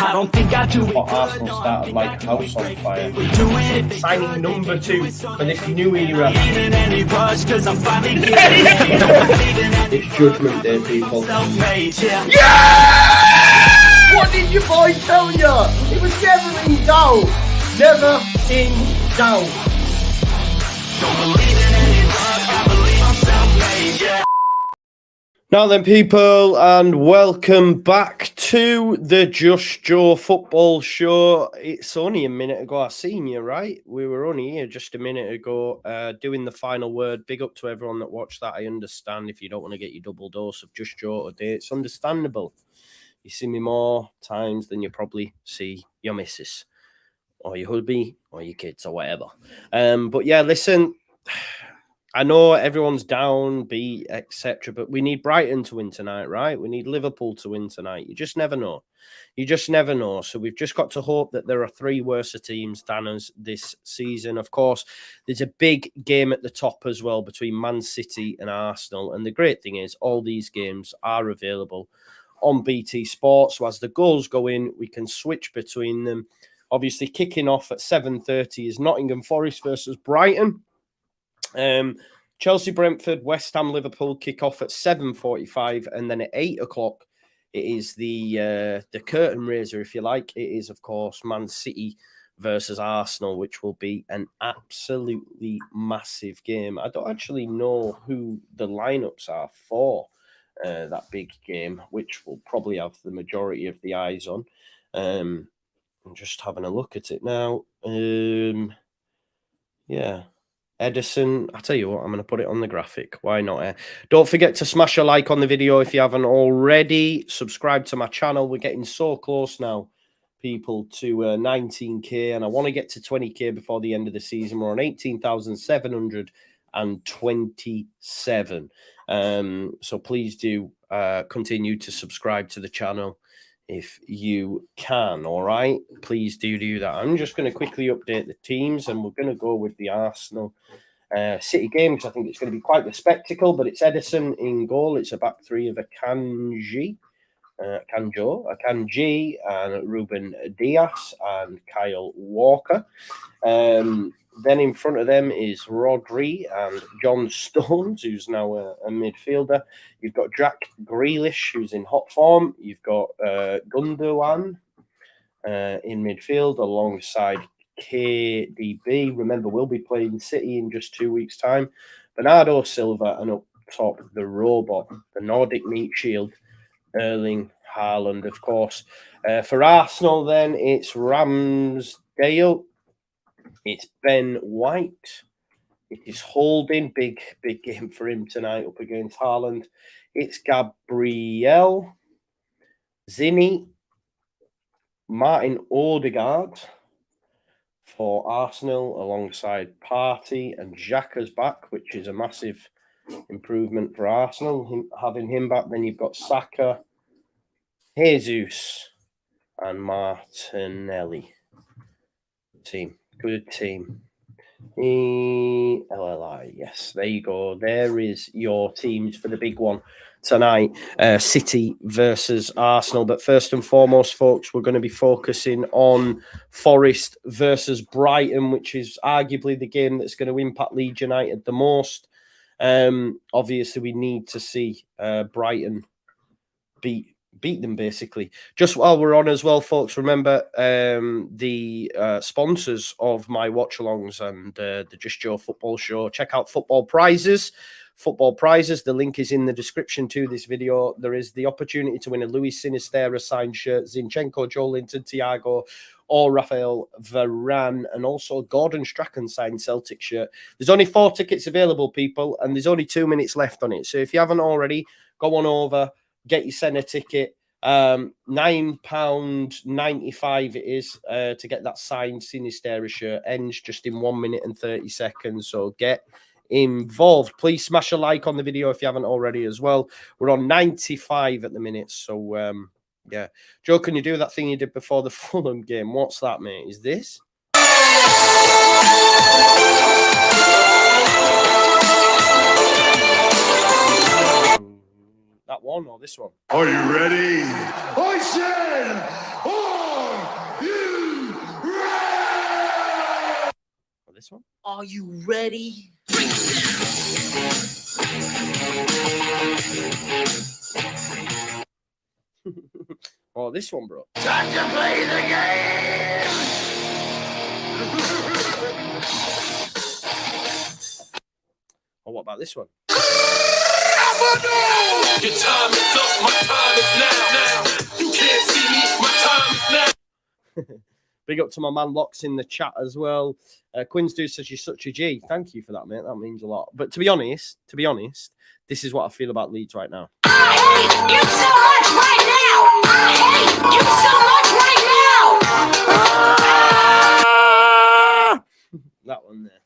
I don't think I do it. But Arsenal started like a house on fire. Signing number 2 for this new era. It's Judgment Day, people. Yeah! What did your boy tell you? It was never in doubt. Never in doubt. Don't believe in any luck, I believe I'm self-made, yeah. Now then, people, and welcome back to the Just Joe football show. It's only a minute ago I seen you, right? We were only here just a minute ago doing the final word. Big up to everyone that watched that. I understand if you don't want to get your double dose of Just Joe today. It's understandable. You see me more times than you probably see your missus or your hubby or your kids or whatever. But yeah, listen, I know everyone's down, beat, etc., but we need Brighton to win tonight, right? We need Liverpool to win tonight. You just never know. You just never know. So we've just got to hope that there are 3 worse teams than us this season. Of course, there's a big game at the top as well between Man City and Arsenal. And the great thing is all these games are available on BT Sport. So as the goals go in, we can switch between them. Obviously, kicking off at 7:30 is Nottingham Forest versus Brighton. Chelsea, Brentford, West Ham, Liverpool kick off at 7:45, and then at 8 o'clock it is the curtain raiser, if you like. It is, of course, Man City versus Arsenal, which will be an absolutely massive game. I don't actually know who the lineups are for that big game, which will probably have the majority of the eyes on. I'm just having a look at it now. Yeah. Edison, I tell you what, I'm going to put it on the graphic. Why not? Don't forget to smash a like on the video if you haven't already. Subscribe to my channel. We're getting so close now, people, to 19K, and I want to get to 20K before the end of the season. We're on 18,727. So please do continue to subscribe to the channel if you can, all right? Please do that. I'm just going to quickly update the teams, and we're going to go with the Arsenal City game, because I think it's going to be quite the spectacle, but it's Edison in goal. It's a back 3 of Akanji, and Ruben Diaz and Kyle Walker. Then in front of them is Rodri and John Stones, who's now a midfielder. You've got Jack Grealish, who's in hot form. You've got Gundogan in midfield alongside KDB. Remember, we'll be playing City in just 2 weeks' time. Bernardo Silva, and up top, the robot, the Nordic meat shield, Erling Haaland, of course. For Arsenal, then, it's Ramsdale. It's Ben White. It is Holding. Big game for him tonight up against Haaland. It's Gabriel, Zinni, Martin Odegaard for Arsenal alongside Partey, and Xhaka's back, which is a massive improvement for Arsenal, having him back. Then you've got Saka, Jesus, and Martinelli. Good team. LLI, yes, there you go. There is your teams for the big one tonight, City versus Arsenal. But first and foremost, folks, we're going to be focusing on Forest versus Brighton, which is arguably the game that's going to impact Leeds United the most. Obviously, we need to see Brighton beat them, basically. Just while we're on as well, folks, remember the sponsors of my watch-alongs and the Just Joe football show. Check out Football Prizes. The link is in the description to this video. There is the opportunity to win a Luis Sinisterra signed shirt, Zinchenko, Joelinton, Thiago, or Rafael Varane, and also Gordon Strachan signed Celtic shirt. There's only 4 tickets available, people, and there's only 2 minutes left on it. So if you haven't already, go on over, get your centre ticket. £9.95 it is to get that signed Sinisterra shirt. Ends just in 1 minute and 30 seconds. So get involved. Please smash a like on the video if you haven't already as well. We're on 95 at the minute. So yeah. Joe, can you do that thing you did before the Fulham game? What's that, mate? Is this? That one or this one? Are you ready? I said, are you ready? Or this one? Are you ready? Or this one, bro? Time to play the game! Or what about this one? Your time is up, my time is now. You can't see me, my time is now. Big up to my man Locks in the chat as well. Quinn's Dude says you're such a G. Thank you for that, mate. That means a lot. But to be honest, this is what I feel about Leeds right now. I hate you so much right now. I hate you so much right now. That one there.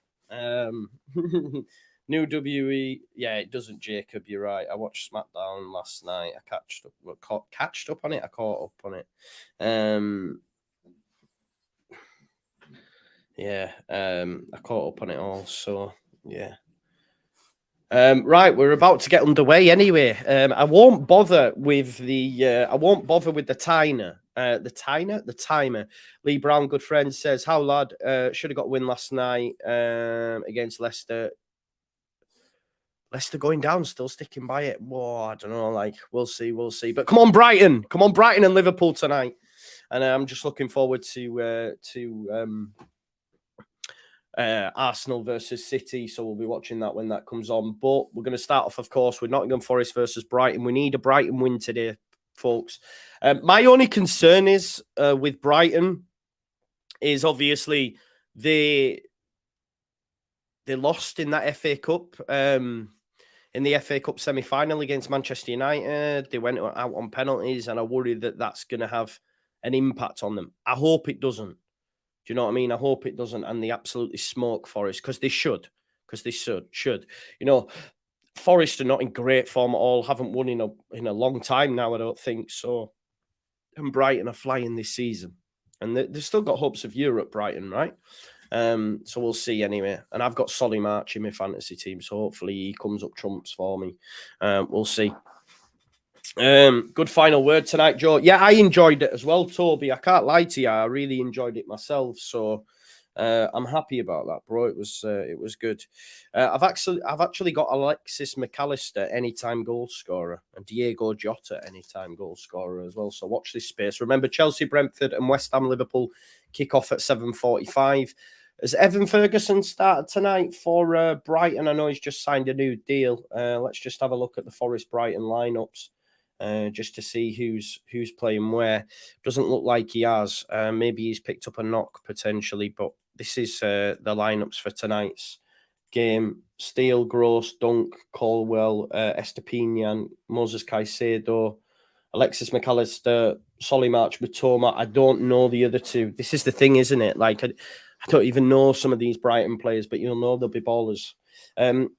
New WE. Yeah, it doesn't, Jacob. You're right. I watched SmackDown last night. I catched up on it. I caught up on it. I caught up on it all. So yeah. Right, we're about to get underway anyway. I won't bother with the timer. The timer. Lee Brown, good friend, says, "How lad, should have got a win last night against Leicester. Leicester going down, still sticking by it. Whoa, I don't know. Like, we'll see. But come on, Brighton and Liverpool tonight. And I'm just looking forward to Arsenal versus City, so we'll be watching that when that comes on. But we're going to start off, of course, with Nottingham Forest versus Brighton. We need a Brighton win today, folks. My only concern is with Brighton is obviously they lost in that FA Cup. In the FA Cup semi-final against Manchester United, they went out on penalties, and I worry that that's going to have an impact on them. I hope it doesn't. Do you know what I mean? I hope it doesn't, and they absolutely smoke Forest, because they should. You know, Forest are not in great form at all, haven't won in a long time now, I don't think so. And Brighton are flying this season. And they've still got hopes of Europe, Brighton, right? So we'll see anyway. And I've got Solly March in my fantasy team, so hopefully he comes up trumps for me. We'll see. Good final word tonight, Joe. Yeah, I enjoyed it as well, Toby. I can't lie to you. I really enjoyed it myself. So I'm happy about that, bro. It was good. I've actually got Alexis McAllister, anytime goal scorer, and Diego Jota, anytime goal scorer as well. So watch this space. Remember, Chelsea, Brentford, and West Ham, Liverpool kick off at 7:45. Has Evan Ferguson started tonight for Brighton? I know he's just signed a new deal. Let's just have a look at the Forest Brighton lineups. Just to see who's playing where. Doesn't look like he has. Maybe he's picked up a knock potentially, but this is the lineups for tonight's game. Steele, Gross, Dunk, Caldwell, Estepinian, Moses Caicedo, Alexis McAllister, Solly March, Mitoma. I don't know the other two. This is the thing, isn't it? Like, I don't even know some of these Brighton players, but you'll know they'll be ballers.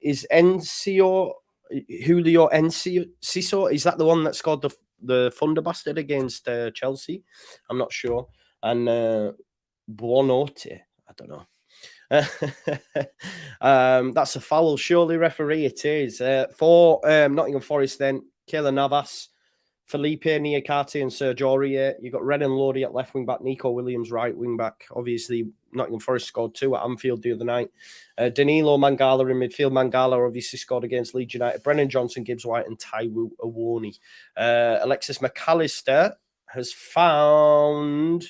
Is Julio Enciso, is that the one that scored the Thunder Bastard against Chelsea? I'm not sure. And Buonote, I don't know. That's a foul, surely, referee. It is. For Nottingham Forest, then, Keylor Navas, Felipe Niakate and Serge Aurier. You've got Renan Lodi at left wing back, Nico Williams right wing back. Obviously, Nottingham Forest scored 2 at Anfield the other night. Danilo Mangala in midfield. Mangala obviously scored against Leeds United. Brennan Johnson, Gibbs White, and Taiwo Awoni. Alexis McAllister has found...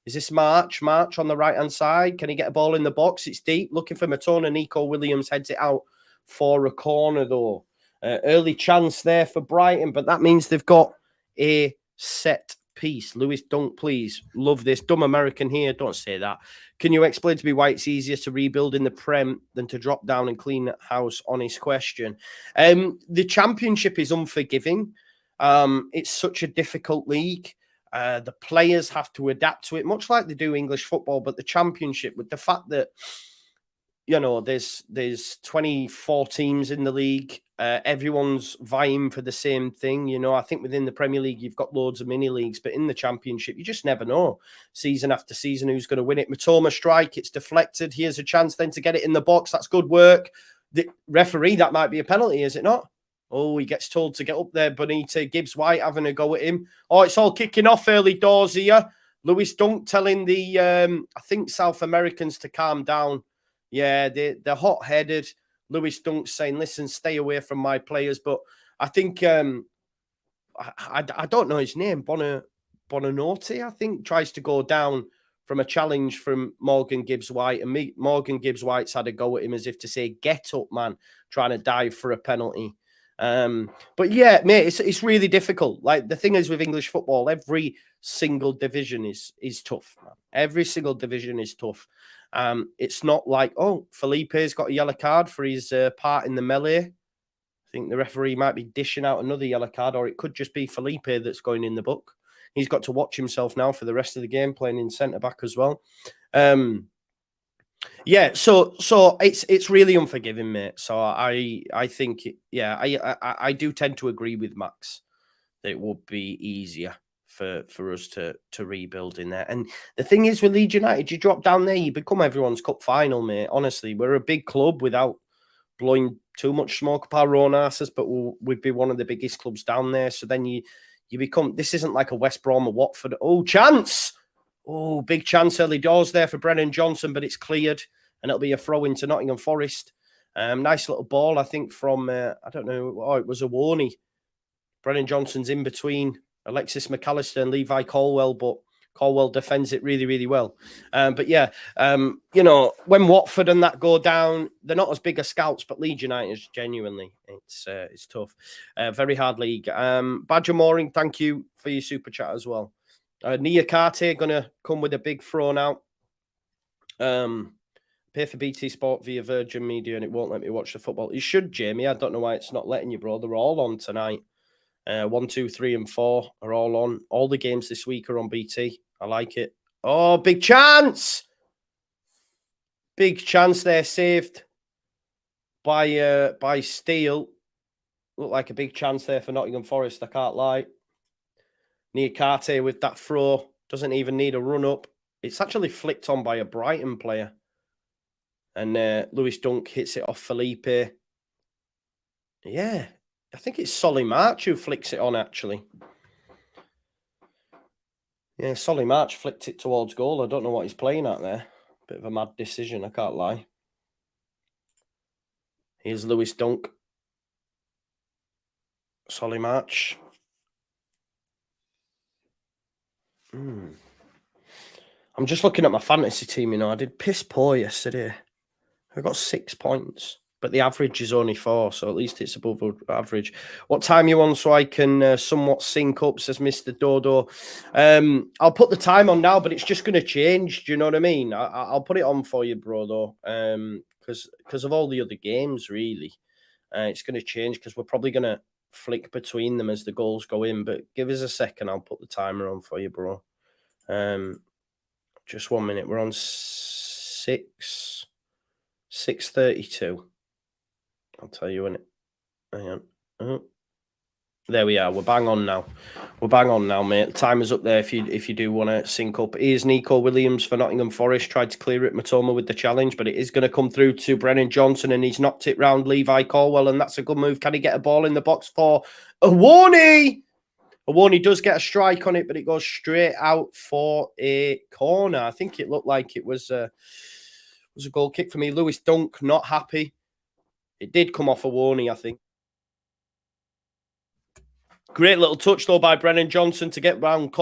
Is this March on the right-hand side? Can he get a ball in the box? It's deep. Looking for Matona. Nico Williams heads it out for a corner, though. Early chance there for Brighton, but that means they've got a set piece. Lewis Dunk, please. Love this. Dumb American here. Don't say that. Can you explain to me why it's easier to rebuild in the Prem than to drop down and clean house? Honest question. The Championship is unforgiving. It's such a difficult league. The players have to adapt to it, much like they do English football, but the Championship, with the fact that, you know, there's 24 teams in the league. Everyone's vying for the same thing. You know, I think within the Premier League, you've got loads of mini leagues, but in the Championship, you just never know season after season who's going to win it. Matoma strike, it's deflected. Here's a chance then to get it in the box. That's good work. The referee, that might be a penalty, is it not? Oh, he gets told to get up there, Bonita. Gibbs White having a go at him. Oh, it's all kicking off early doors here. Lewis Dunk telling the, I think, South Americans to calm down. Yeah, they're hot-headed. Lewis Dunk saying, listen, stay away from my players. But I think, I don't know his name, Bonanotti, I think, tries to go down from a challenge from Morgan Gibbs White. And Morgan Gibbs White's had a go at him as if to say, get up, man, trying to dive for a penalty. But yeah, mate, it's really difficult. Like, the thing is with English football, every single division is tough, man. Every single division is tough. It's not like, oh, Felipe's got a yellow card for his part in the melee. I think the referee might be dishing out another yellow card, or it could just be Felipe that's going in the book. He's got to watch himself now for the rest of the game, playing in centre-back as well. Yeah, so it's really unforgiving, mate. So I think, yeah, I do tend to agree with Max that it would be easier for us to rebuild in there. And the thing is with Leeds United, you drop down there, you become everyone's cup final, mate. Honestly, we're a big club without blowing too much smoke up our own asses, but we'd be one of the biggest clubs down there. So then you become, this isn't like a West Brom or Watford. Oh, chance! Oh, big chance early doors there for Brennan Johnson, but it's cleared, and it'll be a throw into Nottingham Forest. Nice little ball, I think, from, I don't know, oh, it was a Warney. Brennan Johnson's in between Alexis McAllister and Levi Colwell, but Colwell defends it really, really well. But yeah, you know, when Watford and that go down, they're not as big as scouts, but Leeds United is genuinely, it's tough. Very hard league. Badger Mooring, thank you for your super chat as well. Nia Cartier going to come with a big throw now. Pay for BT Sport via Virgin Media and it won't let me watch the football. You should, Jamie. I don't know why it's not letting you, bro. They're all on tonight. 1, 2, 3, and 4 are all on. All the games this week are on BT. I like it. Oh, big chance! Big chance there, saved by Steele. Looked like a big chance there for Nottingham Forest, I can't lie. Nia Cartier with that throw. Doesn't even need a run-up. It's actually flicked on by a Brighton player. And Lewis Dunk hits it off Felipe. Yeah, I think it's Solly March who flicks it on, actually. Yeah, Solly March flicked it towards goal. I don't know what he's playing at there. Bit of a mad decision, I can't lie. Here's Lewis Dunk. Solly March. I'm just looking at my fantasy team, you know. I did piss poor yesterday. I got 6 points, but the average is only 4, so at least it's above average. What time you on so I can somewhat sync up, says Mr. Dodo. I'll put the time on now, but it's just going to change. Do you know what I mean? I'll put it on for you, bro, though, because of all the other games, really. It's going to change because we're probably going to flick between them as the goals go in, but give us a second. I'll put the timer on for you, bro. Just 1 minute. We're on 6:32. I'll tell you when it. Hang on. There we are. We're bang on now. We're bang on now, mate. The timer's up there if you do want to sync up. Here's Nico Williams for Nottingham Forest. Tried to clear it, Matoma with the challenge, but it is going to come through to Brennan Johnson, and he's knocked it round Levi Colwell, and that's a good move. Can he get a ball in the box for Awani? Awani does get a strike on it, but it goes straight out for a corner. I think it looked like it was a goal kick for me. Lewis Dunk, not happy. It did come off Awani, I think. Great little touch, though, by Brennan Johnson to get round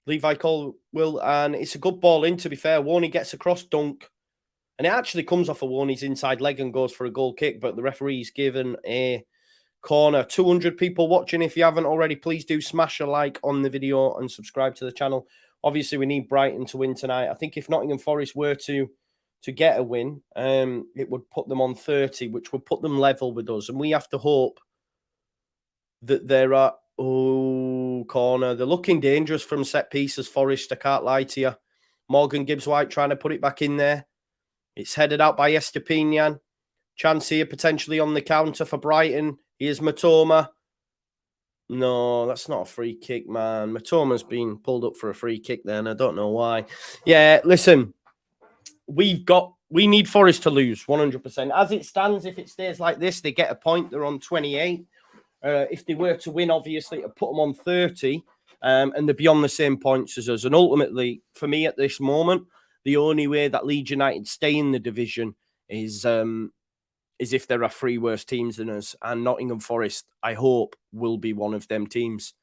Levi Colwell, and it's a good ball in, to be fair. Warney gets across Dunk, and it actually comes off Warney's inside leg and goes for a goal kick, but the referee's given a corner. 200 people watching. If you haven't already, please do smash a like on the video and subscribe to the channel. Obviously, we need Brighton to win tonight. I think if Nottingham Forest were to get a win, it would put them on 30, which would put them level with us, and we have to hope that there are... Oh, corner. They're looking dangerous from set pieces, Forest. I can't lie to you. Morgan Gibbs White trying to put it back in there. It's headed out by Estepinian. Chance here potentially on the counter for Brighton. Here's Matoma. No, that's not a free kick, man. Matoma's been pulled up for a free kick then. I don't know why. Yeah, listen. We've got we need Forest to lose 100%. As it stands, if it stays like this, they get a point. They're on 28. If they were to win, obviously, it'll put them on 30. And they're beyond the same points as us. And ultimately, for me at this moment, the only way that Leeds United stay in the division is if there are 3 worse teams than us. And Nottingham Forest, I hope, will be one of them teams.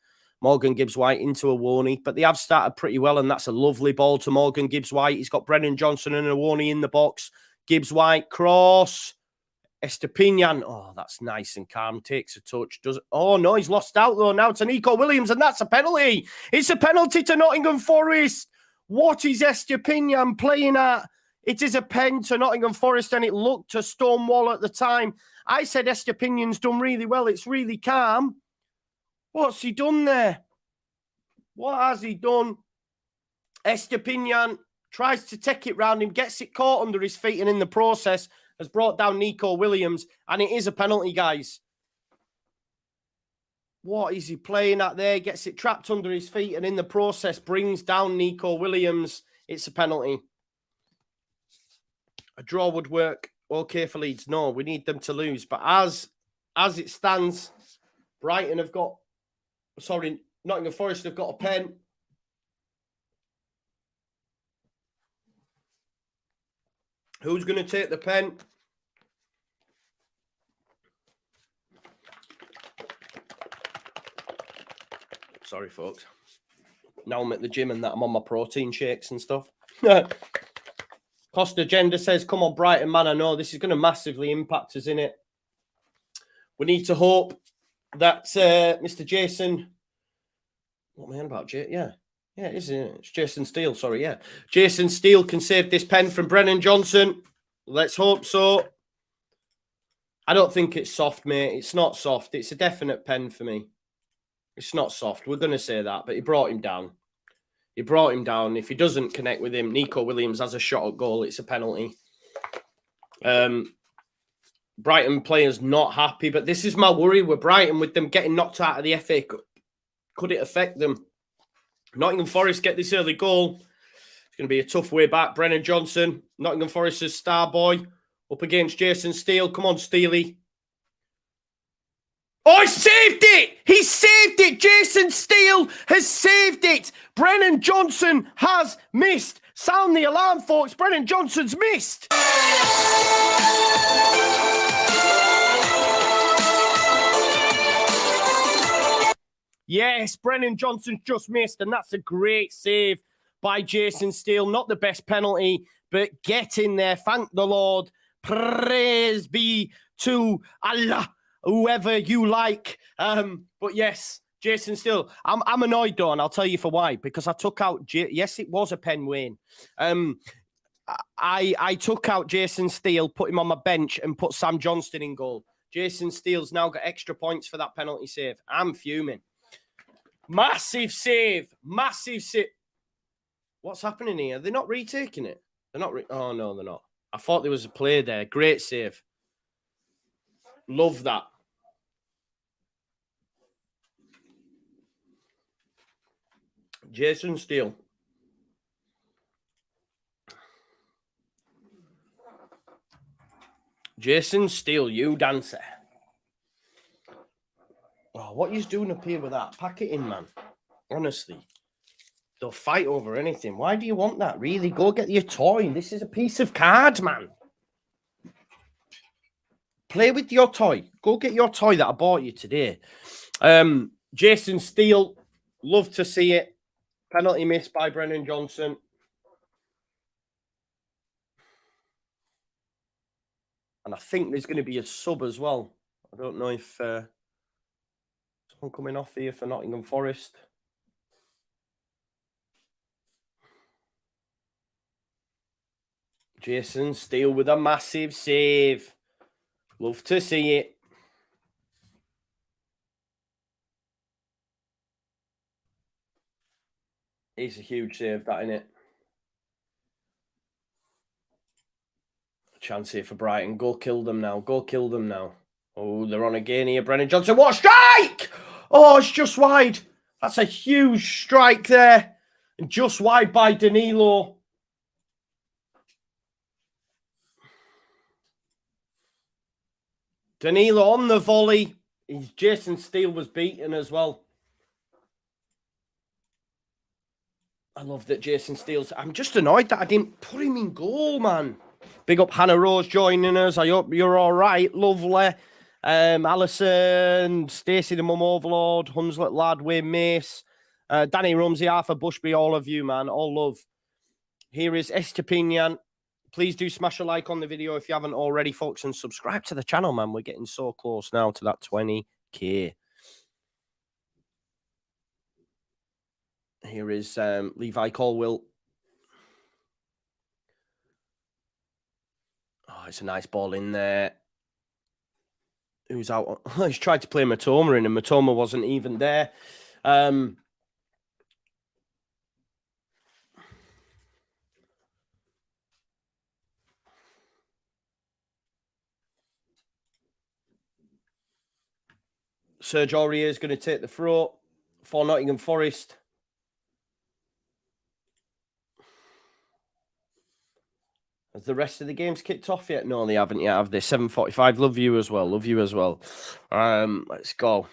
Morgan Gibbs-White into Awoni, but they have started pretty well, and that's a lovely ball to Morgan Gibbs-White. He's got Brennan Johnson and Awoni in the box. Gibbs-White, cross. Estepinian. Oh, that's nice and calm. Takes a touch. Does it? Oh, no, he's lost out, though. Now to Nico Williams, and that's a penalty. It's a penalty to Nottingham Forest. What is Estepinian playing at? It is a pen to Nottingham Forest, and it looked to Stonewall at the time. I said Estepinian's done really well. It's really calm. What's he done there? What has he done? Estepinian tries to take it round him, gets it caught under his feet, and in the process has brought down Nico Williams, and it is a penalty, guys. What is he playing at there? Gets it trapped under his feet, and in the process brings down Nico Williams. It's a penalty. A draw would work okay for Leeds. No, we need them to lose. But as it stands, Brighton have got... Sorry, Nottingham Forest have got a pen. Who's going to take the pen? Sorry, folks. Now I'm at the gym and that I'm on my protein shakes and stuff. Costa Gender says, come on, Brighton, man. I know this is going to massively impact us, innit? We need to hope that Mr. Jason... What am I on about? Yeah, it is, isn't it? It's Jason Steele, sorry, yeah. Jason Steele can save this pen from Brennan Johnson. Let's hope so. I don't think it's soft, mate. It's not soft. It's a definite pen for me. It's not soft. We're going to say that, but he brought him down. He brought him down. If he doesn't connect with him, Nico Williams has a shot at goal. It's a penalty. Brighton players not happy, but this is my worry with Brighton, with them getting knocked out of the FA Cup. Could it affect them? Nottingham Forest get this early goal. It's going to be a tough way back. Brennan Johnson, Nottingham Forest's star boy, up against Jason Steele. Come on, Steely. Oh, he saved it! He saved it! Jason Steele has saved it! Brennan Johnson has missed. Sound the alarm, folks. Brennan Johnson's missed. Yes, Brennan Johnson's just missed, and that's a great save by Jason Steele. Not the best penalty, but get in there. Thank the Lord. Praise be to Allah, whoever you like. But yes, Jason Steele. I'm annoyed, though, and I'll tell you for why. Because I took out... Yes, it was a pen, Wayne. I took out Jason Steele, put him on my bench, and put Sam Johnston in goal. Jason Steele's now got extra points for that penalty save. I'm fuming. Massive save. Massive save. What's happening here? They're not retaking it. They're not... Oh, no, they're not. I thought there was a play there. Great save. Love that. Jason Steele. Jason Steele, you dancer. Oh, what are you doing up here with that? Pack it in, man. Honestly. They'll fight over anything. Why do you want that? Really? Go get your toy. This is a piece of card, man. Play with your toy. Go get your toy that I bought you today. Jason Steele. Love to see it. Penalty missed by Brennan Johnson. And I think there's going to be a sub as well. I don't know if someone coming off here for Nottingham Forest. Jason Steele with a massive save. Love to see it. It's a huge save, that, isn't it? Chance here for Brighton. Go kill them now. Go kill them now. Oh, they're on again here. Brennan Johnson. What a strike! Oh, it's just wide. That's a huge strike there. And just wide by Danilo. Danilo on the volley. Jason Steele was beaten as well. I love that Jason Steele's... I'm just annoyed that I didn't put him in goal, man. Big up Hannah Rose joining us. I hope you're all right. Lovely. Alison, Stacey the Mum Overlord, Hunslet Lad, Wayne Mace, Danny Rumsey, Arthur Bushby, all of you, man. All love. Here is Estepinian. Please do smash a like on the video if you haven't already, folks, and subscribe to the channel, man. We're getting so close now to that 20K. Here is Levi Colwill. Oh, it's a nice ball in there. Who's out? Oh, he's tried to play Matoma in, and Matoma wasn't even there. Serge Aurier is going to take the throw for Nottingham Forest. Has the rest of the games kicked off yet? No, they haven't yet, have they? 7:45. Love you as well. Love you as well. Let's go.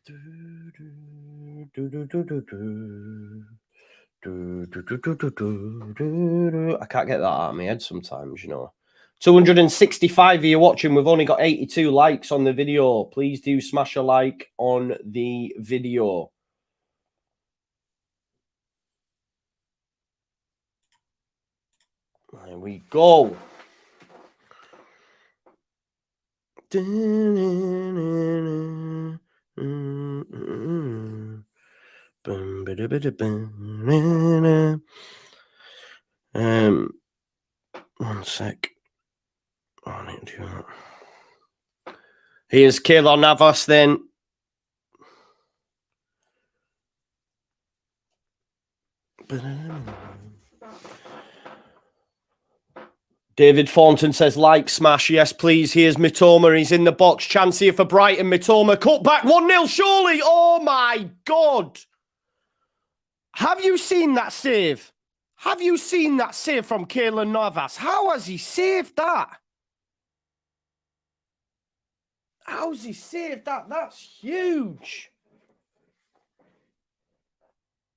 I can't get that out of my head sometimes, you know. 265 of you watching. We've only got 82 likes on the video. Please do smash a like on the video. There we go. One sec. Oh, I need to do that. Here's Keylor Navas then. David Thornton says, like, smash. Yes, please. Here's Mitoma. He's in the box. Chance here for Brighton. Mitoma cut back. 1-0, surely. Oh, my God. Have you seen that save? Have you seen that save from Keylor Navas? How has he saved that? How's he saved that? That's huge.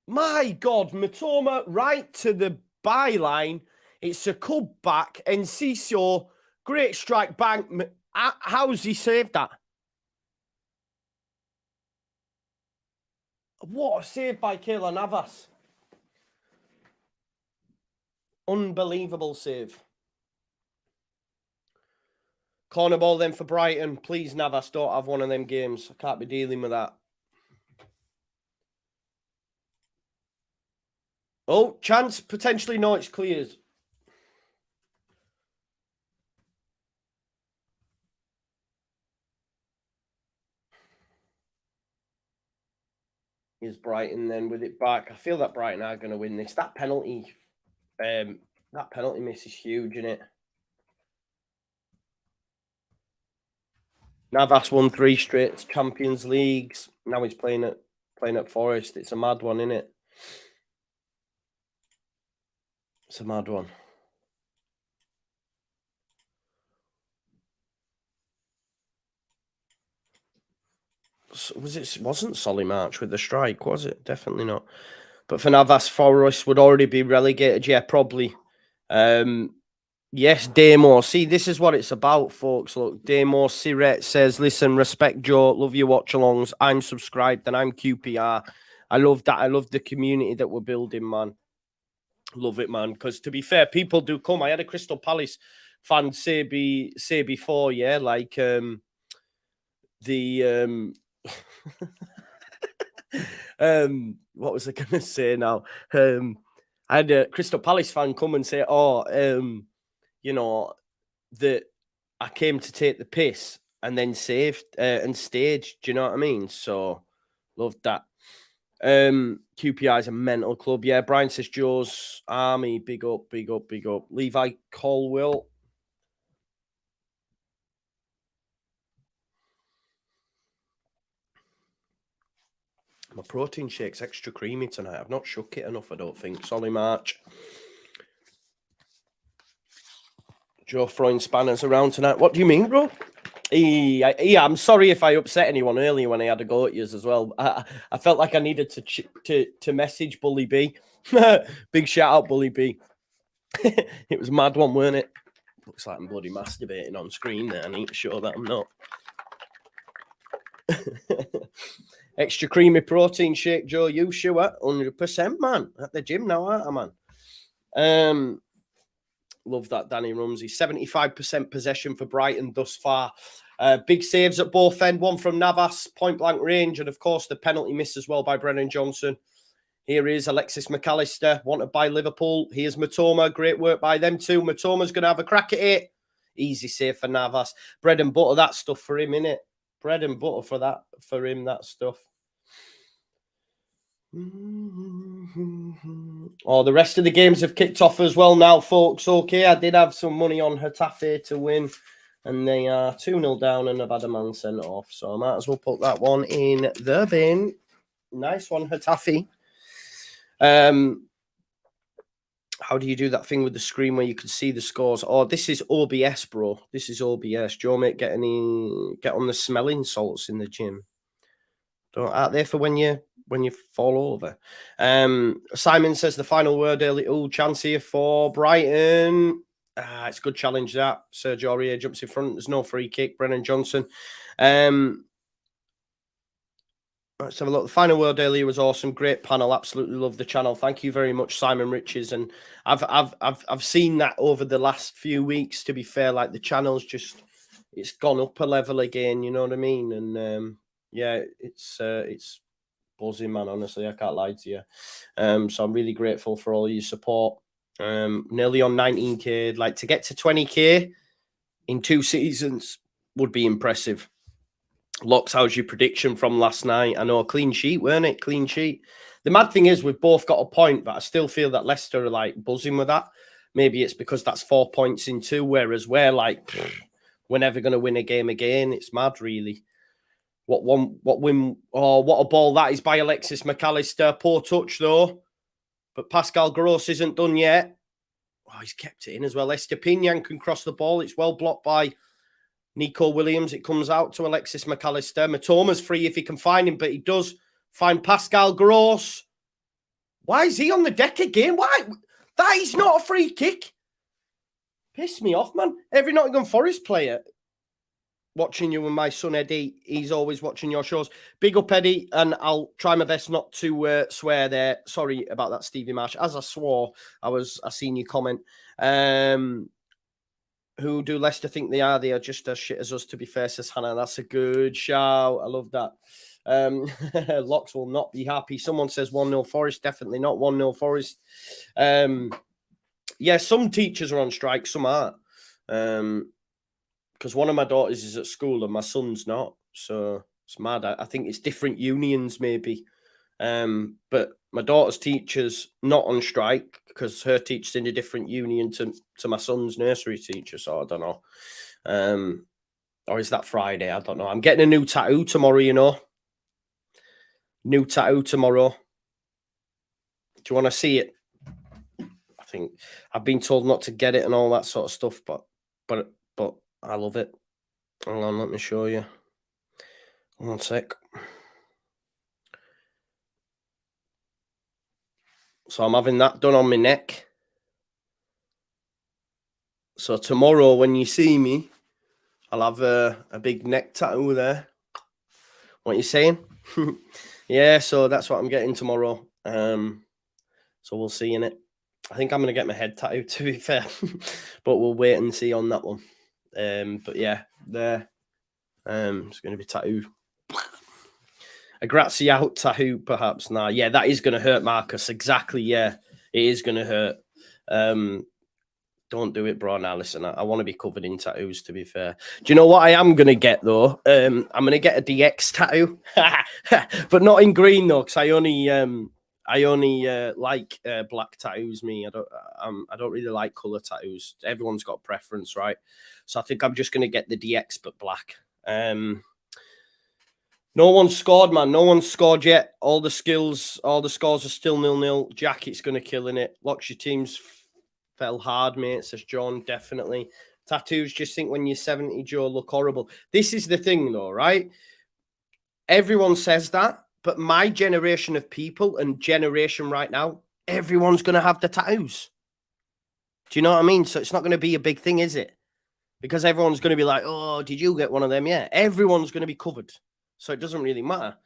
My God. Mitoma right to the byline. It's a cutback. Enciso, great strike, bang. How's he saved that? What a save by Keylor Navas. Unbelievable save. Corner ball then for Brighton. Please, Navas, don't have one of them games. I can't be dealing with that. Oh, chance. Potentially, no, it's cleared. Here's Brighton then with it back. I feel that Brighton are going to win this. That penalty miss is huge, isn't it? Navas won 3 straight Champions Leagues. Now he's playing at Forest. It's a mad one, isn't it? It's a mad one. Wasn't Solly March with the strike, was it? Definitely not. But for Navas, Forest would already be relegated. Yeah, probably. Yes, Damo. See, this is what it's about, folks. Look, Damo Siret says, listen, respect Joe. Love your watch-alongs. I'm subscribed and I'm QPR. I love that. I love the community that we're building, man. Love it, man. Because to be fair, people do come. I had a Crystal Palace fan say before, yeah, like what was I going to say now? I had a Crystal Palace fan come and say, you know, that I came to take the piss and then saved and staged. Do you know what I mean? So, loved that. QPR is a mental club. Yeah, Brian says Joe's Army. Big up, big up, big up. Levi Colwill. My protein shake's extra creamy tonight. I've not shook it enough, I don't think. Solly March. Joe throwing spanners around tonight. What do you mean, bro? Yeah, I'm sorry if I upset anyone earlier when I had a go at you as well. I felt like I needed to message Bully B. Big shout out, Bully B. It was a mad one, weren't it? Looks like I'm bloody masturbating on screen there. I need to show that I'm not. Extra creamy protein shake, Joe. You sure? 100%, man. At the gym now, aren't I, man? Love that, Danny Rumsey. 75% possession for Brighton thus far. Big saves at both end. One from Navas, point blank range, and of course the penalty miss as well by Brennan Johnson. Here is Alexis McAllister, wanted by Liverpool. Here's Matoma. Great work by them too. Matoma's going to have a crack at it. Easy save for Navas. Bread and butter, that stuff for him, innit? Bread and butter for him, that stuff. Oh, the rest of the games have kicked off as well now, folks. Okay, I did have some money on Getafe to win, and they are 2-0 down and have had a man sent off. So I might as well put that one in the bin. Nice one, Getafe. How do you do that thing with the screen where you can see the scores? Oh, this is OBS, bro. This is OBS. Joe, mate, get on the smelling salts in the gym. Don't out there for when you fall over. Simon says the final word early. Oh, chance here for Brighton. It's a good challenge that. Sergio Aurier jumps in front. There's no free kick. Brennan Johnson. Let's have a look. The final word earlier was awesome. Great panel. Absolutely love the channel. Thank you very much, Simon Riches. And I've seen that over the last few weeks. To be fair, like the channel's just it's gone up a level again. You know what I mean? And yeah, it's buzzing, man. Honestly, I can't lie to you. So I'm really grateful for all your support. Nearly on 19k. Like to get to 20k in 2 seasons would be impressive. Locks, how's your prediction from last night? I know, a clean sheet, weren't it? Clean sheet. The mad thing is we've both got a point, but I still feel that Leicester are like buzzing with that. Maybe it's because that's 4 points in 2, whereas we're like, we're never going to win a game again. It's mad, really. What a ball that is by Alexis McAllister. Poor touch, though. But Pascal Gross isn't done yet. Oh, he's kept it in as well. Estepinian can cross the ball. It's well blocked by Nico Williams. It comes out to Alexis McAllister. Matoma's free if he can find him, but he does find Pascal Gross. Why is he on the deck again? Why? That is not a free kick. Piss me off, man. Every Nottingham Forest player watching you and my son Eddie, he's always watching your shows. Big up, Eddie, and I'll try my best not to swear there. Sorry about that, Stevie Marsh. As I swore, I seen your comment. Who do Leicester think they are? They are just as shit as us, to be fair, says Hannah. That's a good shout. I love that. Locks will not be happy. Someone says 1-0 Forest. Definitely not 1-0 Forest. Yeah, some teachers are on strike, some aren't. Because one of my daughters is at school and my son's not. So it's mad. I think it's different unions, maybe. But my daughter's teacher's not on strike because her teacher's in a different union to my son's nursery teacher. So I don't know. Or is that Friday? I don't know. I'm getting a new tattoo tomorrow, you know. New tattoo tomorrow. Do you want to see it? I think I've been told not to get it and all that sort of stuff, but I love it. Hang on, let me show you. 1 sec. So I'm having that done on my neck. So tomorrow when you see me, I'll have a big neck tattoo there. What are you saying? Yeah, so that's what I'm getting tomorrow. So we'll see in it. I think I'm going to get my head tattooed, to be fair. But we'll wait and see on that one. But yeah, there. It's going to be tattooed. A grazie out tattoo, perhaps. Nah, yeah, that is going to hurt, Marcus. Exactly, yeah. It is going to hurt. Don't do it, bro. Now, listen, I want to be covered in tattoos, to be fair. Do you know what I am going to get, though? I'm going to get a DX tattoo. But not in green, though, because I only like black tattoos, me. I don't really like colour tattoos. Everyone's got a preference, right? So I think I'm just going to get the DX, but black. No one's scored, man. No one's scored yet. All the scores are still 0-0. Jacket's going to kill in it. Locks, your teams fell hard, mate, says John. Definitely. Tattoos just think when you're 70, Joe, look horrible. This is the thing, though, right? Everyone says that, but my generation of people and generation right now, everyone's going to have the tattoos. Do you know what I mean? So it's not going to be a big thing, is it? Because everyone's going to be like, oh, did you get one of them? Yeah, everyone's going to be covered. So it doesn't really matter.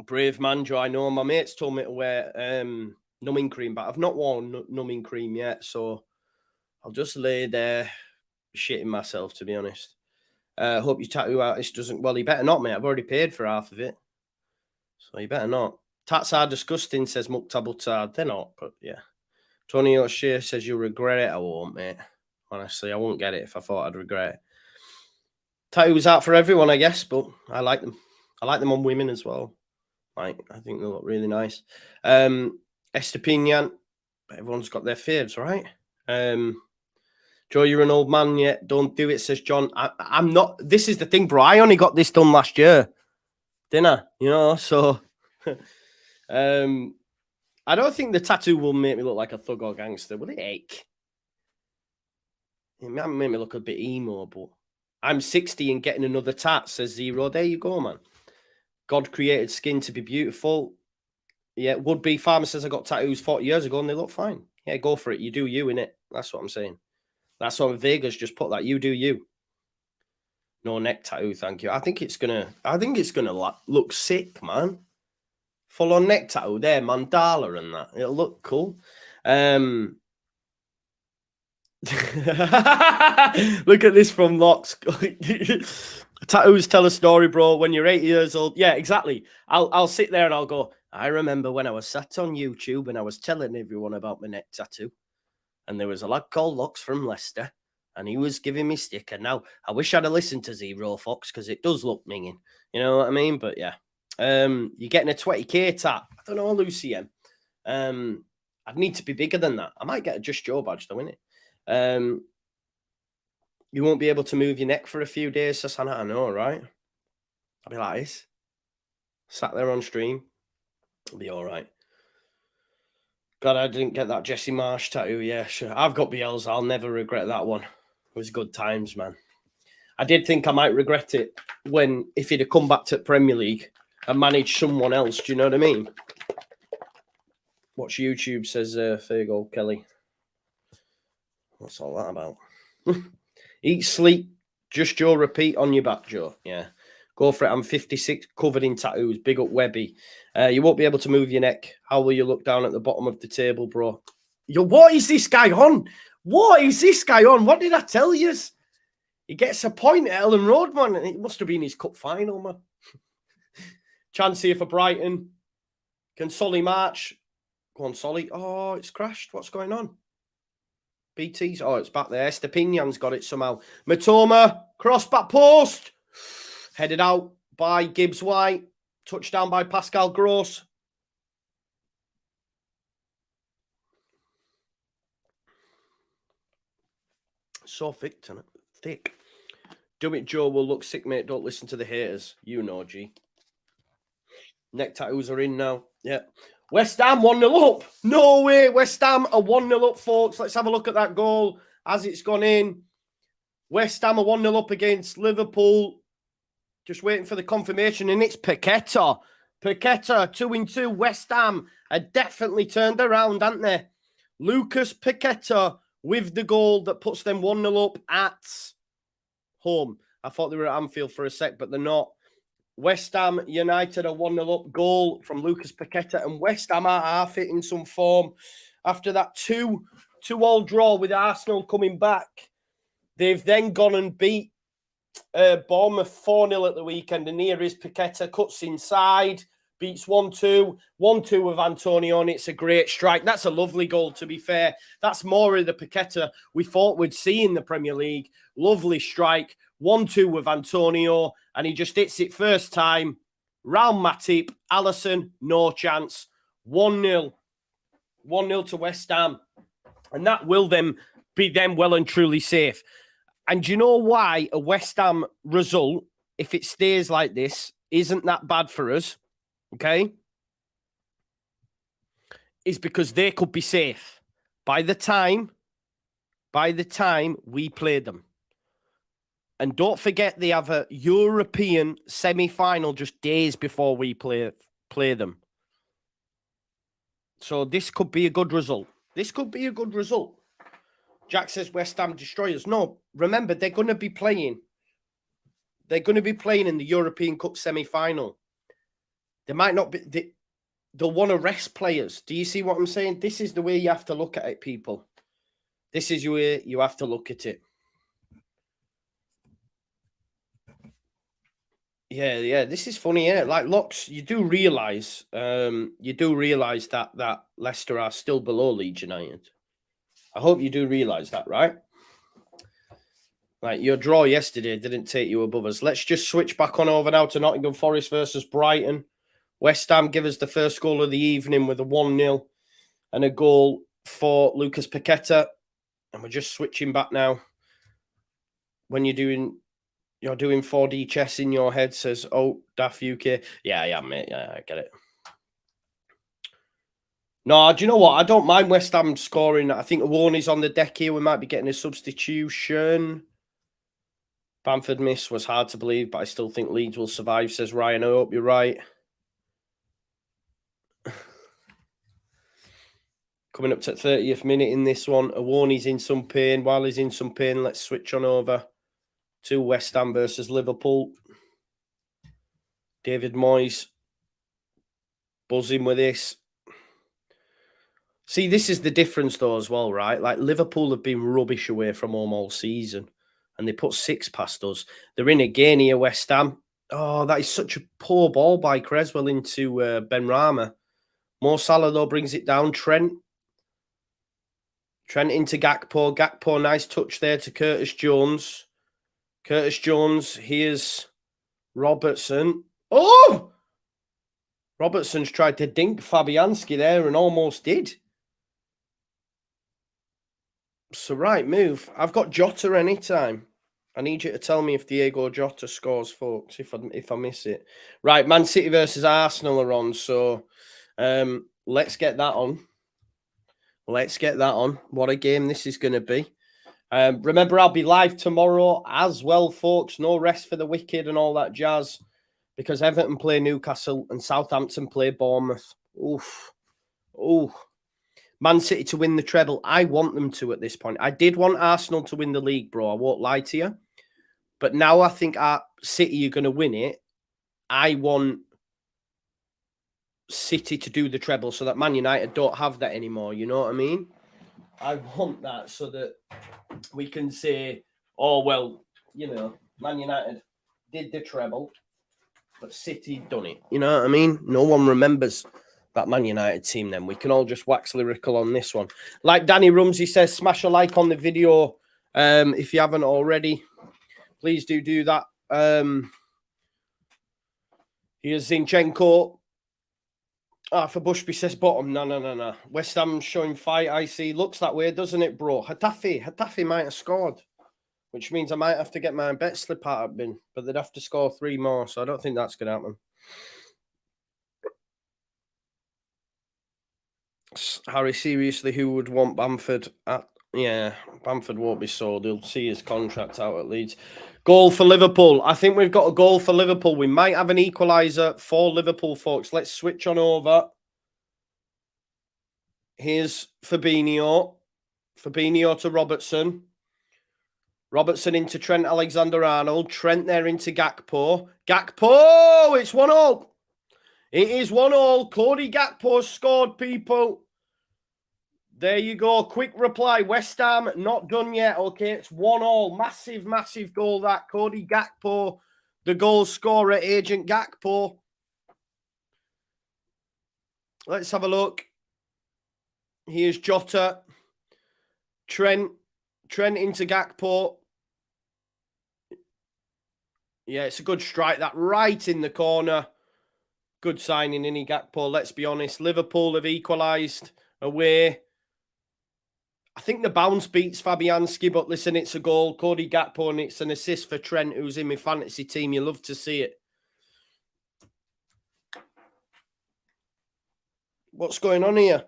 Brave man, Joe. I know my mates told me to wear numbing cream, but I've not worn numbing cream yet. So I'll just lay there shitting myself, to be honest. Hope your tattoo artist doesn't... Well, he better not, mate. I've already paid for half of it. So you better not. Tats are disgusting, says Muktabutard. They're not, but yeah. Tony O'Shea says you'll regret it. I won't, mate. Honestly, I won't get it if I thought I'd regret it. Tattoos out for everyone, I guess, but I like them. I like them on women as well. Like, I think they look really nice. Estepinian, everyone's got their faves, right? Joe, you're an old man yet. Don't do it, says John. I'm not. This is the thing, bro. I only got this done last year, didn't I? You know, so I don't think the tattoo will make me look like a thug or gangster. Will it ache? It might make me look a bit emo, but I'm 60 and getting another tat, says Zero. There you go, man. God created skin to be beautiful. Yeah, would-be farmer says I got tattoos 40 years ago and they look fine. Yeah, go for it. You do you, innit? That's what I'm saying. That's why Vegas just put that. You do you. No neck tattoo, thank you. I think it's gonna look sick, man. Full on neck tattoo there, mandala and that. It'll look cool. Look at this from Locks. Tattoos tell a story, bro. When you're 80 years old. Yeah, exactly. I'll sit there and I'll go, I remember when I was sat on YouTube and I was telling everyone about my neck tattoo. And there was a lad called Locks from Leicester. And he was giving me stick. And now I wish I'd have listened to Zero Fox because it does look minging. You know what I mean? But yeah. You're getting a 20k tat. I don't know, Lucy M. I'd need to be bigger than that. I might get a Just Joe badge though, innit? You won't be able to move your neck for a few days, Sasana. I know, right? I'll be like this. Sat there on stream. It'll be all right. God, I didn't get that Jesse Marsh tattoo. Yeah, sure. I've got BLs. I'll never regret that one. It was good times, man. I did think I might regret it if he'd have come back to Premier League and managed someone else. Do you know what I mean? Watch YouTube, says Fergal Kelly. What's all that about? Eat, sleep, Just Joe, repeat on your back, Joe. Yeah. Go for it. I'm 56, covered in tattoos. Big up Webby. You won't be able to move your neck. How will you look down at the bottom of the table, bro? Yo, what is this guy on? What is this guy on? What did I tell you? He gets a point at Ellen Road, man. It must have been his cup final, man. Chance here for Brighton. Can Solly march? Go on, Solly. Oh, it's crashed. What's going on? BT's. Oh, it's back there. Estepinian's got it somehow. Matoma. Cross back post. Headed out by Gibbs White. Touchdown by Pascal Gross. So thick tonight. Thick. Do it, Joe. Will look sick, mate. Don't listen to the haters. You know, G. Neck tattoos are in now. Yeah. West Ham 1-0 up. No way. West Ham are 1-0 up, folks. Let's have a look at that goal as it's gone in. West Ham are 1-0 up against Liverpool. Just waiting for the confirmation, and it's Paqueta. Paqueta, 2-2. West Ham are definitely turned around, aren't they? Lucas Paqueta with the goal that puts them 1-0 up at home. I thought they were at Anfield for a sec, but they're not. West Ham United are 1-0 up. Goal from Lucas Paqueta, and West Ham are half-hitting some form after that 2-2 draw with Arsenal coming back. They've then gone and beat Bournemouth 4-0 at the weekend, and here is Paqueta, cuts inside, beats 1-2. 1-2 with Antonio, and it's a great strike. That's a lovely goal, to be fair. That's more of the Paqueta we thought we'd see in the Premier League. Lovely strike. 1-2 with Antonio, and he just hits it first time. Round Matip, Alisson, no chance. 1-0. 1-0 to West Ham. And that will then be them well and truly safe. And do you know why a West Ham result, if it stays like this, isn't that bad for us? Okay? Is because they could be safe. By the time by the time we play them. And don't forget they have a European semi-final just days before we play them. So this could be a good result. This could be a good result. Jack says West Ham Destroyers. No, remember, they're going to be playing. They're going to be playing in the European Cup semi-final. They might not be... They'll want to rest players. Do you see what I'm saying? This is the way you have to look at it, people. This is the way you have to look at it. Yeah. This is funny, isn't it? Like, Locks, you do realise that Leicester are still below Leeds United. I hope you do realise that, right? Like, your draw yesterday didn't take you above us. Let's just switch back on over now to Nottingham Forest versus Brighton. West Ham give us the first goal of the evening with a 1-0 and a goal for Lucas Paqueta. And we're just switching back now. When you're doing 4D chess in your head, says, oh, Daft UK. Yeah, mate. Yeah, I get it. No, do you know what? I don't mind West Ham scoring. I think Awoni's on the deck here. We might be getting a substitution. Bamford miss was hard to believe, but I still think Leeds will survive, says Ryan. I hope you're right. Coming up to the 30th minute in this one. Awoni's in some pain. While he's in some pain, let's switch on over to West Ham versus Liverpool. David Moyes buzzing with this. See, this is the difference though as well, right? Like, Liverpool have been rubbish away from home all season and they put 6 past us. They're in again here, West Ham. Oh, that is such a poor ball by Creswell into Benrahma. Mo Salah though brings it down. Trent into Gakpo. Gakpo, nice touch there to Curtis Jones. Curtis Jones, here's Robertson. Oh! Robertson's tried to dink Fabianski there and almost did. So, right move. I've got Jota anytime. I need you to tell me if Diego Jota scores, folks, if I miss it. Right, Man City versus Arsenal are on, so let's get that on. Let's get that on. What a game this is going to be. Remember, I'll be live tomorrow as well, folks. No rest for the wicked and all that jazz, because Everton play Newcastle and Southampton play Bournemouth. Oof. Man City to win the treble. I want them to at this point. I did want Arsenal to win the league, bro. I won't lie to you. But now I think City are going to win it. I want City to do the treble so that Man United don't have that anymore. You know what I mean? I want that so that we can say, oh, well, you know, Man United did the treble, but City done it. You know what I mean? No one remembers that Man United team then. We can all just wax lyrical on this one. Like Danny Rumsey says, smash a like on the video if you haven't already. Please do that. Here's Zinchenko. For Bushby says bottom. No. West Ham showing fight, I see. Looks that way, doesn't it, bro? Hatafi might have scored, which means I might have to get my bet slip out of bin, but they'd have to score 3 more, so I don't think that's going to happen. Harry, seriously, who would want Bamford at... Yeah, Bamford won't be sold. He'll see his contract out at Leeds. Goal for Liverpool. I think we've got a goal for Liverpool. We might have an equaliser for Liverpool, folks. Let's switch on over. Here's Fabinho. Fabinho to Robertson. Robertson into Trent Alexander-Arnold. Trent there into Gakpo. Gakpo! It's 1-0. It is 1-0. Cody Gakpo scored, people. There you go. Quick reply. West Ham, not done yet. Okay, it's 1-0. Massive goal that. Cody Gakpo, the goal scorer, Agent Gakpo. Let's have a look. Here's Jota. Trent into Gakpo. Yeah, it's a good strike. That right in the corner. Good signing, Inni Gakpo. Let's be honest. Liverpool have equalised away. I think the bounce beats Fabianski, but listen, it's a goal. Cody Gakpo, and it's an assist for Trent, who's in my fantasy team. You love to see it. What's going on here?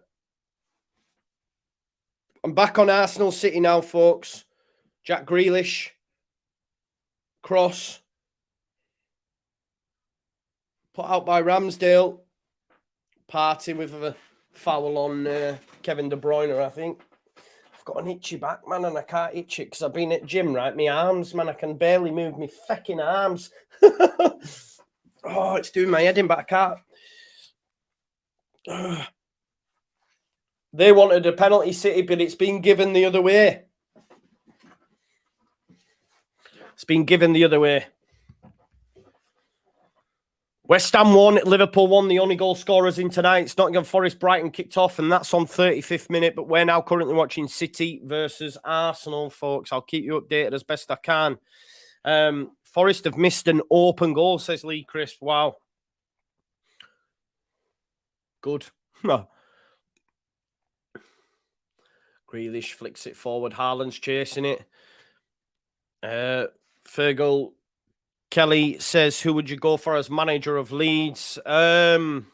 I'm back on Arsenal City now, folks. Jack Grealish. Cross. Put out by Ramsdale. Party with a foul on Kevin De Bruyne, I think. I've got an itchy back, man, and I can't itch it because I've been at gym, right? My arms, man, I can barely move my fucking arms. Oh, it's doing my head in, but I can't. They wanted a penalty, City, but it's been given the other way. It's been given the other way. West Ham won, Liverpool won, the only goal scorers in tonight's Nottingham Forest, Brighton kicked off, and that's on 35th minute, but we're now currently watching City versus Arsenal, folks. I'll keep you updated as best I can. Forest have missed an open goal, says Lee Crisp. Wow. Good. Grealish flicks it forward. Haaland's chasing it. Fergal Kelly says, who would you go for as manager of Leeds? Thomas,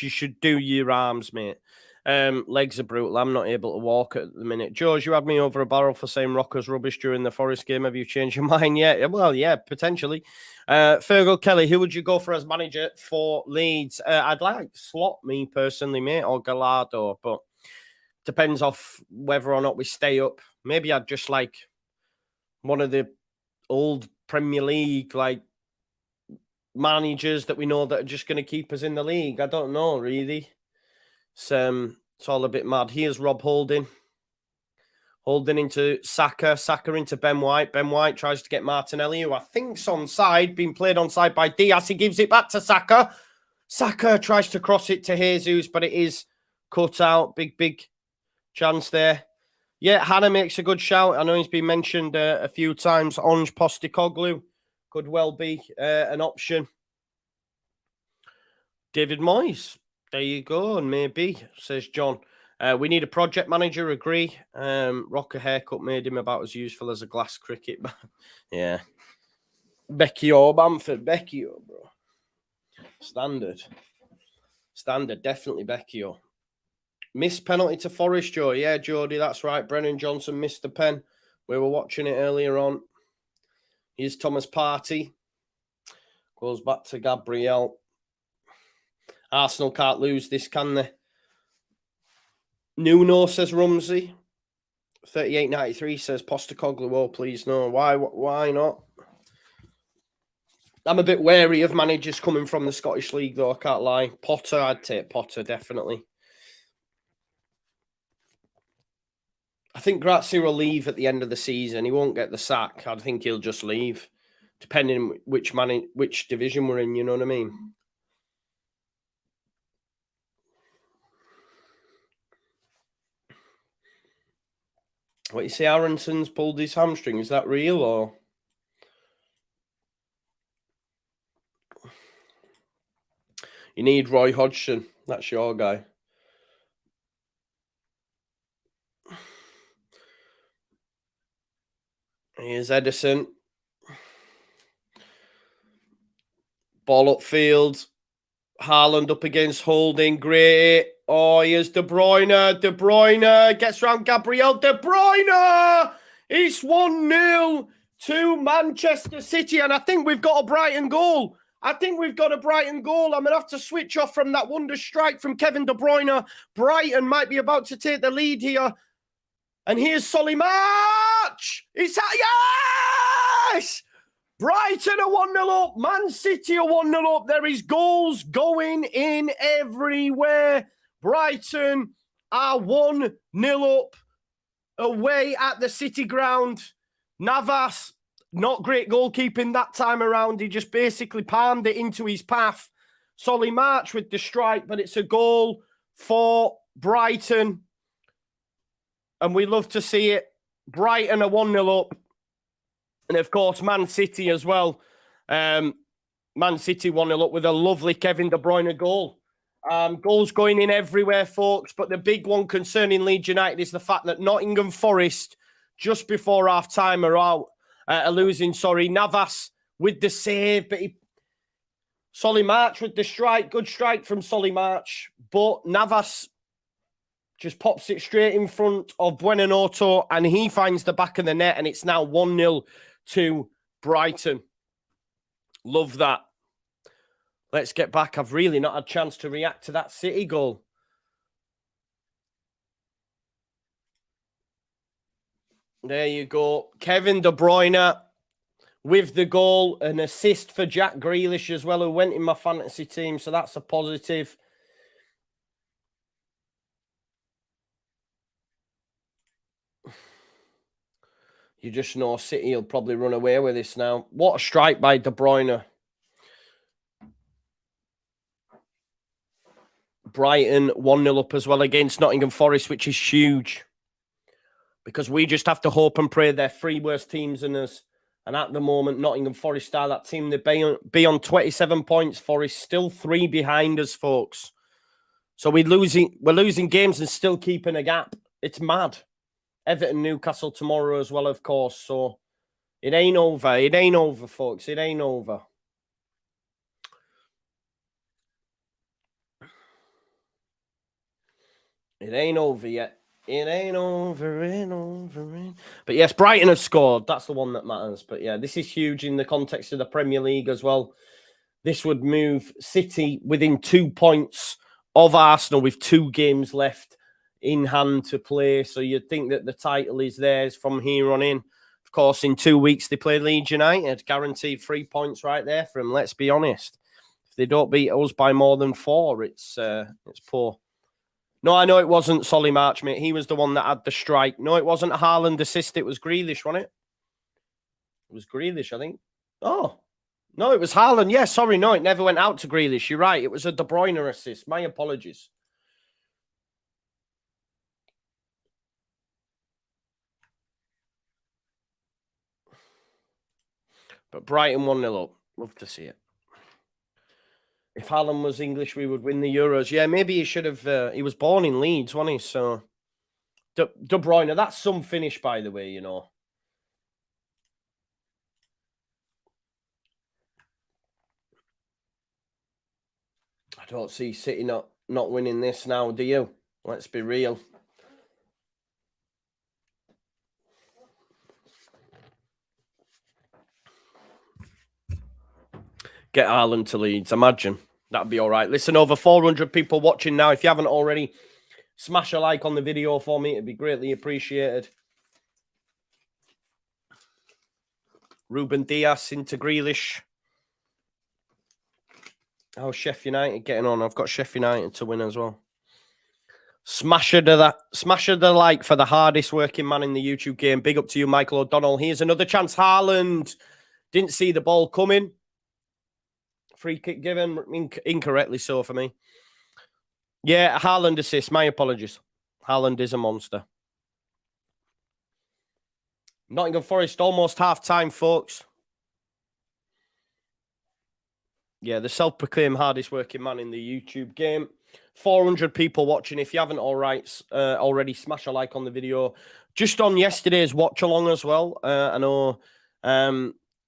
you should do your arms, mate. Legs are brutal. I'm not able to walk at the minute. George, you had me over a barrel for saying Rockers rubbish during the Forest game. Have you changed your mind yet? Well, yeah, potentially. Fergal Kelly, who would you go for as manager for Leeds? I'd like Slot, me personally, mate, or Gallardo, but depends off whether or not we stay up. Maybe I'd just like one of the old Premier League like managers that we know that are just going to keep us in the league. I don't know, really. It's all a bit mad. Here's Rob Holding. Holding into Saka. Saka into Ben White. Ben White tries to get Martinelli, who I think's onside, being played onside by Diaz. He gives it back to Saka. Saka tries to cross it to Jesus, but it is cut out. Big chance there. Yeah, Hannah makes a good shout. I know he's been mentioned a few times. Ange Postecoglou could well be an option. David Moyes. There you go, and maybe, says John. We need a project manager, agree. Rocker haircut made him about as useful as a glass cricket. Yeah. Becchio, Bamford. Becchio, bro. Standard, definitely Becchio. Missed penalty to Forest, Joe. Yeah, Jody, that's right. Brennan Johnson missed the pen. We were watching it earlier on. Here's Thomas Partey. Goes back to Gabriel. Arsenal can't lose this, can they? Nuno, says Rumsey. 38.93 says Postecoglou. Oh, please, no. Why not? I'm a bit wary of managers coming from the Scottish League, though. I can't lie. Potter, I'd take Potter, definitely. I think Grazia will leave at the end of the season. He won't get the sack. I think he'll just leave, depending which division we're in. You know what I mean? What you say? Aronson's pulled his hamstring. Is that real or? You need Roy Hodgson. That's your guy. Here's Edison. Ball upfield. Haaland up against Holding. Great. Oh, here's De Bruyne. De Bruyne gets round Gabriel. De Bruyne! It's 1-0 to Manchester City. And I think we've got a Brighton goal. I'm going to have to switch off from that wonder strike from Kevin De Bruyne. Brighton might be about to take the lead here. And here's Solly March. It's yes! Brighton are 1-0 up. Man City are 1-0 up. There is goals going in everywhere. Brighton are 1-0 up away at the City ground. Navas, not great goalkeeping that time around. He just basically palmed it into his path. Solly March with the strike, but it's a goal for Brighton. And we love to see it. Brighton are 1-0 up. And, of course, Man City as well. Man City 1-0 up with a lovely Kevin De Bruyne goal. Goals going in everywhere, folks. But the big one concerning Leeds United is the fact that Nottingham Forest, just before half-time, are losing. Navas with the save. But Solly March with the strike. Good strike from Solly March. But Navas just pops it straight in front of Buonanotte, and he finds the back of the net, and it's now 1-0 to Brighton. Love that. Let's get back. I've really not had a chance to react to that City goal. There you go. Kevin De Bruyne with the goal. An assist for Jack Grealish as well, who went in my fantasy team, so that's a positive. You just know City will probably run away with this now. What a strike by De Bruyne. Brighton 1-0 up as well against Nottingham Forest, which is huge. Because we just have to hope and pray they're 3 worse teams than us. And at the moment, Nottingham Forest are that team. They'd be on 27 points. Forest still 3 behind us, folks. So we're losing games and still keeping a gap. It's mad. Everton, Newcastle tomorrow as well, of course. So it ain't over. It ain't over, folks. It ain't over. It ain't over yet. It ain't over. But yes, Brighton have scored. That's the one that matters. But yeah, this is huge in the context of the Premier League as well. This would move City within 2 points of Arsenal with 2 games left in hand to play. So you'd think that the title is theirs from here on in. Of course, in 2 weeks, they play Leeds United. Guaranteed 3 points right there for them. Let's be honest. If they don't beat us by more than 4, it's poor. No, I know it wasn't Solly March, mate. He was the one that had the strike. No, it wasn't a Haaland assist. It was Grealish, wasn't it? It was Grealish, I think. Oh, no, it was Haaland. Yeah, sorry, no, it never went out to Grealish. You're right. It was a De Bruyne assist. My apologies. But Brighton 1-0 up. Love to see it. If Haaland was English, we would win the Euros. Yeah, maybe he should have. He was born in Leeds, wasn't he? So, De Bruyne, that's some finish, by the way, you know. I don't see City not winning this now, do you? Let's be real. Get Haaland to Leeds, imagine. That'd be all right. Listen, over 400 people watching now. If you haven't already, smash a like on the video for me. It'd be greatly appreciated. Ruben Dias into Grealish. How's Sheffield United getting on? I've got Sheffield United to win as well. Smasher the like for the hardest working man in the YouTube game. Big up to you, Michael O'Donnell. Here's another chance. Haaland didn't see the ball coming. Free kick given incorrectly so for me. Yeah, Haaland assist. My apologies. Haaland is a monster. Nottingham Forest almost half-time, folks. Yeah, the self-proclaimed hardest working man in the YouTube game. 400 people watching. If you haven't already, smash a like on the video. Just on yesterday's watch-along as well. I know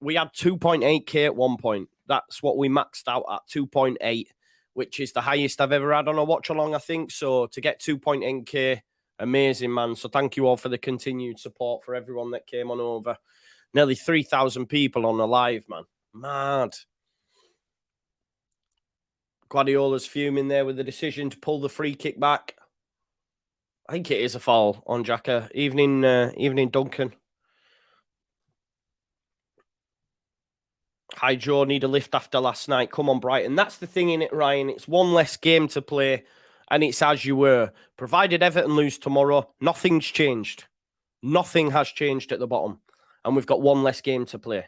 we had 2.8k at one point. That's what we maxed out at, 2.8, which is the highest I've ever had on a watch-along, I think. So to get 2.8k, amazing, man. So thank you all for the continued support for everyone that came on over. Nearly 3,000 people on the live, man. Mad. Guardiola's fuming there with the decision to pull the free kick back. I think it is a foul on Xhaka. Evening, Duncan. Hi, Joe. Need a lift after last night. Come on, Brighton. That's the thing in it, Ryan. It's one less game to play, and it's as you were. Provided Everton lose tomorrow, nothing's changed. Nothing has changed at the bottom, and we've got one less game to play.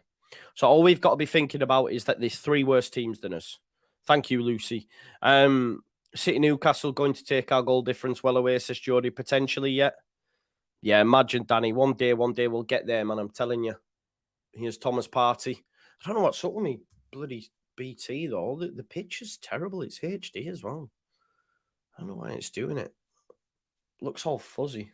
So all we've got to be thinking about is that there's 3 worse teams than us. Thank you, Lucy. City Newcastle going to take our goal difference well away, says Jody. Potentially yet. Yeah, imagine, Danny. One day we'll get there, man. I'm telling you. Here's Thomas Partey. I don't know what's up with me. Bloody BT, though. The pitch is terrible. It's HD as well. I don't know why it's doing it. Looks all fuzzy.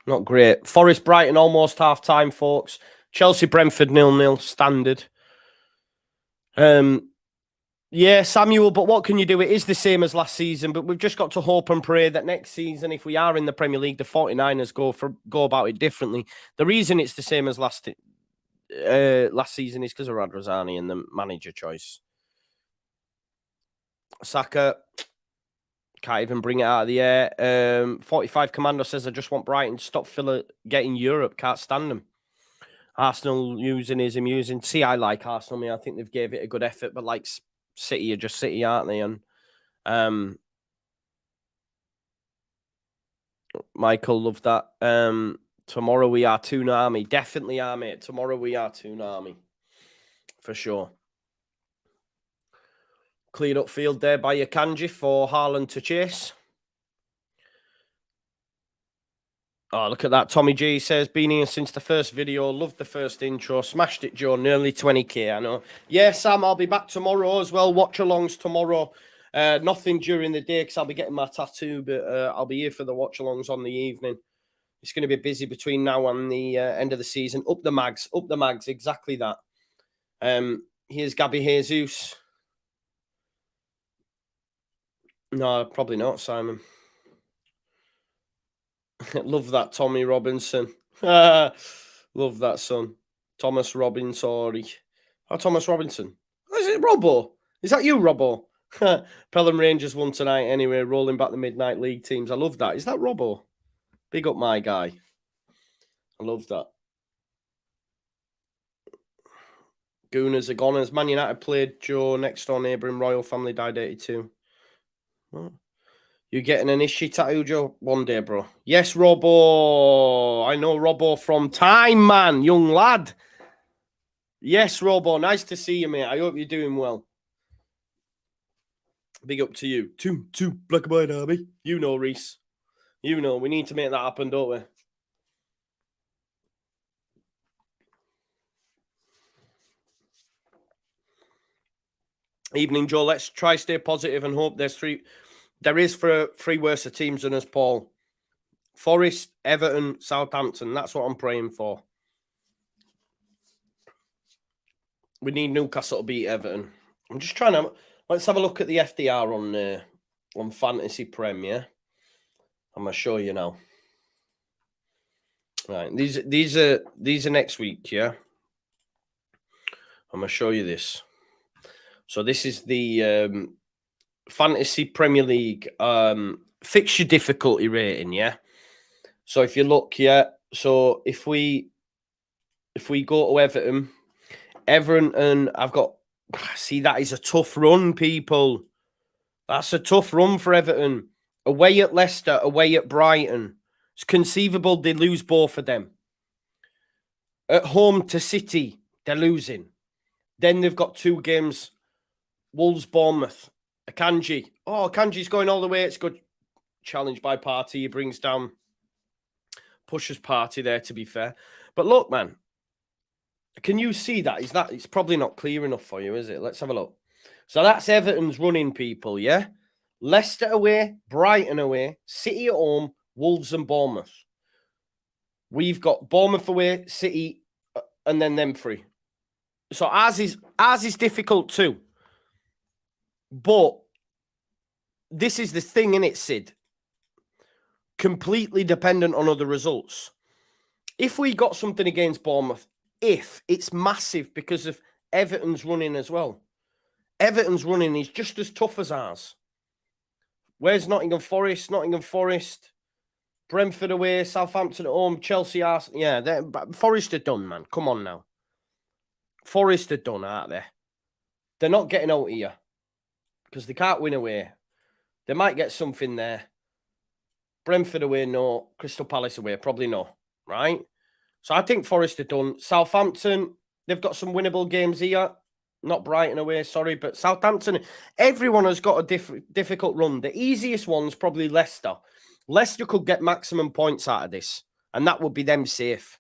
Not great. Forest Brighton almost half-time, folks. Chelsea Brentford 0-0 standard. Yeah, Samuel, but what can you do? It is the same as last season, but we've just got to hope and pray that next season, if we are in the Premier League, the 49ers go about it differently. The reason it's the same as last season is because of Radrazani and the manager choice. Saka can't even bring it out of the air. 45 Commando says, I just want Brighton to stop Villa getting Europe. Can't stand them. Arsenal using is amusing. See, I like Arsenal. I mean, I think they've gave it a good effort, but like City are just City, aren't they? And Michael, love that. Tomorrow we are Toonami. Definitely are, mate. Tomorrow we are Toonami. For sure. Cleared up field there by Akanji for Haaland to chase. Oh, look at that. Tommy G says, been here since the first video. Loved the first intro. Smashed it, Joe. Nearly 20k, I know. Yeah, Sam, I'll be back tomorrow as well. Watch-alongs tomorrow. Nothing during the day because I'll be getting my tattoo, but I'll be here for the watch-alongs on the evening. It's going to be busy between now and the end of the season. Up the mags, exactly that. Here's Gabby Jesus. No, probably not, Simon. Love that, Tommy Robinson. Love that, son. Thomas Robinson. Oh, Thomas Robinson. Is it Robbo? Is that you, Robbo? Pelham Rangers won tonight anyway, rolling back the Midnight League teams. I love that. Is that Robbo? Big up my guy. I love that. Gooners are goners. Man United played Joe next door neighbour in Royal Family died 82. Oh. You getting an Ishi tattoo, Joe? One day, bro. Yes, Robbo. I know Robbo from time, man. Young lad. Yes, Robbo. Nice to see you, mate. I hope you're doing well. Big up to you. Two, black and white army. You know, Reese. You know, we need to make that happen, don't we? Evening, Joe. Let's try stay positive and hope there's three. There is for three worse teams than us, Paul. Forest, Everton, Southampton. That's what I'm praying for. We need Newcastle to beat Everton. I'm just trying to... Let's have a look at the FDR on Fantasy Prem, yeah? I'm going to show you now. Right, these are next week, yeah? I'm going to show you this. So this is the Fantasy Premier League fixture difficulty rating, yeah? So if you look, yeah, so if we go to Everton, and I've got, see, that is a tough run, people. That's a tough run for Everton. Away at Leicester, away at Brighton. It's conceivable they lose both of them. At home to City, they're losing. Then they've got two games, Wolves, Bournemouth, Akanji. Oh, Akanji's going all the way. It's good. Challenged by Partey. He brings down, pushes Partey there, to be fair. But look, man, can you see that? It's probably not clear enough for you, is it? Let's have a look. So that's Everton's running, people, yeah? Leicester away, Brighton away, City at home, Wolves and Bournemouth. We've got Bournemouth away, City, and then them three. So ours is difficult too. But this is the thing, innit, Sid? Completely dependent on other results. If we got something against Bournemouth, it's massive because of Everton's running as well. Everton's running is just as tough as ours. Where's Nottingham Forest? Nottingham Forest, Brentford away, Southampton at home, Chelsea, Arsenal. Yeah, Forest are done, man. Come on now. Forest are done, aren't they? They're not getting out here because they can't win away. They might get something there. Brentford away, no. Crystal Palace away, probably no. Right? So I think Forest are done. Southampton, they've got some winnable games here. Not Brighton away, sorry, but Southampton, everyone has got a difficult run. The easiest one's probably Leicester. Leicester could get maximum points out of this, and that would be them safe.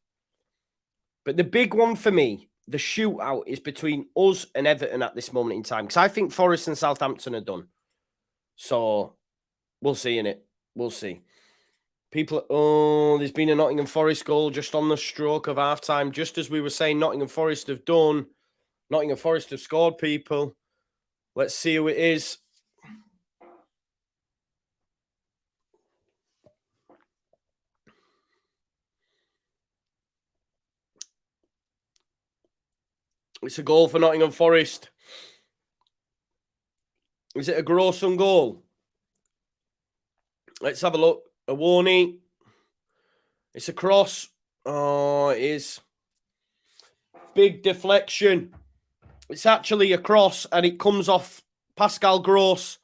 But the big one for me, the shootout, is between us and Everton at this moment in time, because I think Forest and Southampton are done. So we'll see, innit? We'll see. People, there's been a Nottingham Forest goal just on the stroke of half-time, just as we were saying Nottingham Forest have done. Nottingham Forest have scored, people. Let's see who it is. It's a goal for Nottingham Forest. Is it a Grosson goal? Let's have a look. Awoni. It's a cross. Oh, it is. Big deflection. It's actually a cross and it comes off Pascal Gross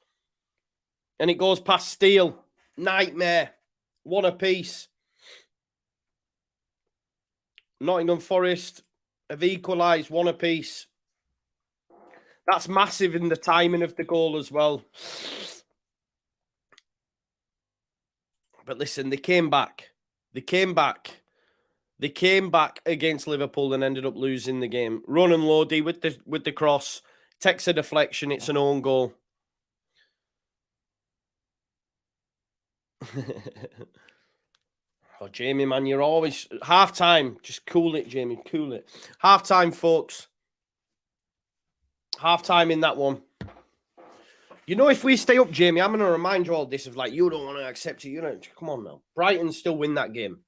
and it goes past Steele. Nightmare. One apiece. Nottingham Forest have equalised one apiece. That's massive in the timing of the goal as well. But listen, they came back. They came back. They came back against Liverpool and ended up losing the game. Ronan Lodi with the cross. Takes a deflection. It's an own goal. Oh, Jamie, man, you're always... Half-time. Just cool it, Jamie. Cool it. Half-time, folks. Half-time in that one. You know, if we stay up, Jamie, I'm going to remind you all this of, like, you don't want to accept it. You know, come on now. Brighton still win that game.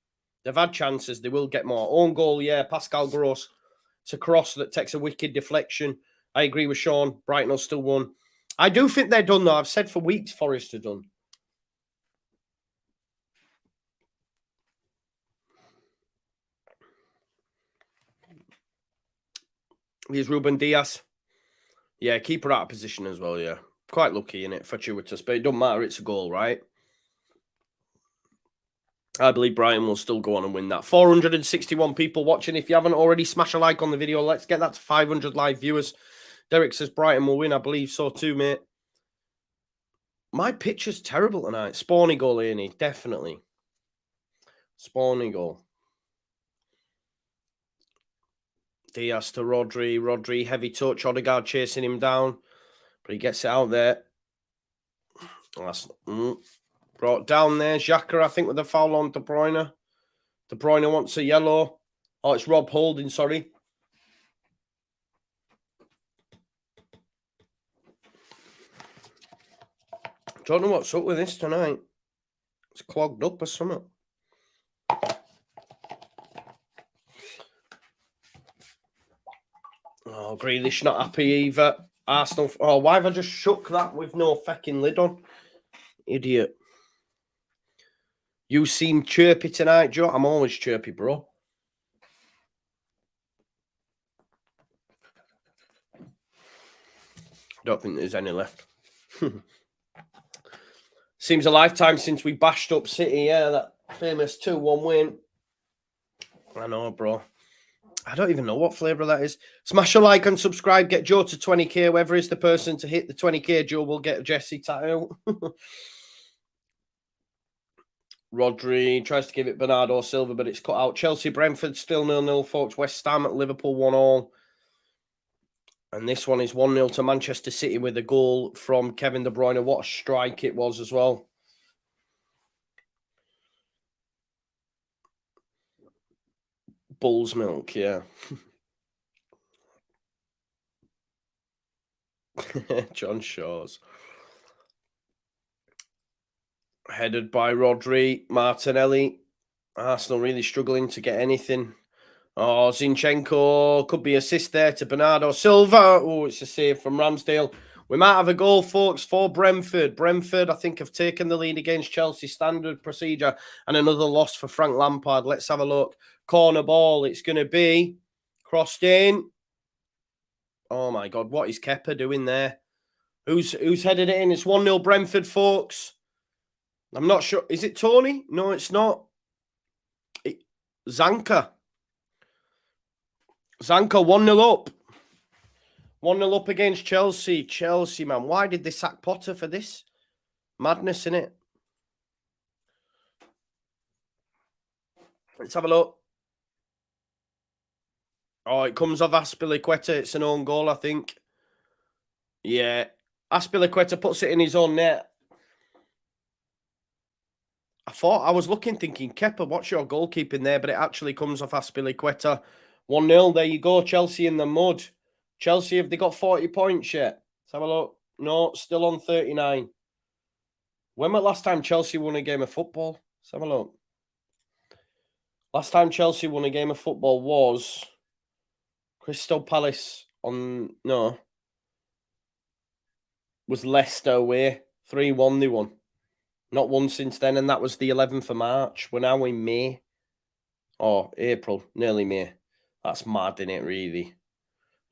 They've had chances. They will get more. Own goal, yeah. Pascal Gross. It's a cross that takes a wicked deflection. I agree with Sean. Brighton will still won. I do think they're done, though. I've said for weeks Forest are done. Here's Ruben Diaz. Yeah, keeper out of position as well, yeah. Quite lucky, innit? Fortuitous, but it doesn't matter. It's a goal, right? I believe Brighton will still go on and win that. 461 people watching. If you haven't already, smash a like on the video. Let's get that to 500 live viewers. Derek says Brighton will win. I believe so too, mate. My picture's terrible tonight. Spawny goal, Aney. Definitely. Spawny goal. Diaz to Rodri. Rodri, heavy touch. Odegaard chasing him down. But he gets it out there. That's brought down there. Xhaka, I think, with a foul on De Bruyne. De Bruyne wants a yellow. Oh, it's Rob Holding, sorry. Don't know what's up with this tonight. It's clogged up or something. Oh, Grealish not happy either. Arsenal. Oh, why have I just shook that with no fucking lid on? Idiot. You seem chirpy tonight, Joe. I'm always chirpy, bro. Don't think there's any left. Seems a lifetime since we bashed up City. Yeah, that famous 2-1 win. I know, bro. I don't even know what flavour that is. Smash a like and subscribe. Get Joe to 20k. Whoever is the person to hit the 20k, Joe will get a Jesse tattoo. Rodri tries to give it Bernardo Silva, but it's cut out. Chelsea, Brentford, still 0-0, folks. West Ham at Liverpool 1-1. And this one is 1-0 to Manchester City with a goal from Kevin De Bruyne. What a strike it was as well. Bull's milk, yeah. John Shaw's. Headed by Rodri. Martinelli. Arsenal really struggling to get anything. Oh, Zinchenko. Could be assist there to Bernardo Silva. Oh, it's a save from Ramsdale. We might have a goal, folks, for Brentford. Brentford, I think, have taken the lead against Chelsea. Standard procedure. And another loss for Frank Lampard. Let's have a look. Corner ball. It's going to be crossed in. Oh, my God. What is Kepa doing there? Who's headed it in? It's 1-0 Brentford, folks. I'm not sure. Is it Tony? No, it's not. Zanka. Zanka 1-0 up. 1-0 up against Chelsea. Chelsea, man. Why did they sack Potter for this? Madness, innit? Let's have a look. Oh, it comes off Azpilicueta. It's an own goal, I think. Yeah. Azpilicueta puts it in his own net. I was looking, thinking, Kepa, what's your goalkeeping there? But it actually comes off Azpilicueta. 1-0. There you go. Chelsea in the mud. Chelsea, have they got 40 points yet? Let's have a look. No, still on 39. When was the last time Chelsea won a game of football? Let's have a look. Last time Chelsea won a game of football was Crystal Palace was Leicester away. 3-1 they won. Not won since then, and that was the 11th of March. We're now in May. Oh, April, nearly May. That's mad, isn't it, really?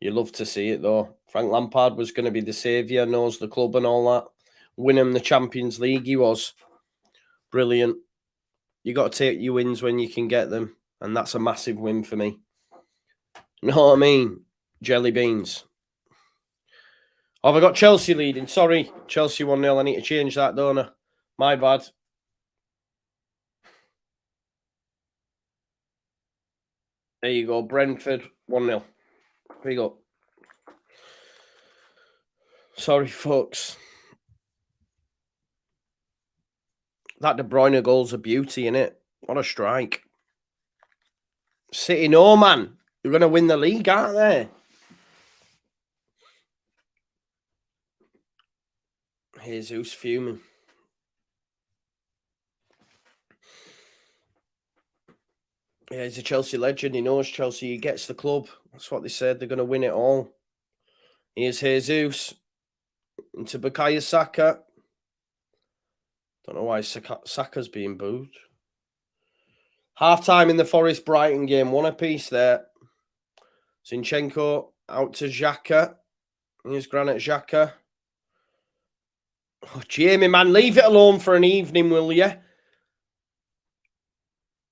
You love to see it, though. Frank Lampard was going to be the saviour, knows the club and all that. Win him the Champions League, he was. Brilliant. You got to take your wins when you can get them, and that's a massive win for me. You know what I mean? Jelly beans. Oh, have I got Chelsea leading? Sorry, Chelsea 1-0. I need to change that, don't I? My bad. There you go. Brentford 1-0. There you go. Sorry, folks. That De Bruyne goal's a beauty, innit? What a strike. City, no, man. You're going to win the league, aren't they? Jesus fuming. Yeah, he's a Chelsea legend. He knows Chelsea. He gets the club. That's what they said. They're going to win it all. Here's Jesus. Into Bukayo Saka. Don't know why Saka's being booed. Half-time in the Forest Brighton game. 1 apiece there. Zinchenko out to Xhaka. Here's Granit Xhaka. Oh, Jamie, man, leave it alone for an evening, will you?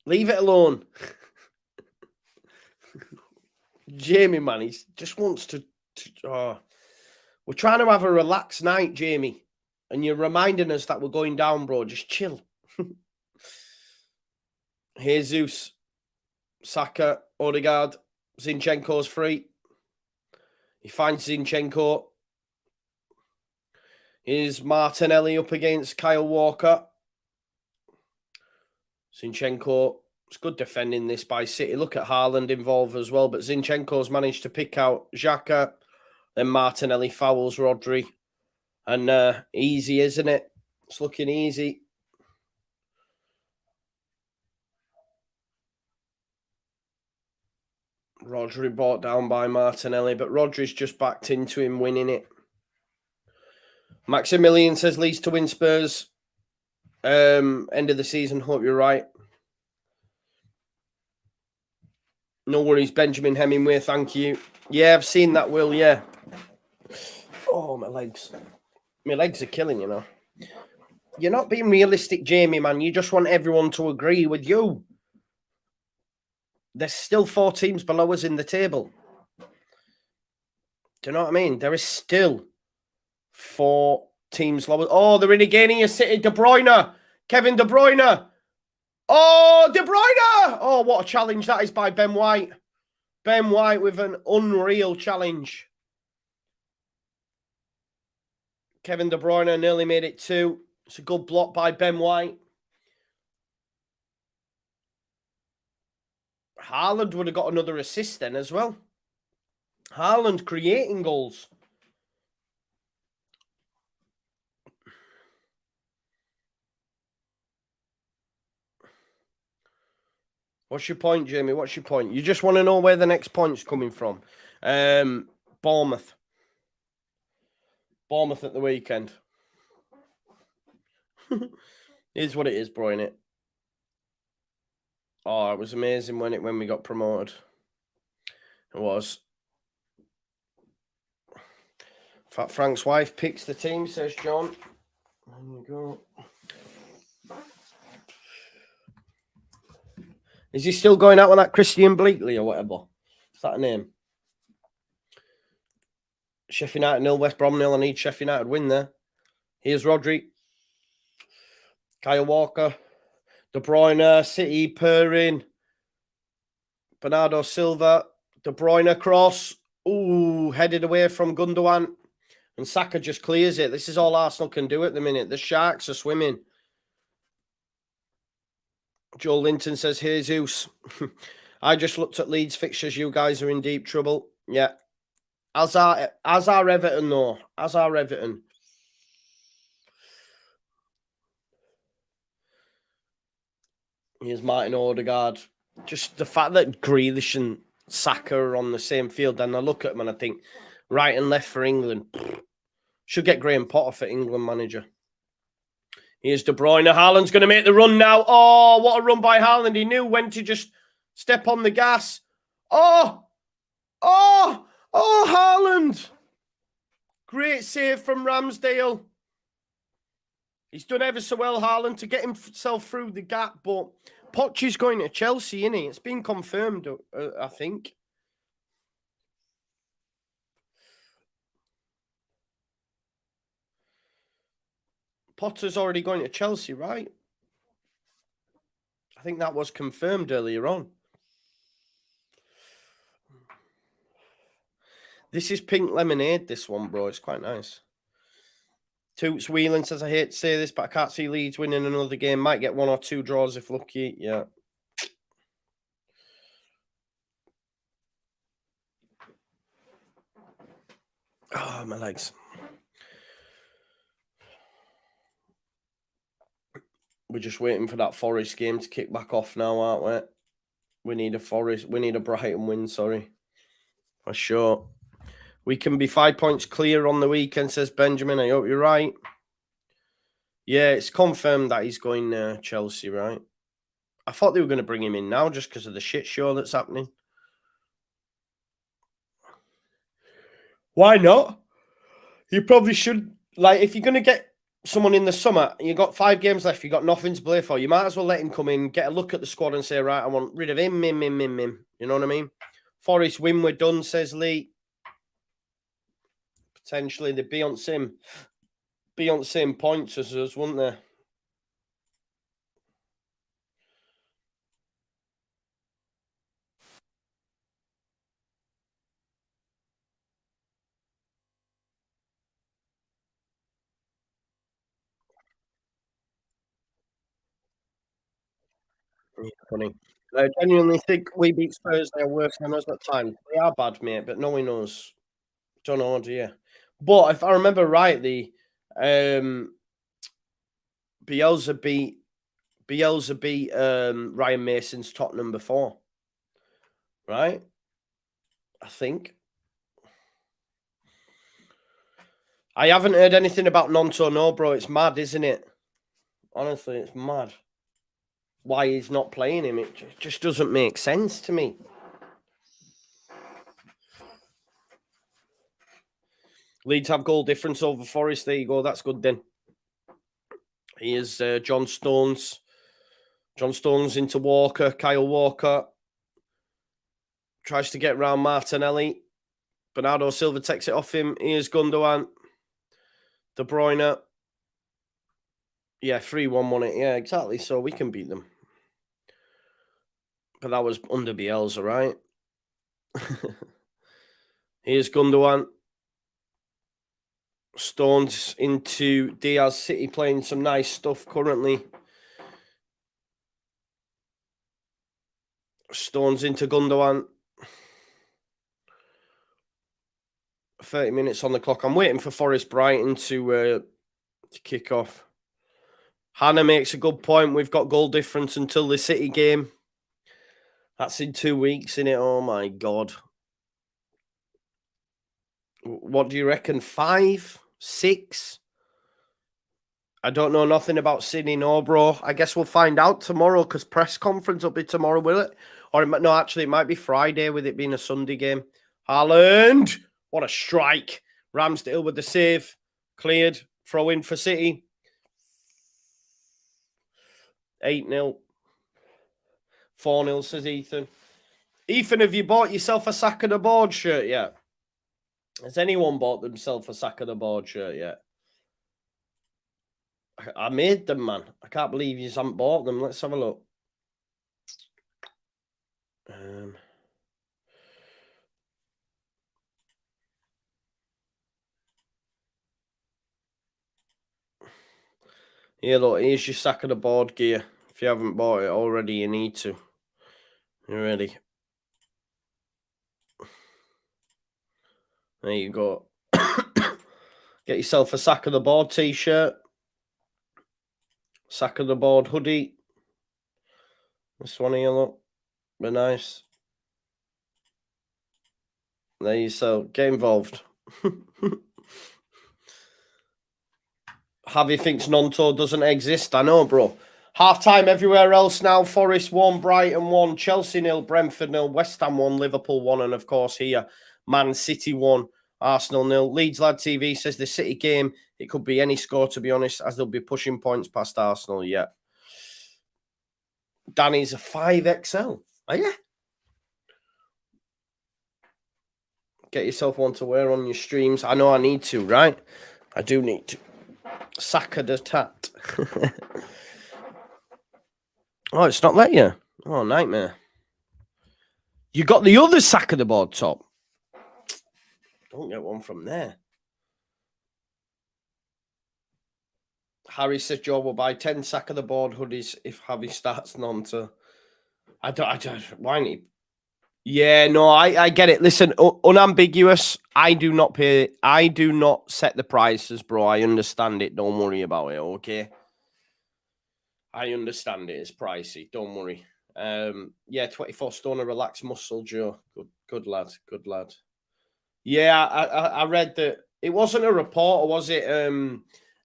Leave it alone. Jamie, man, he just wants to we're trying to have a relaxed night, Jamie. And you're reminding us that we're going down, bro. Just chill. Jesus, Saka, Odegaard, Zinchenko's free. He finds Zinchenko. Here's Martinelli up against Kyle Walker. Zinchenko, it's good defending this by City. Look at Haaland involved as well, but Zinchenko's managed to pick out Xhaka. Then Martinelli fouls Rodri. And easy, isn't it? It's looking easy. Rodri brought down by Martinelli, but Rodri's just backed into him winning it. Maximilian says Leeds to win Spurs. End of the season. Hope you're right. No worries, Benjamin Hemingway. Thank you. Yeah, I've seen that, Will. Yeah. Oh, my legs. My legs are killing, you know. You're not being realistic, Jamie, man. You just want everyone to agree with you. There's still 4 teams below us in the table. Do you know what I mean? There is still 4 teams lower. Oh, they're in again here, City. De Bruyne. Kevin De Bruyne. Oh, De Bruyne. Oh, what a challenge that is by Ben White. Ben White with an unreal challenge. Kevin De Bruyne nearly made it 2. It's a good block by Ben White. Haaland would have got another assist then as well. Haaland creating goals. What's your point, Jamie? What's your point? You just want to know where the next point's coming from. Bournemouth. Bournemouth at the weekend. Is what it is, bro, innit? Oh, it was amazing when we got promoted. It was. In fact, Frank's wife picks the team, says John. There you go. Is he still going out with that Christian Bleakley or whatever? Is that a name? Sheffield United 0, West Brom 0. I need Sheffield United win there. Here's Rodri. Kyle Walker. De Bruyne. City purring. Bernardo Silva. De Bruyne cross. Ooh, headed away from Gundogan. And Saka just clears it. This is all Arsenal can do at the minute. The Sharks are swimming. Joel Linton says, Jesus. I just looked at Leeds fixtures. You guys are in deep trouble. Yeah. As our Everton, though. As our Everton. Here's Martin Odegaard. Just the fact that Grealish and Saka are on the same field, and I look at them and I think right and left for England. Should get Graham Potter for England manager. Here's De Bruyne. Haaland's going to make the run now. Oh, what a run by Haaland. He knew when to just step on the gas. Oh, Haaland. Great save from Ramsdale. He's done ever so well, Haaland, to get himself through the gap. But Poch is going to Chelsea, isn't he? It's been confirmed, I think. Potter's already going to Chelsea, right? I think that was confirmed earlier on. This is pink lemonade, this one, bro. It's quite nice. Toots Whelan says, I hate to say this, but I can't see Leeds winning another game. Might get 1 or 2 draws if lucky. Yeah. Oh, my legs. We're just waiting for that Forest game to kick back off now, aren't we? We need a Brighton win, sorry. For sure. We can be 5 points clear on the weekend, says Benjamin. I hope you're right. Yeah, it's confirmed that he's going Chelsea, right? I thought they were going to bring him in now just because of the shit show that's happening. Why not? You probably should. Like, if you're going to get someone in the summer, you've got 5 games left, you've got nothing to play for, you might as well let him come in, get a look at the squad and say, right, I want rid of him. You know what I mean? Forest win, we're done, says Lee. Potentially they'd be on same points as us, wouldn't they? Yeah, funny. I genuinely think we beat Spurs. They're worse than us at times. They are bad, mate, but no one knows. Don't know, do you? But if I remember rightly, Bielsa beat Ryan Mason's Tottenham before, right? I think. I haven't heard anything about Nonto, no, bro. It's mad, isn't it? Honestly, it's mad. Why he's not playing him? It just doesn't make sense to me. Leeds have goal difference over Forest. There you go. That's good then. Here's John Stones. John Stones into Walker. Kyle Walker tries to get round Martinelli. Bernardo Silva takes it off him. Here's Gundogan. De Bruyne. Yeah, 3-1 won it. Yeah, exactly. So we can beat them. But that was under Bielsa, right? Here's Gundogan. Stones into Diaz. City playing some nice stuff currently. Stones into Gundogan. 30 minutes on the clock. I'm waiting for Forest Brighton to kick off. Hannah makes a good point. We've got goal difference until the City game. That's in 2 weeks, innit? Oh, my God. What do you reckon? 5? 6? I don't know nothing about Sydney, no, bro. I guess we'll find out tomorrow because press conference will be tomorrow, will it? Or no, actually, it might be Friday with it being a Sunday game. Haaland! What a strike. Ramsdale with the save. Cleared. Throw in for City. 8-0. 4-0, says Ethan. Ethan, have you bought yourself a Sack of the Board shirt yet? Has anyone bought themselves a Sack of the Board shirt yet? I made them, man. I can't believe you haven't bought them. Let's have a look. Yeah, look, here's your Sack of the Board gear. If you haven't bought it already, you need to. You ready? There you go. Get yourself a sack of the board t-shirt. Sack of the board hoodie. This one here, look. Be nice. There you go. Get involved. Javi thinks Nonto doesn't exist. I know, bro. Half-time everywhere else now. Forest 1, Brighton 1, Chelsea 0, Brentford 0, West Ham 1, Liverpool 1, and of course here, Man City 1, Arsenal 0. Leeds Lad TV says the City game, it could be any score, to be honest, as they'll be pushing points past Arsenal yet. Danny's a 5XL. Are you? Get yourself one to wear on your streams. I know I need to, right? I do need to. Sack of the tat. Oh, it's not let you. Oh, nightmare. You got the other sack of the board top. Don't get one from there. Harry says Joe will buy 10 sack of the board hoodies if Javi starts Nonto. I don't. Why not? Yeah, no, I get it. Listen, unambiguous. I do not set the prices, bro. I understand it. Don't worry about it, okay? I understand it. It's pricey. Don't worry. Yeah, 24 stone, a relaxed muscle, Joe. Good lad. Good lad. Yeah, I read that it wasn't a reporter, was it?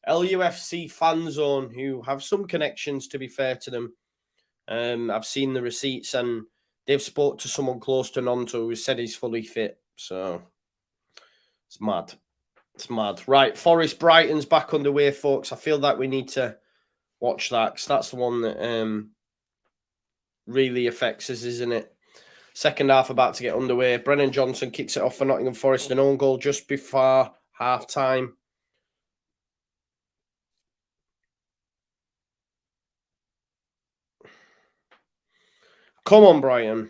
LUFC fan zone, who have some connections, to be fair to them. I've seen the receipts, and they've spoke to someone close to Nonto who said he's fully fit. So it's mad. It's mad. Right, Forest Brighton's back underway, folks. I feel that we need to watch that, because that's the one that really affects us, isn't it? Second half about to get underway. Brennan Johnson kicks it off for Nottingham Forest, an own goal just before half-time. Come on, Brighton.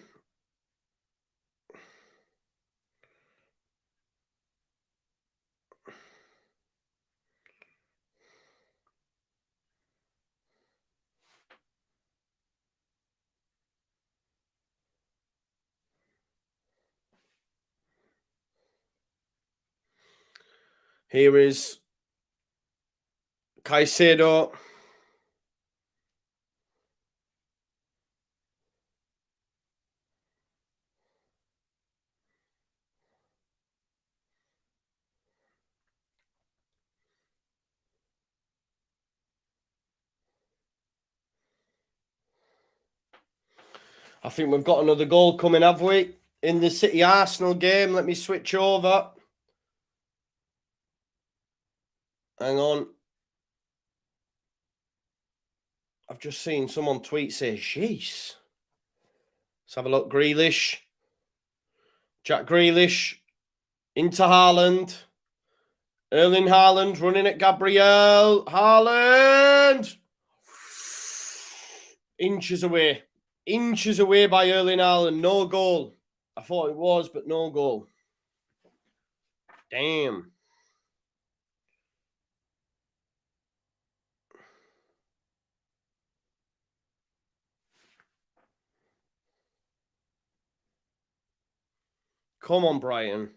Here is Caicedo. I think we've got another goal coming, have we? In the City Arsenal game. Let me switch over. Hang on. I've just seen someone tweet say, jeez. Let's have a look. Grealish. Jack Grealish. Into Haaland. Erling Haaland running at Gabriel. Haaland. Inches away. Inches away by Erling Haaland. No goal. I thought it was, but no goal. Damn. Come on, Brighton.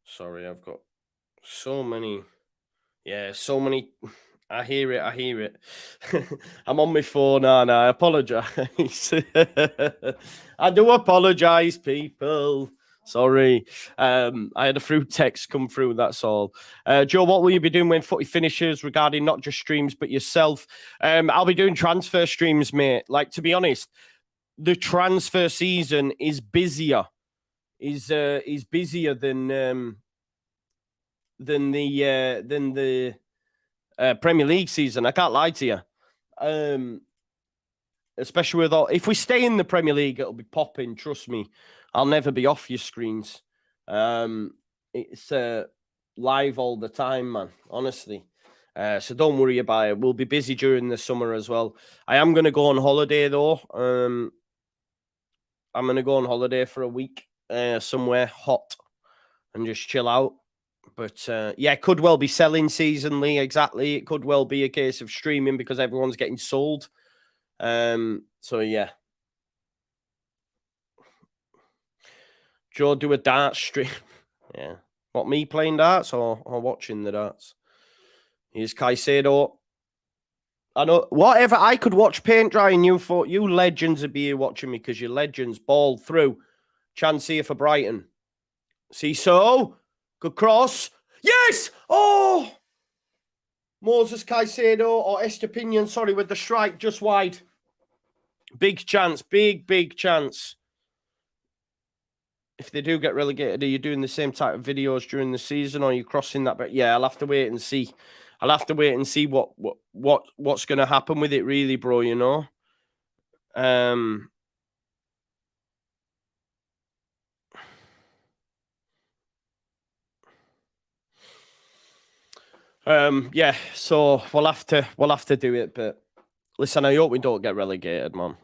Sorry, I've got so many. Yeah, so many. I hear it. I hear it. I'm on my phone, and I apologize. I do apologize, people. Sorry. I had a few texts come through, that's all. Joe, what will you be doing when footy finishes regarding not just streams, but yourself? I'll be doing transfer streams, mate. Like, to be honest, the transfer season is busier. Is busier than the Premier League season. I can't lie to you. Especially with all, if we stay in the Premier League, it'll be popping. Trust me. I'll never be off your screens. It's live all the time, man, honestly. So don't worry about it. We'll be busy during the summer as well. I am going to go on holiday, though. I'm going to go on holiday for a week somewhere hot and just chill out. But yeah, it could well be selling season, Lee, exactly. It could well be a case of streaming because everyone's getting sold. So yeah. Joe, do a darts stream. Yeah. What, me playing darts or watching the darts? Here's Caicedo. I know, whatever. I could watch paint dry and you legends would be here watching me because you're legends. Ball through. Chance here for Brighton. See, so good cross. Yes! Oh! Moses Caicedo or Estepinian, sorry, with the strike just wide. Big chance, big chance. If they do get relegated, are you doing the same type of videos during the season or are you crossing that? But yeah, I'll have to wait and see. I'll have to wait and see what's going to happen with it, really, bro, you know? Yeah, so we'll have to do it, but listen, I hope we don't get relegated, man.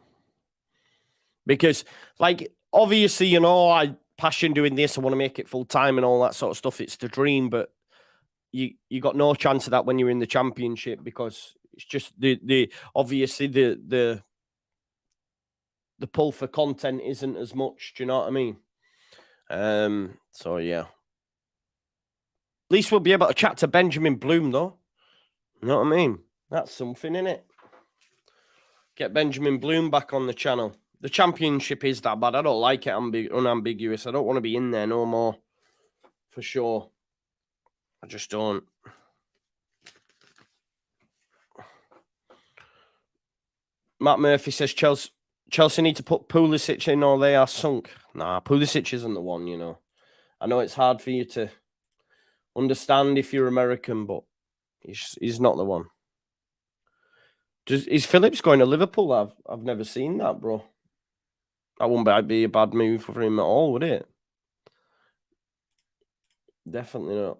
Because, like, obviously, you know, I passion doing this, I want to make it full time and all that sort of stuff. It's the dream, but you got no chance of that when you're in the championship because it's just obviously the pull for content isn't as much. Do you know what I mean? So yeah. At least we'll be able to chat to Benjamin Bloom, though. You know what I mean? That's something, innit? Get Benjamin Bloom back on the channel. The championship is that bad. I don't like it unambiguous. I don't want to be in there no more. For sure. I just don't. Matt Murphy says Chelsea need to put Pulisic in or they are sunk. Nah, Pulisic isn't the one, you know. I know it's hard for you to understand if you're American, but he's not the one. Is Phillips going to Liverpool? I've never seen that, bro. That wouldn't be a bad move for him at all, would it? Definitely not.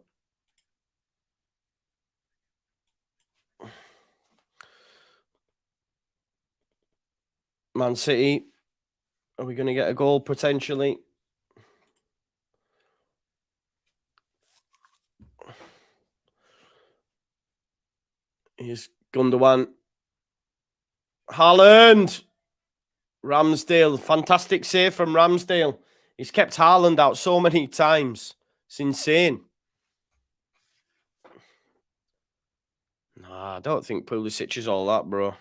Man City, are we going to get a goal potentially? Here's Gundogan. Haaland. Ramsdale. Fantastic save from Ramsdale. He's kept Haaland out so many times. It's insane. Nah, I don't think Pulisic is all that, bro.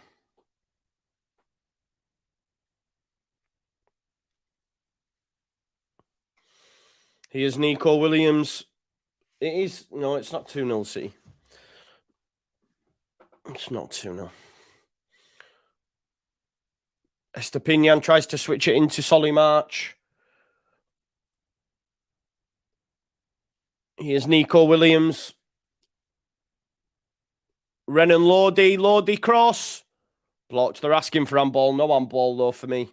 Here's Nico Williams. It is. No, it's not 2-0 City. It's not 2-0. Estepinian tries to switch it into Solly March. Here's Nico Williams. Renan Lodi cross. Blocked. They're asking for handball. No handball, though, for me.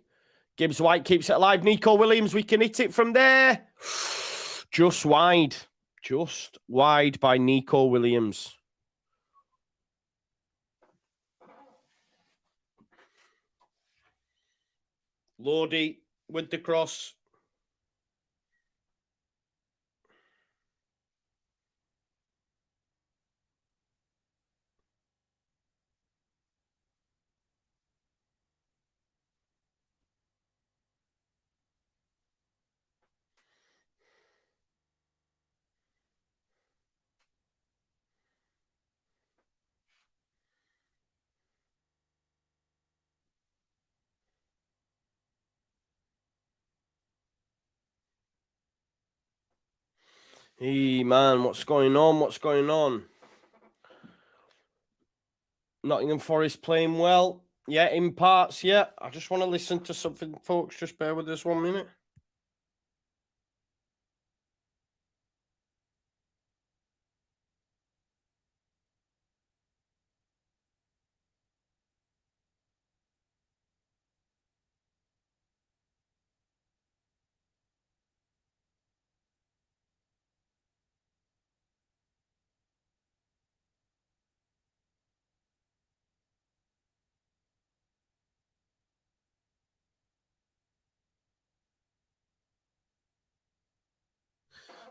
Gibbs White keeps it alive. Nico Williams, we can hit it from there. Just wide. Just wide by Nico Williams. Lodi with the cross. Hey, man, what's going on? What's going on? Nottingham Forest playing well. Yeah, in parts, yeah. I just want to listen to something, folks. Just bear with us 1 minute.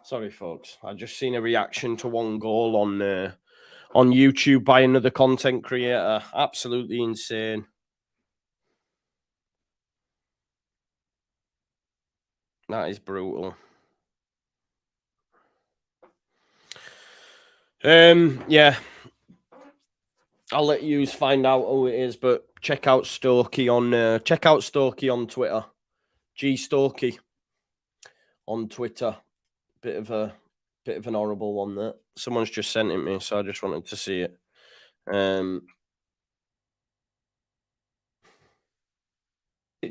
Sorry, folks. I just seen a reaction to one goal on YouTube by another content creator. Absolutely insane. That is brutal. Yeah. I'll let you find out who it is, but check out Stokey on Twitter. G Stokey on Twitter. Bit of an horrible one that someone's just sent it me, so I just wanted to see it.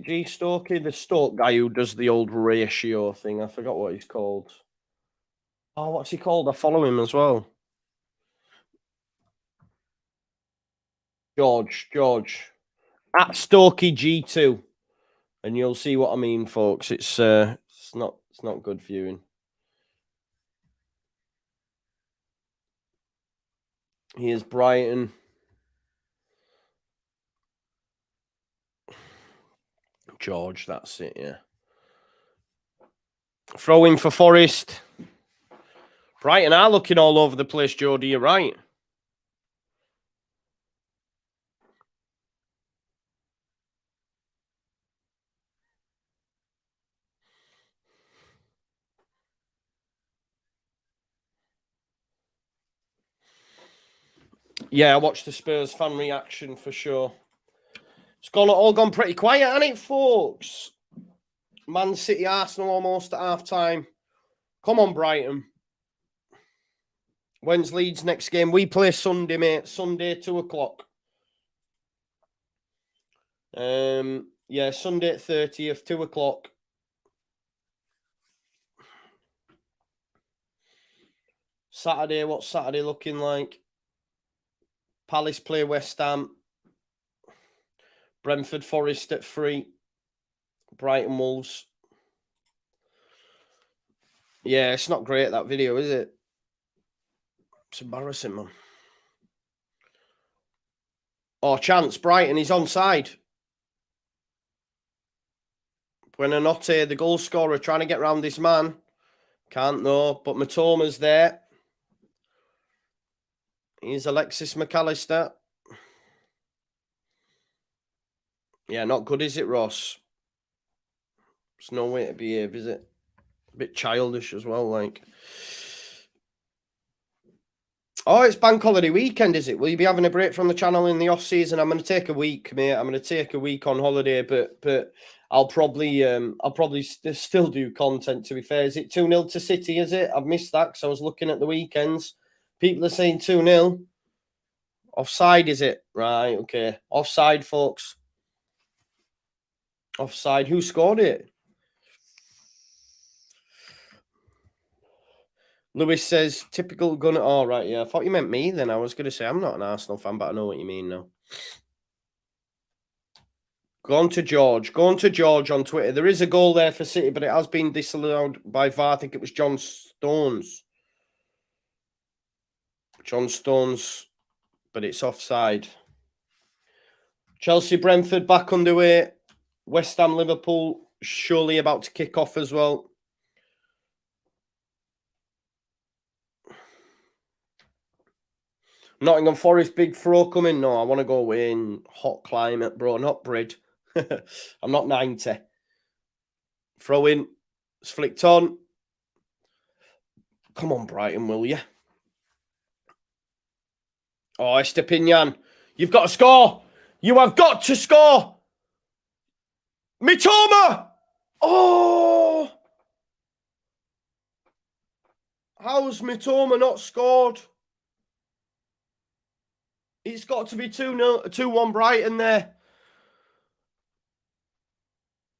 G Stokey, the Stoke guy who does the old ratio thing. I forgot what he's called. Oh, what's he called? I follow him as well. George. At Stokey G2. And you'll see what I mean, folks. It's not good viewing. Here's Brighton. George, that's it, yeah. Throw in for Forest. Brighton are looking all over the place, Jody, you're right. Yeah, I watched the Spurs fan reaction for sure. It's all gone pretty quiet, hasn't it, folks? Man City, Arsenal almost at half-time. Come on, Brighton. When's Leeds next game? We play Sunday, mate. Sunday, 2 o'clock. Yeah, Sunday at 30th, 2 o'clock. Saturday, what's Saturday looking like? Palace play West Ham. Brentford Forest at 3. Brighton Wolves. Yeah, it's not great, that video, is it? It's embarrassing, man. Oh, chance. Brighton, he's onside. Buonanotte, the goal scorer, trying to get round this man. Can't, no. But Matoma's there. Here's Alexis McAllister. Yeah, not good, is it, Ross? There's no way to behave, is it? A bit childish as well, like. Oh, it's bank holiday weekend, is it? Will you be having a break from the channel in the off season? I'm going to take a week, mate. I'm going to take a week on holiday, but I'll probably still do content. To be fair, is it 2-0 to City? Is it? I've missed that because I was looking at the weekends. People are saying 2-0. Offside, is it? Right, okay. Offside, folks. Offside. Who scored it? Lewis says, typical gunner. Oh, right, yeah. I thought you meant me then. I was going to say, I'm not an Arsenal fan, but I know what you mean now. Go on to George. Go on to George on Twitter. There is a goal there for City, but it has been disallowed by VAR. I think it was John Stones. John Stones, but it's offside. Chelsea, Brentford back underway. West Ham, Liverpool surely about to kick off as well. Nottingham Forest, big throw coming. No, I want to go away in hot climate, bro. Not bread. I'm not 90. Throw in. It's flicked on. Come on, Brighton, will you? Oh, Estepinian. You've got to score. You have got to score. Mitoma. Oh. How's Mitoma not scored? It's got to be 2-0, 2-1 Brighton there.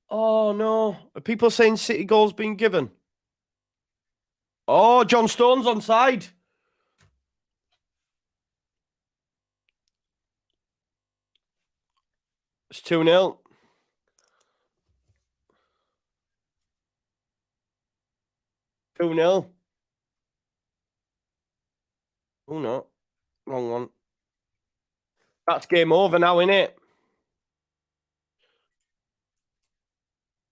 Oh, no. Are people saying City goal's been given? Oh, John Stone's onside. It's 2-0. Oh, no. Wrong one. That's game over now, innit?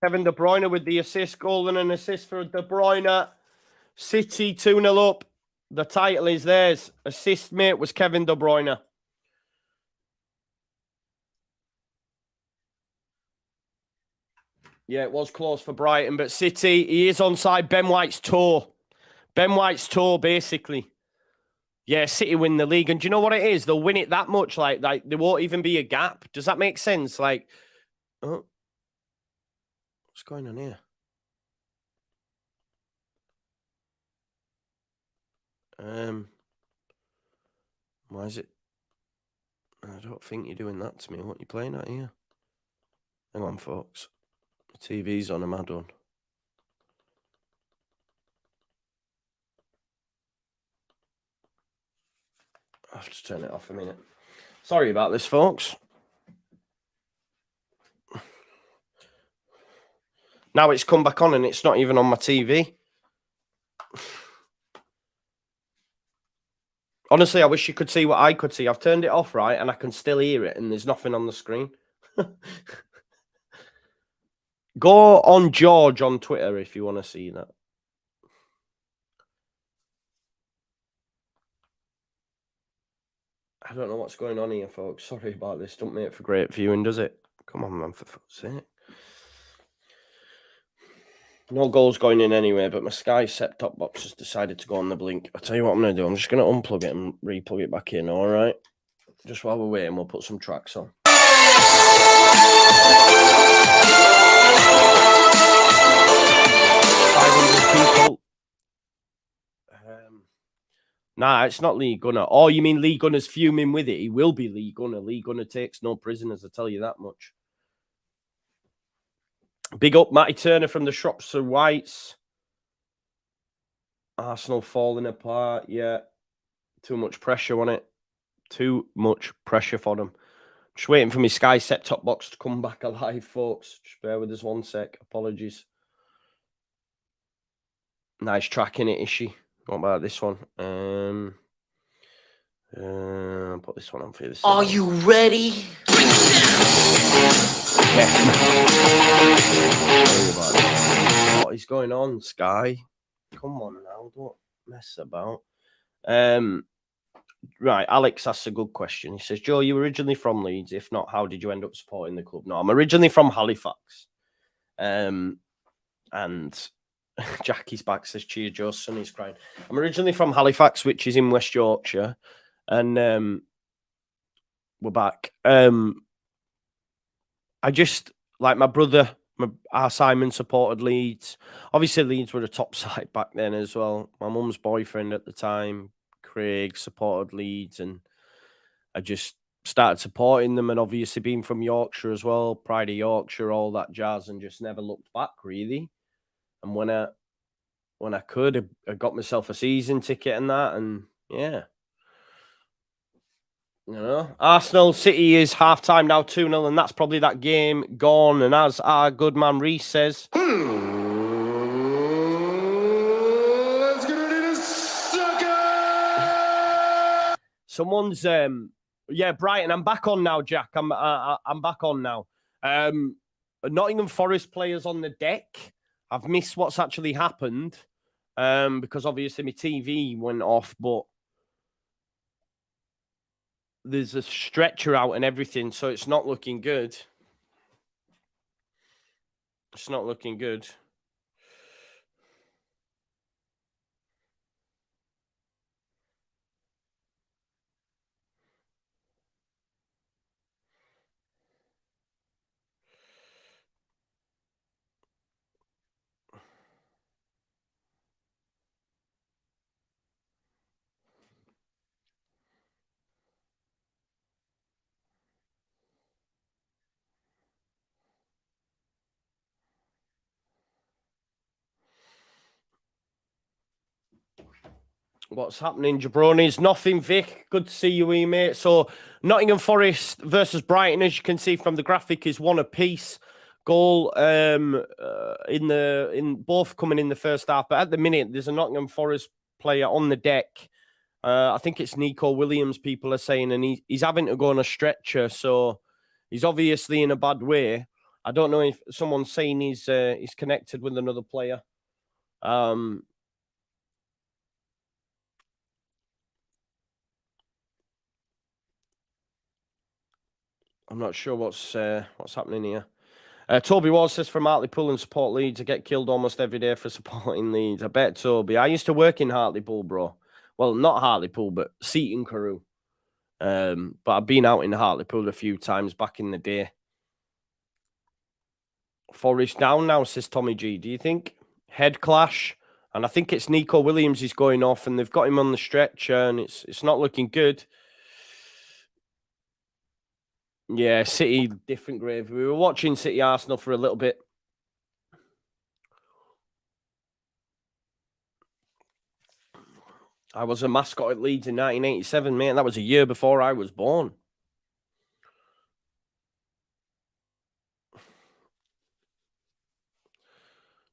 Kevin De Bruyne with the assist, goal and an assist for De Bruyne. City 2-0 up. The title is theirs. Assist mate was Kevin De Bruyne. Yeah, it was close for Brighton, but City, he is onside Ben White's toe. Ben White's toe, basically. Yeah, City win the league. And do you know what it is? They'll win it that much. Like there won't even be a gap. Does that make sense? Like, oh, what's going on here? Why is it? I don't think you're doing that to me. What are you playing at here? Hang on, folks. The TV's on. Am I done? I have to turn it off a minute. Sorry about this, folks. Now it's come back on and it's not even on my TV. Honestly, I wish you could see what I could see. I've turned it off, right? And I can still hear it and there's nothing on the screen. Go on George on Twitter if you want to see that. I don't know what's going on here, folks. Sorry about this. Don't make it for great viewing, does it? Come on, man, for fuck's sake. No goals going in anyway, but my Sky set-top box has decided to go on the blink. I'll tell you what I'm going to do. I'm just going to unplug it and re-plug it back in, all right? Just while we're waiting, we'll put some tracks on. 500 people. Nah, it's not Lee Gunner. Oh, you mean Lee Gunner's fuming with it? He will be Lee Gunner. Lee Gunner takes no prisoners, I tell you that much. Big up Matty Turner from the Shropshire Whites. Arsenal falling apart. Yeah. Too much pressure on it. Too much pressure for them. Just waiting for my Sky set-top box to come back alive, folks. Just bear with us 1 sec. Apologies. Nice track in it, is she? What about this one? Put this one on for you. Are you ready? What is going on, Sky? Come on now, don't mess about. Right, Alex asks a good question. He says, Joe, you were originally from Leeds. If not, how did you end up supporting the club? No, I'm originally from Halifax. And Jackie's back, says, cheers, Joe. Sonny's crying. I'm originally from Halifax, which is in West Yorkshire. And we're back. I just, like my brother, our Simon supported Leeds. Obviously, Leeds were a top side back then as well. My mum's boyfriend at the time, Craig, supported Leeds. And I just started supporting them. And obviously being from Yorkshire as well, pride of Yorkshire, all that jazz, and just never looked back, really. And when I could, I got myself a season ticket and that. And yeah. You know, Arsenal City is half-time now, 2-0, and that's probably that game gone. And as our good man Reese says, Let's get ready to suck it! someone's yeah, Brighton. I'm back on now, Jack. I'm back on now. Nottingham Forest players on the deck. I've missed what's actually happened because obviously my TV went off, but there's a stretcher out and everything, so it's not looking good. It's not looking good. What's happening, jabronis? Nothing, Vic. Good to see you, mate. So, Nottingham Forest versus Brighton, as you can see from the graphic, is 1 apiece. Goal in both coming in the first half, but at the minute there's a Nottingham Forest player on the deck. I think it's Nico Williams. People are saying, and he's having to go on a stretcher, so he's obviously in a bad way. I don't know if someone's saying he's connected with another player. I'm not sure what's happening here. Toby Ward says from Hartlepool and support Leeds. I get killed almost every day for supporting Leeds. I bet, Toby. I used to work in Hartlepool, bro. Well, not Hartlepool, but Seaton Carew. But I've been out in Hartlepool a few times back in the day. Forest down now, says Tommy G. Do you think? Head clash. And I think it's Nico Williams is going off, and they've got him on the stretcher, and it's not looking good. Yeah, City, different grave. We were watching City Arsenal for a little bit. I was a mascot at Leeds in 1987, mate. That was a year before I was born.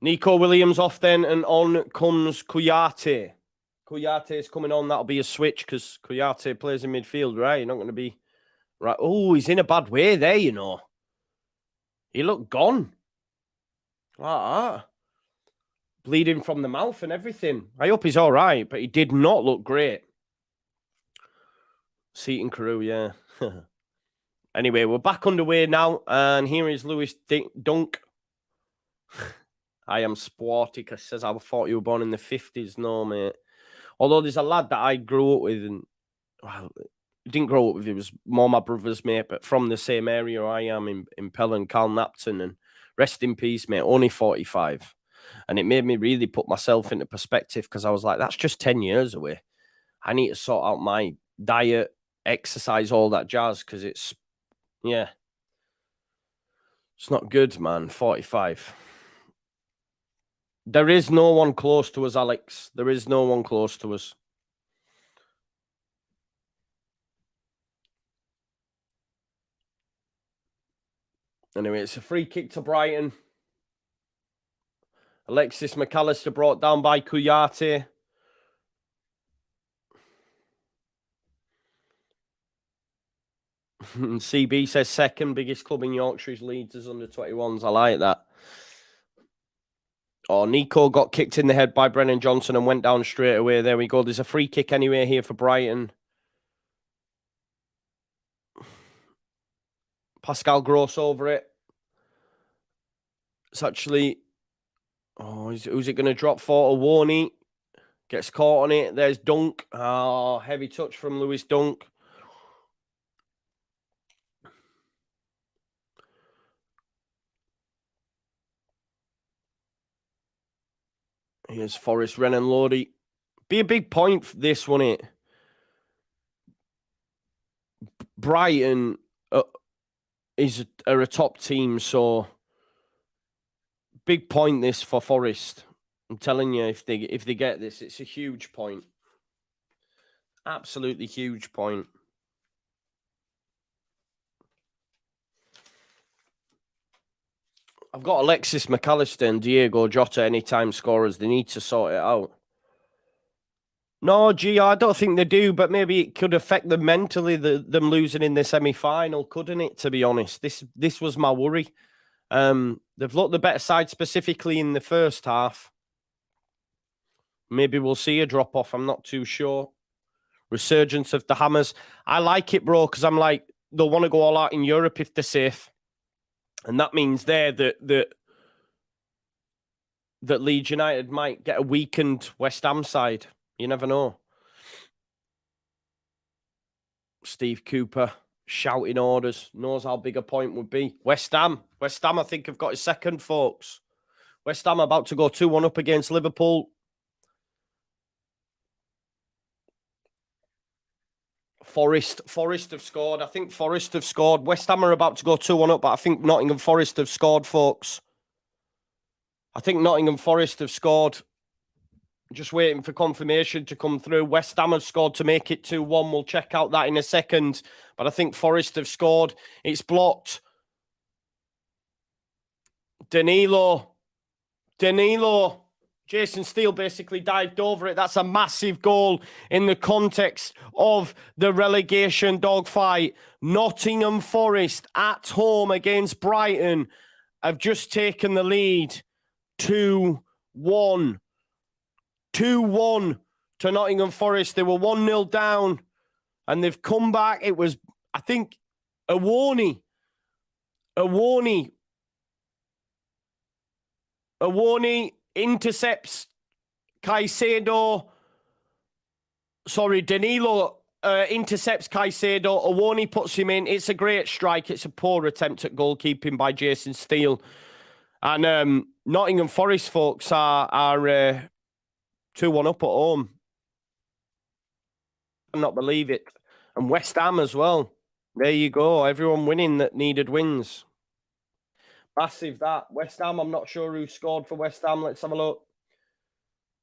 Nico Williams off then, and on comes Kouyaté. Kouyaté is coming on. That'll be a switch because Kouyaté plays in midfield, right? You're not going to be... Right. Oh, he's in a bad way there, you know. He looked gone. Like that. Bleeding from the mouth and everything. I hope he's all right, but he did not look great. Seaton Carew, yeah. Anyway, we're back underway now, and here is Lewis Dunk. I am Sporticus says, I thought you were born in the 50s. No, mate. Although there's a lad that I grew up with, and well, didn't grow up with, he was more my brother's mate, but from the same area I am in Pelham, Carl Napton, and rest in peace, mate, only 45. And it made me really put myself into perspective because I was like, that's just 10 years away. I need to sort out my diet, exercise, all that jazz, because it's, yeah, it's not good, man. 45. There is no one close to us, Alex. There is no one close to us. Anyway, it's a free kick to Brighton. Alexis McAllister brought down by Kouyaté. CB says second biggest club in Yorkshire is Leeds as under 21s. I like that. Oh, Nico got kicked in the head by Brennan Johnson and went down straight away. There we go. There's a free kick anyway here for Brighton. Pascal Gross over it. It's actually... Oh, who's it going to drop for? Awoni gets caught on it. There's Dunk. Oh, heavy touch from Lewis Dunk. Here's Forrest Renan Lodi. Be a big point for this, wouldn't it? Brighton are a top team, so big point this for Forest. I'm telling you, if they get this, it's a huge point. Absolutely huge point. I've got Alexis McAllister and Diego Jota anytime scorers. They need to sort it out. No, G, I don't think they do, but maybe it could affect them mentally, them losing in the semi-final, couldn't it, to be honest? This was my worry. They've looked the better side specifically in the first half. Maybe we'll see a drop-off. I'm not too sure. Resurgence of the Hammers. I like it, bro, because I'm like, they'll want to go all out in Europe if they're safe. And that means there that Leeds United might get a weakened West Ham side. You never know. Steve Cooper shouting orders. Knows how big a point would be. West Ham, I think, have got his second, folks. West Ham about to go 2-1 up against Liverpool. Forest have scored. I think Forest have scored. West Ham are about to go 2-1 up, but I think Nottingham Forest have scored, folks. I think Nottingham Forest have scored. Just waiting for confirmation to come through. West Ham have scored to make it 2-1. We'll check out that in a second. But I think Forest have scored. It's blocked. Danilo. Jason Steele basically dived over it. That's a massive goal in the context of the relegation dogfight. Nottingham Forest at home against Brighton have just taken the lead. 2-1. 2-1 to Nottingham Forest. They were 1-0 down and they've come back. It was, I think, Awoni Awani intercepts Caicedo. Sorry, Danilo intercepts Caicedo. Awani puts him in. It's a great strike. It's a poor attempt at goalkeeping by Jason Steele. And Nottingham Forest folks are 2-1 up at home. I cannot believe it. And West Ham as well. There you go. Everyone winning that needed wins. Massive that. West Ham, I'm not sure who scored for West Ham. Let's have a look.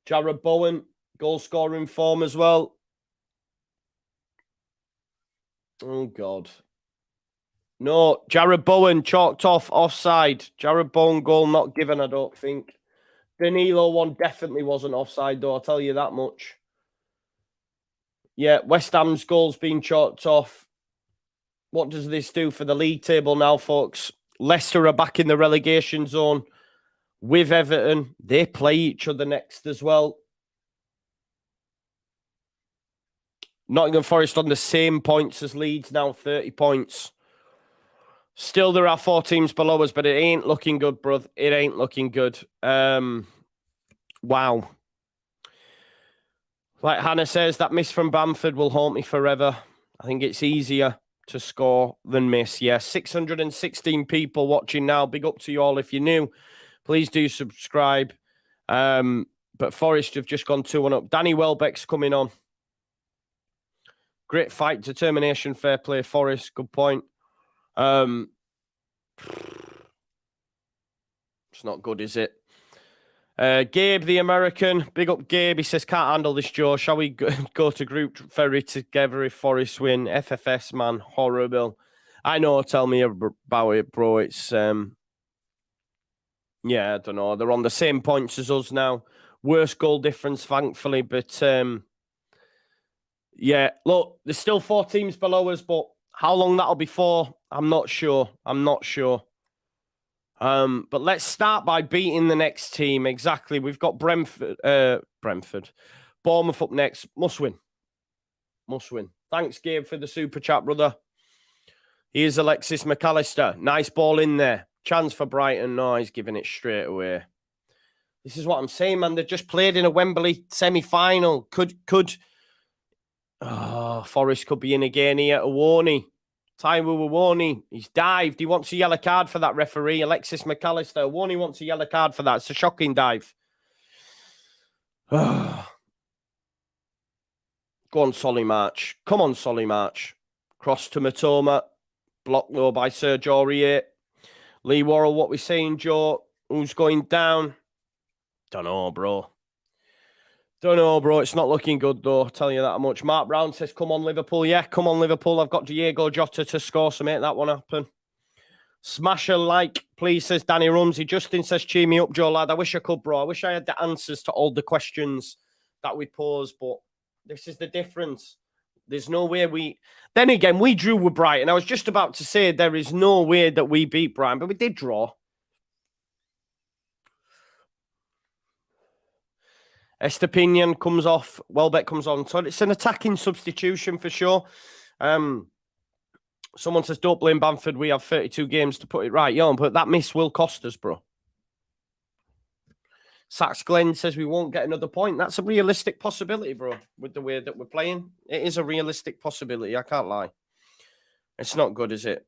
Jared Bowen, goal scoring form as well. Oh, God. No, Jared Bowen chalked off offside. Jared Bowen goal not given, I don't think. Danilo one definitely wasn't offside, though, I'll tell you that much. Yeah, West Ham's goal's been chalked off. What does this do for the league table now, folks? Leicester are back in the relegation zone with Everton. They play each other next as well. Nottingham Forest on the same points as Leeds now, 30 points. Still, there are 4 teams below us, but it ain't looking good, bruv. It ain't looking good. Wow. Like Hannah says, that miss from Bamford will haunt me forever. I think it's easier to score than miss. Yeah, 616 people watching now. Big up to you all. If you're new, please do subscribe. But Forest have just gone 2-1 up. Danny Welbeck's coming on. Great fight, determination, fair play, Forest. Good point. It's not good, is it? Gabe, the American. Big up, Gabe. He says, can't handle this, Joe. Shall we go to group ferry together if Forest win? FFS, man. Horrible. I know. Tell me about it, bro. It's, yeah, I don't know. They're on the same points as us now. Worst goal difference, thankfully. But, yeah, look, there's still 4 teams below us, but how long that'll be for, I'm not sure. I'm not sure. But let's start by beating the next team. Exactly. We've got Brentford. Bournemouth up next. Must win. Must win. Thanks, Gabe, for the super chat, brother. Here's Alexis McAllister. Nice ball in there. Chance for Brighton. No, he's giving it straight away. This is what I'm saying, man. They just played in a Wembley semi-final. Forest could be in again here. Awani. Taiwo Awani. He's dived. He wants a yellow card for that referee. Alexis McAllister. Awani wants a yellow card for that. It's a shocking dive. Go on, Solly March. Come on, Solly March. Cross to Matoma. Blocked low by Serge Aurier. Lee Worrell, what we saying, Joe? Who's going down? Don't know, bro. Don't know, bro. It's not looking good, though. I'll tell you that much. Mark Brown says, come on, Liverpool. Yeah, come on, Liverpool. I've got Diego Jota to score, so make that one happen. Smash a like, please, says Danny Rumsey. Justin says, cheer me up, Joe, lad. I wish I could, bro. I wish I had the answers to all the questions that we pose, but this is the difference. There's no way we... Then again, we drew with Brighton. I was just about to say there is no way that we beat Brighton, but we did draw. Estepinian comes off. Welbeck comes on. So it's an attacking substitution for sure. Someone says, don't blame Bamford. We have 32 games to put it right. Yeah, but that miss will cost us, bro. Sax Glenn says we won't get another point. That's a realistic possibility, bro, with the way that we're playing. It is a realistic possibility. I can't lie. It's not good, is it?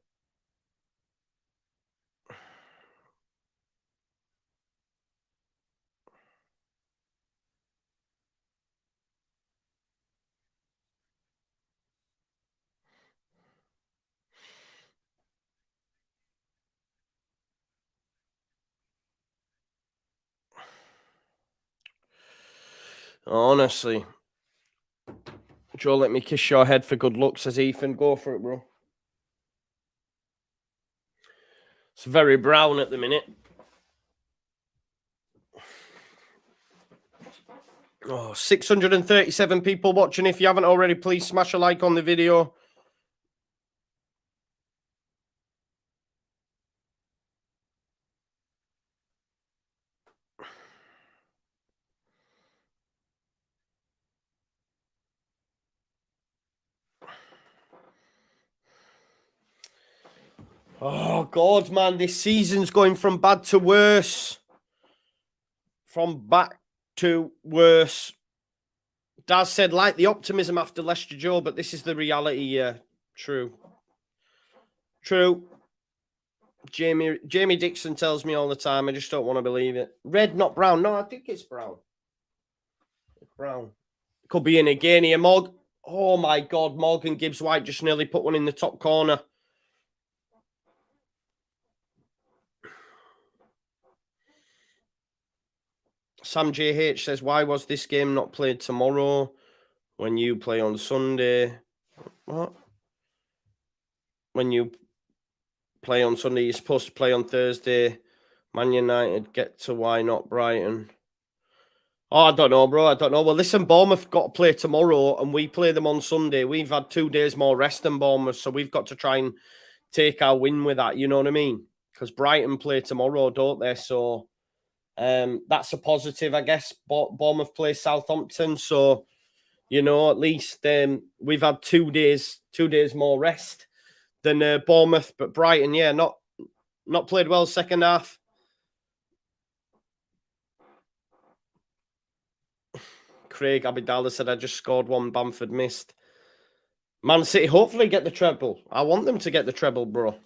Honestly. Joe, let me kiss your head for good luck, says Ethan. Go for it, bro. It's very brown at the minute. Oh, 637 people watching. If you haven't already, please smash a like on the video. Oh, God, man. This season's going from bad to worse. From back to worse. Daz said, like the optimism after Leicester Joe, but this is the reality. Yeah, true. True. Jamie Dixon tells me all the time. I just don't want to believe it. Red, not brown. No, I think it's brown. It's brown. Could be in again here. Oh, my God. Morgan Gibbs-White just nearly put one in the top corner. Sam JH says, why was this game not played tomorrow when you play on Sunday? What? When you play on Sunday, you're supposed to play on Thursday. Man United get to why not Brighton? Oh, I don't know, bro. I don't know. Well, listen, Bournemouth got to play tomorrow and we play them on Sunday. We've had 2 days more rest than Bournemouth, so we've got to try and take our win with that, you know what I mean? Because Brighton play tomorrow, don't they? So that's a positive, I guess. Bournemouth play Southampton, so, you know, at least we've had 2 days more rest than Bournemouth. But Brighton, yeah, not played well second half. Craig Abidallah said, I just scored one, Bamford missed. Man City hopefully get the treble. I want them to get the treble, bro.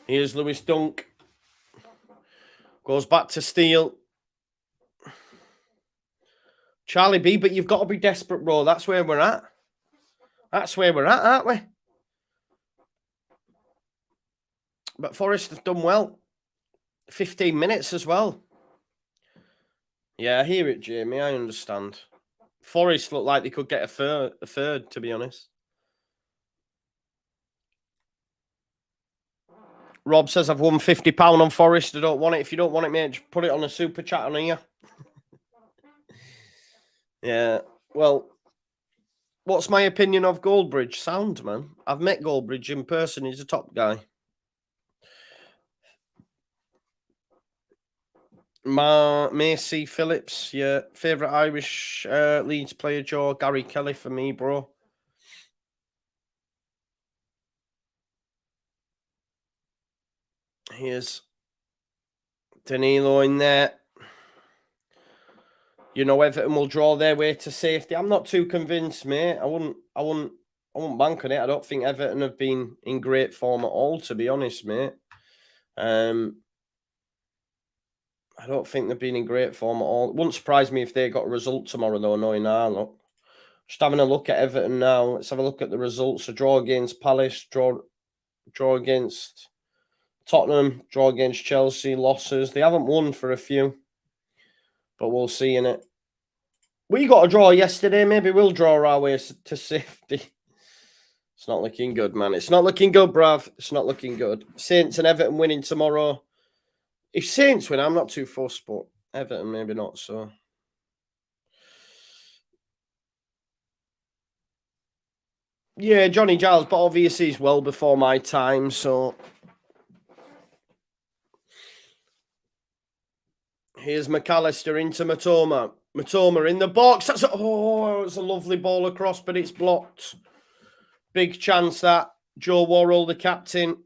Here's Lewis Dunk. Goes back to Steele. Charlie B, but you've got to be desperate, bro. That's where we're at. That's where we're at, aren't we? But Forest have done well. 15 minutes as well. Yeah, I hear it, Jamie. I understand. Forest look like they could get a third, to be honest. Rob says, I've won £50 on Forest. I don't want it. If you don't want it, mate, just put it on a super chat on here. Yeah. Well, what's my opinion of Goldbridge? Sound, man. I've met Goldbridge in person. He's a top guy. Macy Phillips, yeah. Favourite Irish Leeds player, Joe? Gary Kelly for me, bro. Here's Danilo in there. You know, Everton will draw their way to safety. I'm not too convinced, mate. I wouldn't bank on it. I don't think Everton have been in great form at all, to be honest, mate. I don't think they've been in great form at all. It wouldn't surprise me if they got a result tomorrow, though, knowing our luck. Just having a look at Everton now. Let's have a look at the results. A draw against Palace, draw against Tottenham, draw against Chelsea, losses. They haven't won for a few, but we'll see in it. We got a draw yesterday. Maybe we'll draw our way to safety. It's not looking good, man. It's not looking good, bruv. It's not looking good. Saints and Everton winning tomorrow. If Saints win, I'm not too fussed, but Everton maybe not so. Yeah, Johnny Giles, but obviously he's well before my time, so. Here's McAllister into Matoma. Matoma in the box. It's a lovely ball across, but it's blocked. Big chance that. Joe Worrell, the captain.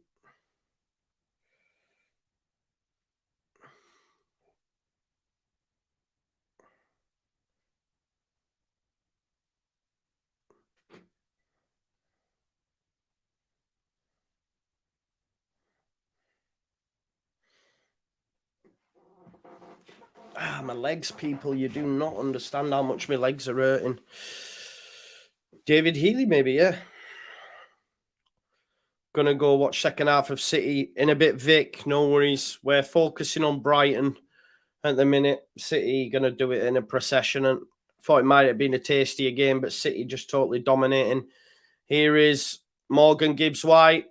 My legs, people. You do not understand how much my legs are hurting. David Healy, maybe, yeah. Gonna go watch second half of City in a bit, Vic. No worries. We're focusing on Brighton at the minute. City gonna do it in a procession, and thought it might have been a tastier game, but City just totally dominating. Here is Morgan Gibbs-White.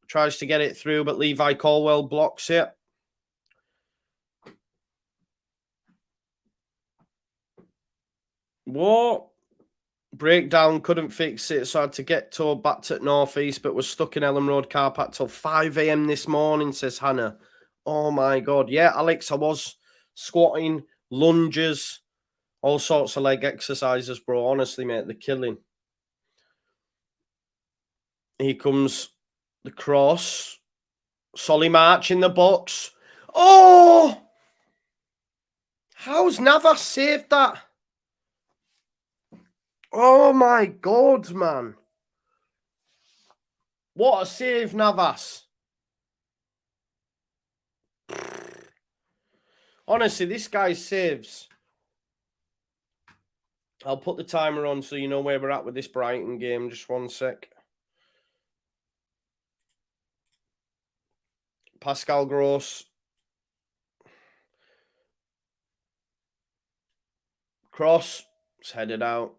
Tries to get it through, but Levi Colwell blocks it. What? Breakdown, couldn't fix it, so I had to get towed back to North East, but was stuck in Ellen Road car park till 5 a.m. this morning, says Hannah. Oh my God. Yeah, Alex, I was squatting lunges, all sorts of leg exercises, bro. Honestly, mate, they're killing. Here comes the cross. Solly March in the box. Oh! How's Navas saved that? Oh my God, man. What a save, Navas. Honestly, this guy saves. I'll put the timer on so you know where we're at with this Brighton game. Just one sec. Pascal Gross. Cross. It's headed out.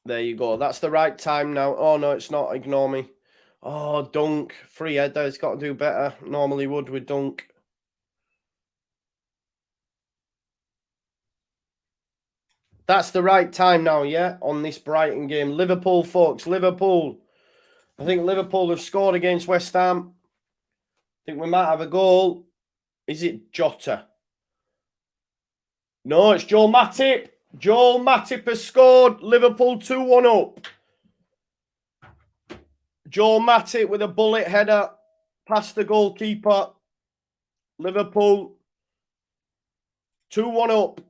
There you go. That's the right time now. Oh, no, it's not. Ignore me. Oh, Dunk. Free header. He's got to do better. Normally would with Dunk. That's the right time now, yeah, on this Brighton game. Liverpool, folks. Liverpool. I think Liverpool have scored against West Ham. I think we might have a goal. Is it Jota? No, it's Joel Matip. Joel Matip has scored. Liverpool 2-1 up. Joel Matip with a bullet header past the goalkeeper. Liverpool 2-1 up.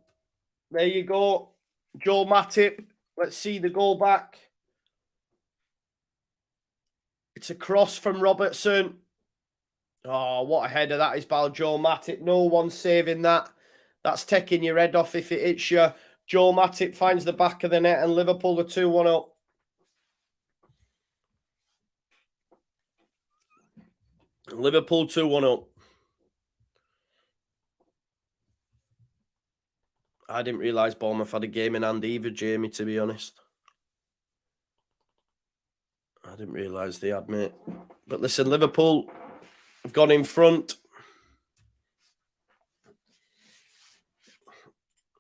There you go. Joel Matip. Let's see the goal back. It's a cross from Robertson. Oh, what a header that is by Joel Matip. No one's saving that. That's taking your head off if it hits you. Joel Matip finds the back of the net and Liverpool are 2-1 up. Liverpool 2-1 up. I didn't realise Bournemouth had a game in hand either, Jamie, to be honest. I didn't realise they had, mate. But listen, Liverpool have gone in front.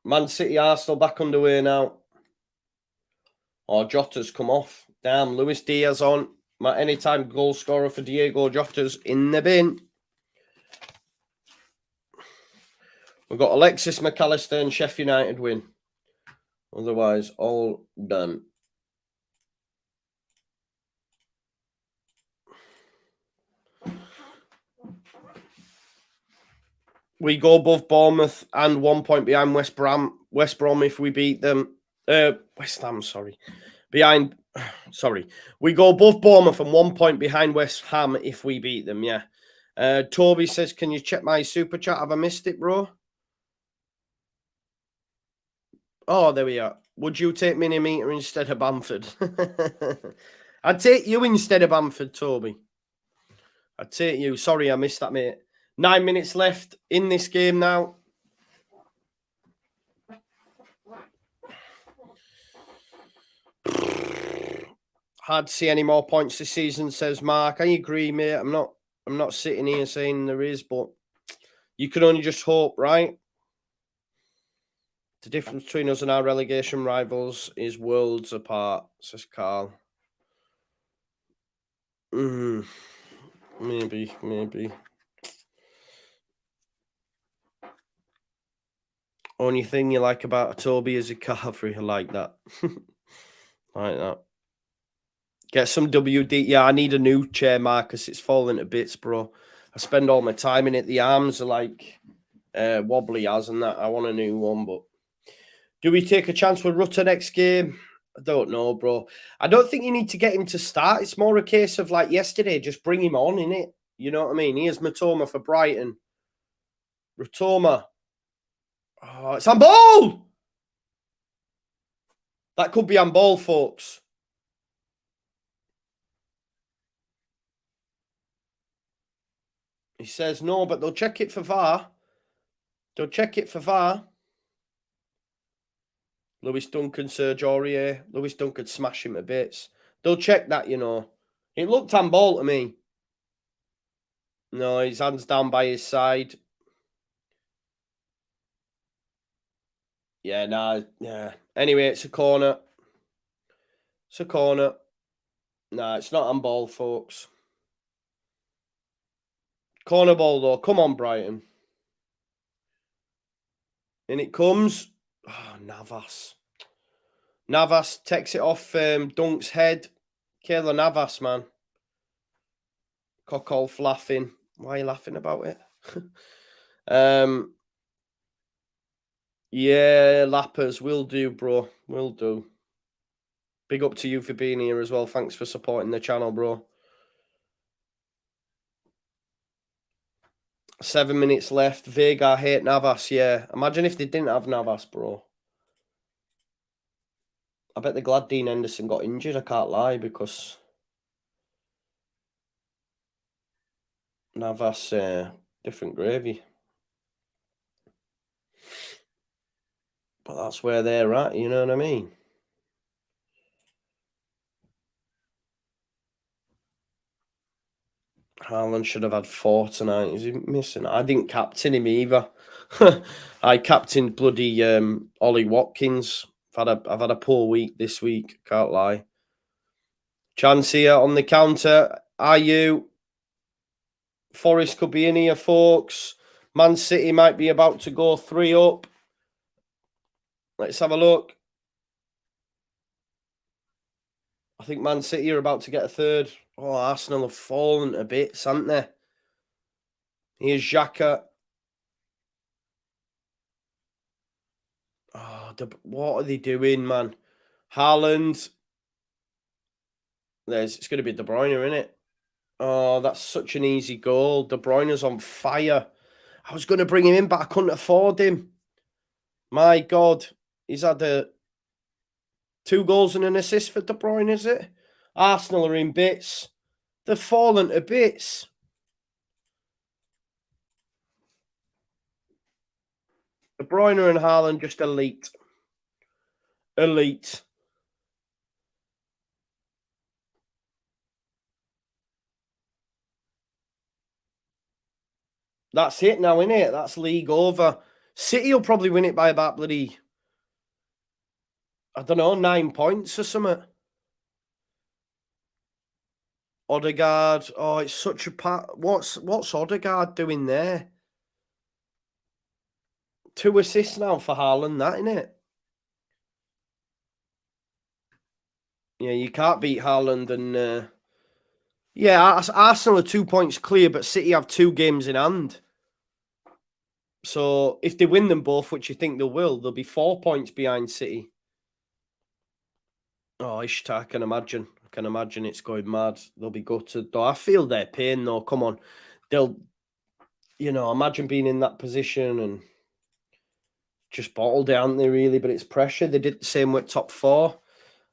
Man City, Arsenal back underway now. Oh, Jota's come off. Damn, Luis Diaz on. My anytime goal scorer for Diego Jota's in the bin. We've got Alexis McAllister and Sheffield United win. Otherwise, all done. We go above Bournemouth and 1 point behind West Brom if we beat them. West Ham, sorry. We go above Bournemouth and 1 point behind West Ham if we beat them, yeah. Toby says, can you check my super chat? Have I missed it, bro? Oh, there we are. Would you take Minimeter instead of Bamford? I'd take you instead of Bamford, Toby. I'd take you. Sorry, I missed that, mate. 9 minutes left in this game now. Hard to see any more points this season, says Mark. I agree, mate. I'm not sitting here saying there is, but you can only just hope, right? The difference between us and our relegation rivals is worlds apart, says Carl. Maybe. Only thing you like about a Toby is a carvery. I like that. Like that. Get some WD. Yeah, I need a new chair, Marcus. It's falling to bits, bro. I spend all my time in it. The arms are like wobbly as and that. I want a new one, but do we take a chance with Rutter next game? I don't know, bro. I don't think you need to get him to start. It's more a case of like yesterday, just bring him on, innit? You know what I mean? Here's Matoma for Brighton. Matoma. Oh, it's on ball! That could be on ball, folks. He says no, but they'll check it for VAR. They'll check it for VAR. Lewis Duncan, Serge Aurier. Lewis Duncan smash him to bits. They'll check that, you know. It looked handball to me. No, his hand's down by his side. Yeah, nah, yeah. Anyway, it's a corner. It's a corner. Nah, it's not handball, folks. Corner ball, though. Come on, Brighton. In it comes. Oh, Navas. Navas takes it off Dunk's head. Kayla Navas, man. Cockolf laughing. Why are you laughing about it? Yeah, Lappers, will do, bro. Will do. Big up to you for being here as well. Thanks for supporting the channel, bro. 7 minutes left. Vega hate Navas, yeah. Imagine if they didn't have Navas, bro. I bet the glad Dean Henderson got injured, I can't lie, because Navas, different gravy. But that's where they're at, you know what I mean? Haaland should have had 4 tonight. Is he missing? I didn't captain him either. I captained bloody Ollie Watkins. I've had a poor week this week, can't lie. Chance here on the counter. Are you? Forest could be in here, folks. Man City might be about to go 3 up. Let's have a look. I think Man City are about to get a 3rd. Oh, Arsenal have fallen a bit, haven't they? Here's Xhaka. Oh, what are they doing, man? Haaland. It's going to be De Bruyne, isn't it? Oh, that's such an easy goal. De Bruyne's on fire. I was going to bring him in, but I couldn't afford him. My God. He's had 2 goals and an assist for De Bruyne, is it? Arsenal are in bits. They've fallen to bits. De Bruyne and Haaland just elite. Elite. That's it now, isn't it? That's league over. City will probably win it by about bloody, I don't know, 9 points or something. Odegaard. Oh, it's such a what's Odegaard doing there? 2 assists now for Haaland, that, innit? Yeah, you can't beat Haaland and yeah, Arsenal are 2 points clear, but City have 2 games in hand. So if they win them both, which you think they will, they'll be 4 points behind City. Oh, Ishtar, I can imagine. I can imagine it's going mad. They'll be gutted, though. I feel their pain, though. Come on. They'll, imagine being in that position and just bottled it, aren't they, really? But it's pressure. They did the same with top 4.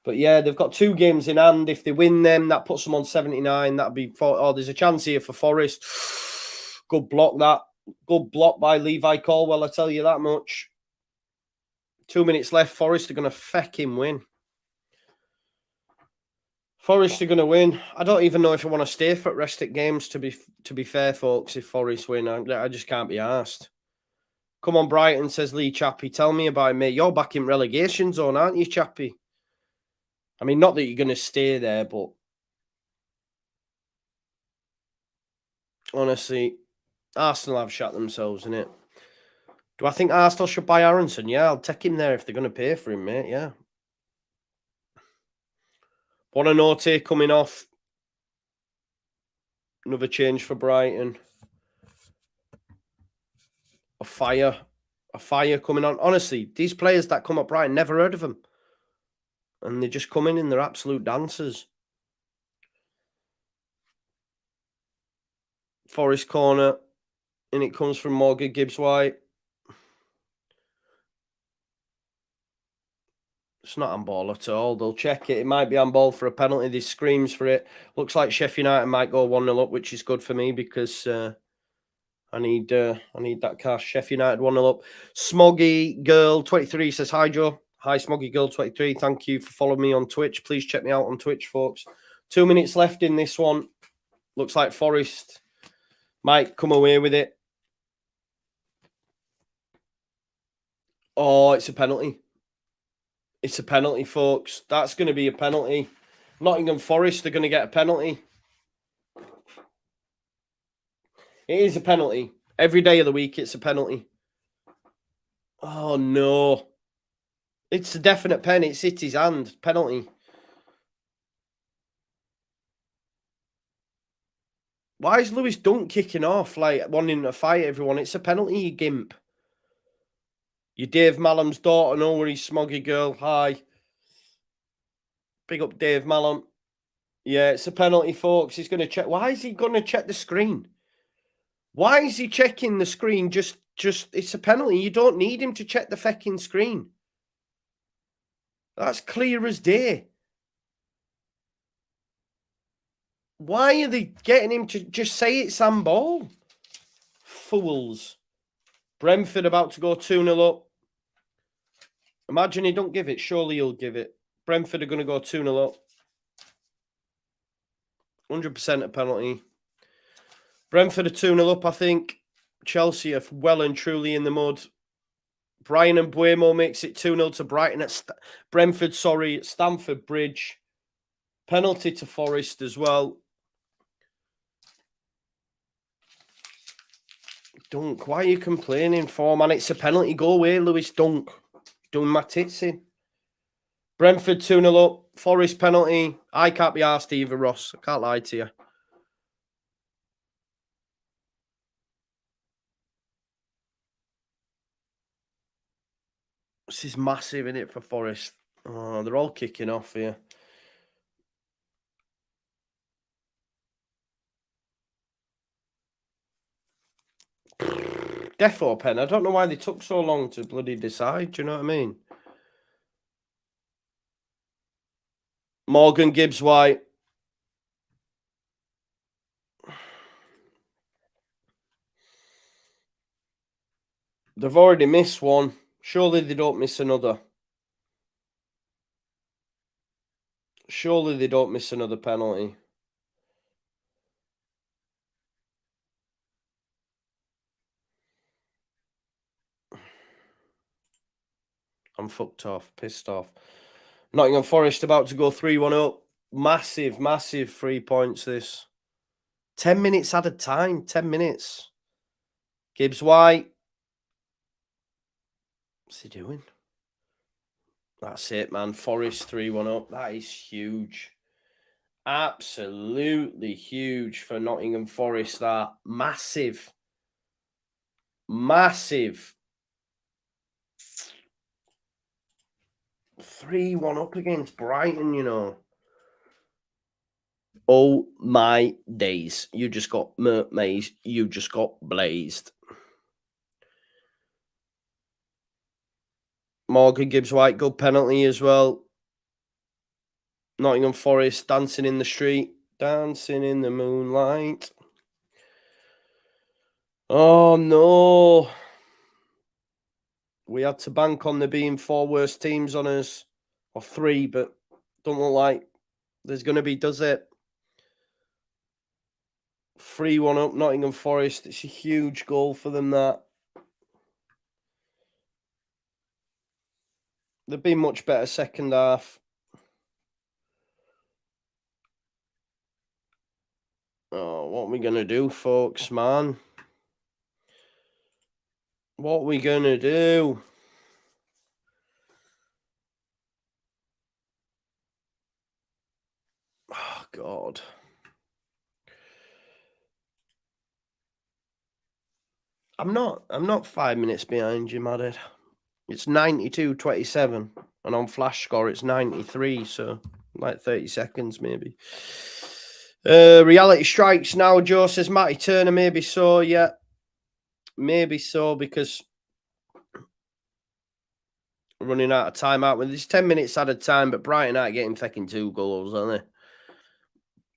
But yeah, they've got 2 games in hand. If they win them, that puts them on 79. That'd be there's a chance here for Forest. Good block, that. Good block by Levi Colwell, I tell you that much. 2 minutes left. Forest are going to feck him win. Forest are going to win. I don't even know if I want to stay for rest at games, to be fair, folks, if Forest win. I just can't be arsed. Come on, Brighton, says Lee Chappie. Tell me about it, mate. You're back in relegation zone, aren't you, Chappie? I mean, not that you're going to stay there, but honestly, Arsenal have shot themselves, innit? Do I think Arsenal should buy Aronson? Yeah, I'll take him there if they're going to pay for him, mate. Yeah. Buonanotte coming off. Another change for Brighton. A fire coming on. Honestly, these players that come up Brighton, never heard of them. And they just come in they're absolute dancers. Forest corner. And it comes from Morgan Gibbs-White. It's not handball at all. They'll check it. It might be handball for a penalty. They screams for it. Looks like Sheffield United might go 1-0 up, which is good for me because I need that cash. Sheffield United 1-0 up. Smoggy Girl 23 says, hi, Joe. Hi, Smoggy Girl 23. Thank you for following me on Twitch. Please check me out on Twitch, folks. 2 minutes left in this one. Looks like Forest might come away with it. Oh, it's a penalty. It's a penalty, folks. That's going to be a penalty. Nottingham Forest are going to get a penalty. It is a penalty. Every day of the week, it's a penalty. Oh, no. It's a definite pen. It's City's hand. Penalty. Why is Lewis Dunk kicking off, like, wanting to fight everyone? It's a penalty, you gimp. You Dave Mallam's daughter, no worries, smoggy girl. Hi. Big up Dave Mallam. Yeah, it's a penalty, folks. He's going to check. Why is he going to check the screen? Why is he checking the screen? Just, it's a penalty. You don't need him to check the fecking screen. That's clear as day. Why are they getting him to just say it's handball? Fools. Brentford about to go 2-0 up. Imagine he don't give it. Surely he'll give it. Brentford are going to go 2-0 up. 100% a penalty. Brentford are 2-0 up, I think. Chelsea are well and truly in the mud. Brian and Buemo makes it 2-0 to Brighton at Brentford, at Stamford Bridge. Penalty to Forest as well. Dunk, why are you complaining for, man? It's a penalty. Go away, Lewis Dunk. Doing my tits in. Brentford 2-0 up. Forest penalty. I can't be arsed either, Ross. I can't lie to you. This is massive, isn't it, for Forest? Oh, they're all kicking off here. Defo pen. I don't know why they took so long to bloody decide. Do you know what I mean? Morgan Gibbs White. They've already missed one. Surely they don't miss another. Surely they don't miss another penalty. I'm fucked off. Pissed off. Nottingham Forest about to go 3-1 up. Massive, massive 3 points this. 10 minutes added time. 10 minutes. Gibbs White. What's he doing? That's it, man. Forest 3-1 up. That is huge. Absolutely huge for Nottingham Forest. That massive. Massive. 3-1 up against Brighton, you know. Oh my days. You just got maze. You just got blazed. Morgan Gibbs White, good penalty as well. Nottingham Forest dancing in the street. Dancing in the moonlight. Oh no. We had to bank on there being 4 worst teams on us. Or 3, but don't look like there's going to be, does it? 3-1 up, Nottingham Forest. It's a huge goal for them, that. They've been much better second half. Oh, what are we going to do, folks, man? What are we going to do? Oh, God. I'm not 5 minutes behind you, Maddie. It's 92-27, and on flash score it's 93, so like 30 seconds maybe. Reality strikes now, Joe says Matty Turner, maybe so, yeah. Maybe so, because running out of time out. When there's 10 minutes added time, but Brighton aren't getting fucking 2 goals, are they?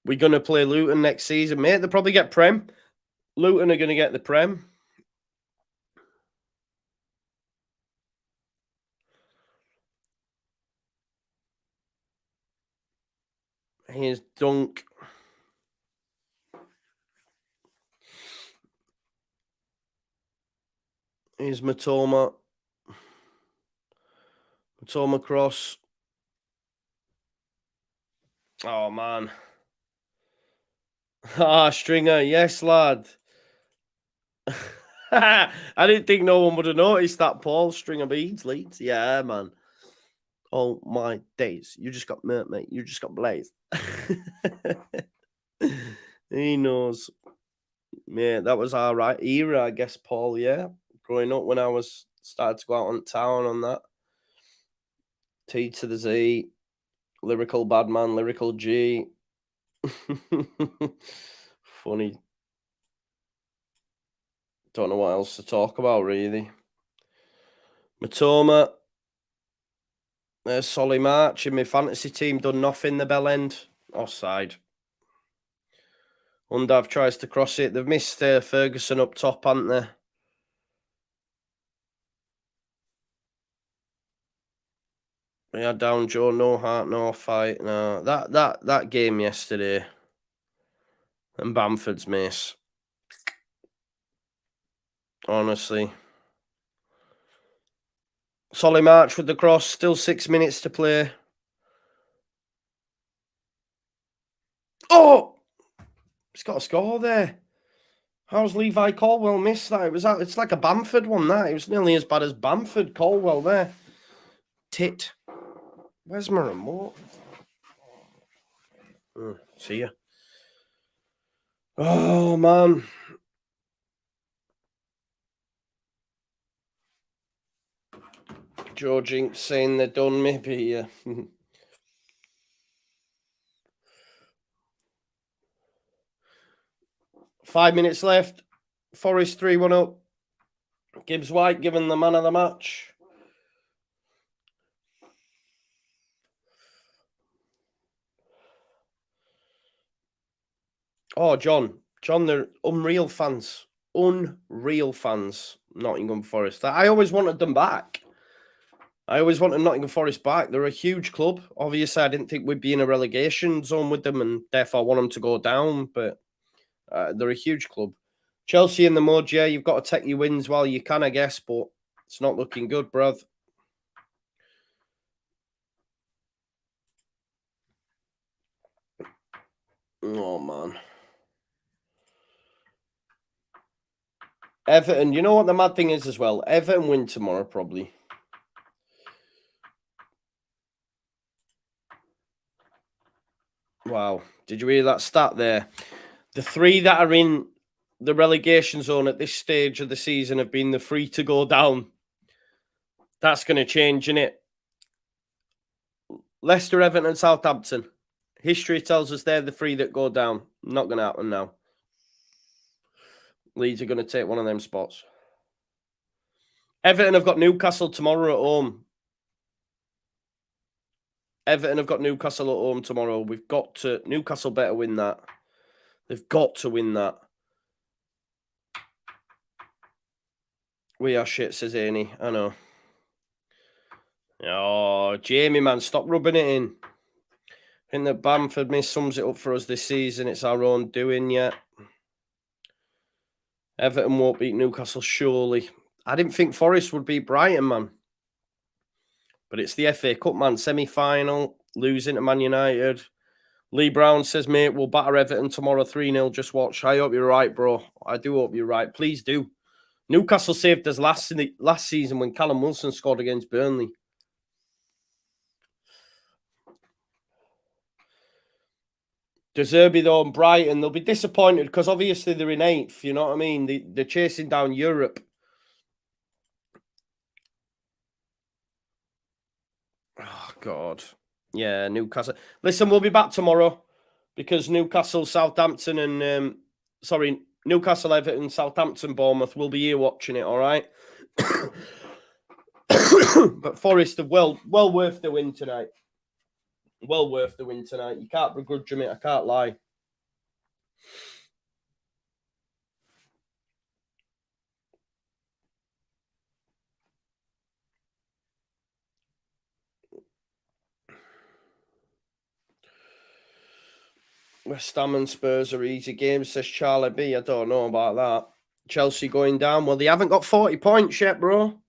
We're going to play Luton next season, mate. They'll probably get Prem. Luton are going to get the Prem. Here's Dunk. Here's Matoma. Matoma cross. Oh, man. Ah, Stringer. Yes, lad. I didn't think no one would have noticed that, Paul. String of beads, Leeds. Yeah, man. Oh my days. You just got murked, mate. You just got blazed. He knows. Yeah, that was our right era, I guess, Paul. Yeah. Growing up when I was started to go out on town on that. T to the Z. Lyrical Badman, Lyrical G. Funny. Don't know what else to talk about, really. Matoma. There's Solly March in my fantasy team. Done nothing, the bell end. Offside. Undav tries to cross it. They've missed Ferguson up top, haven't they? Yeah, down Joe, no heart, no fight. No, that game yesterday and Bamford's miss. Honestly. Solly March with the cross. Still 6 minutes to play. Oh! He's got a score there. How's Levi Caldwell missed that? It's like a Bamford one, that. It was nearly as bad as Bamford. Caldwell there. Tit. Where's my remote? See ya. Oh, man. Joe Jinx saying they're done, maybe. Yeah. 5 minutes left. Forest 3-1 up. Gibbs White given the man of the match. Oh, John, they're unreal fans. Unreal fans, Nottingham Forest. I always wanted them back. I always wanted Nottingham Forest back. They're a huge club. Obviously, I didn't think we'd be in a relegation zone with them and therefore want them to go down, but they're a huge club. Chelsea in the mud, yeah, you've got to take your wins while you can, I guess, but it's not looking good, bruv. Oh, man. Everton, you know what the mad thing is as well? Everton win tomorrow, probably. Wow. Did you hear that stat there? The three that are in the relegation zone at this stage of the season have been the three to go down. That's going to change, innit? Leicester, Everton and Southampton. History tells us they're the three that go down. Not going to happen now. Leeds are going to take one of them spots. Everton have got Newcastle tomorrow at home. Everton have got Newcastle at home tomorrow. We've got to... Newcastle better win that. They've got to win that. We are shit, says Annie. I know. Oh, Jamie, man, stop rubbing it in. I think that Bamford miss sums it up for us this season. It's our own doing yet. Everton won't beat Newcastle, surely. I didn't think Forest would beat Brighton, man. But it's the FA Cup, man. Semi-final, losing to Man United. Lee Brown says, mate, we'll batter Everton tomorrow 3-0. Just watch. I hope you're right, bro. I do hope you're right. Please do. Newcastle saved us last season when Callum Wilson scored against Burnley. De Zerbi, though, and Brighton, they'll be disappointed because obviously they're in 8th, you know what I mean? They're chasing down Europe. Oh, God. Yeah, Newcastle. Listen, we'll be back tomorrow because Newcastle, Southampton, and... Newcastle, Everton, Southampton, Bournemouth. We'll be here watching it, all right? But Forest are well worth the win tonight. Well worth the win tonight. You can't begrudge them it. I can't lie. West Ham and Spurs are easy games, says Charlie B. I don't know about that. Chelsea going down. Well, they haven't got 40 points yet, bro.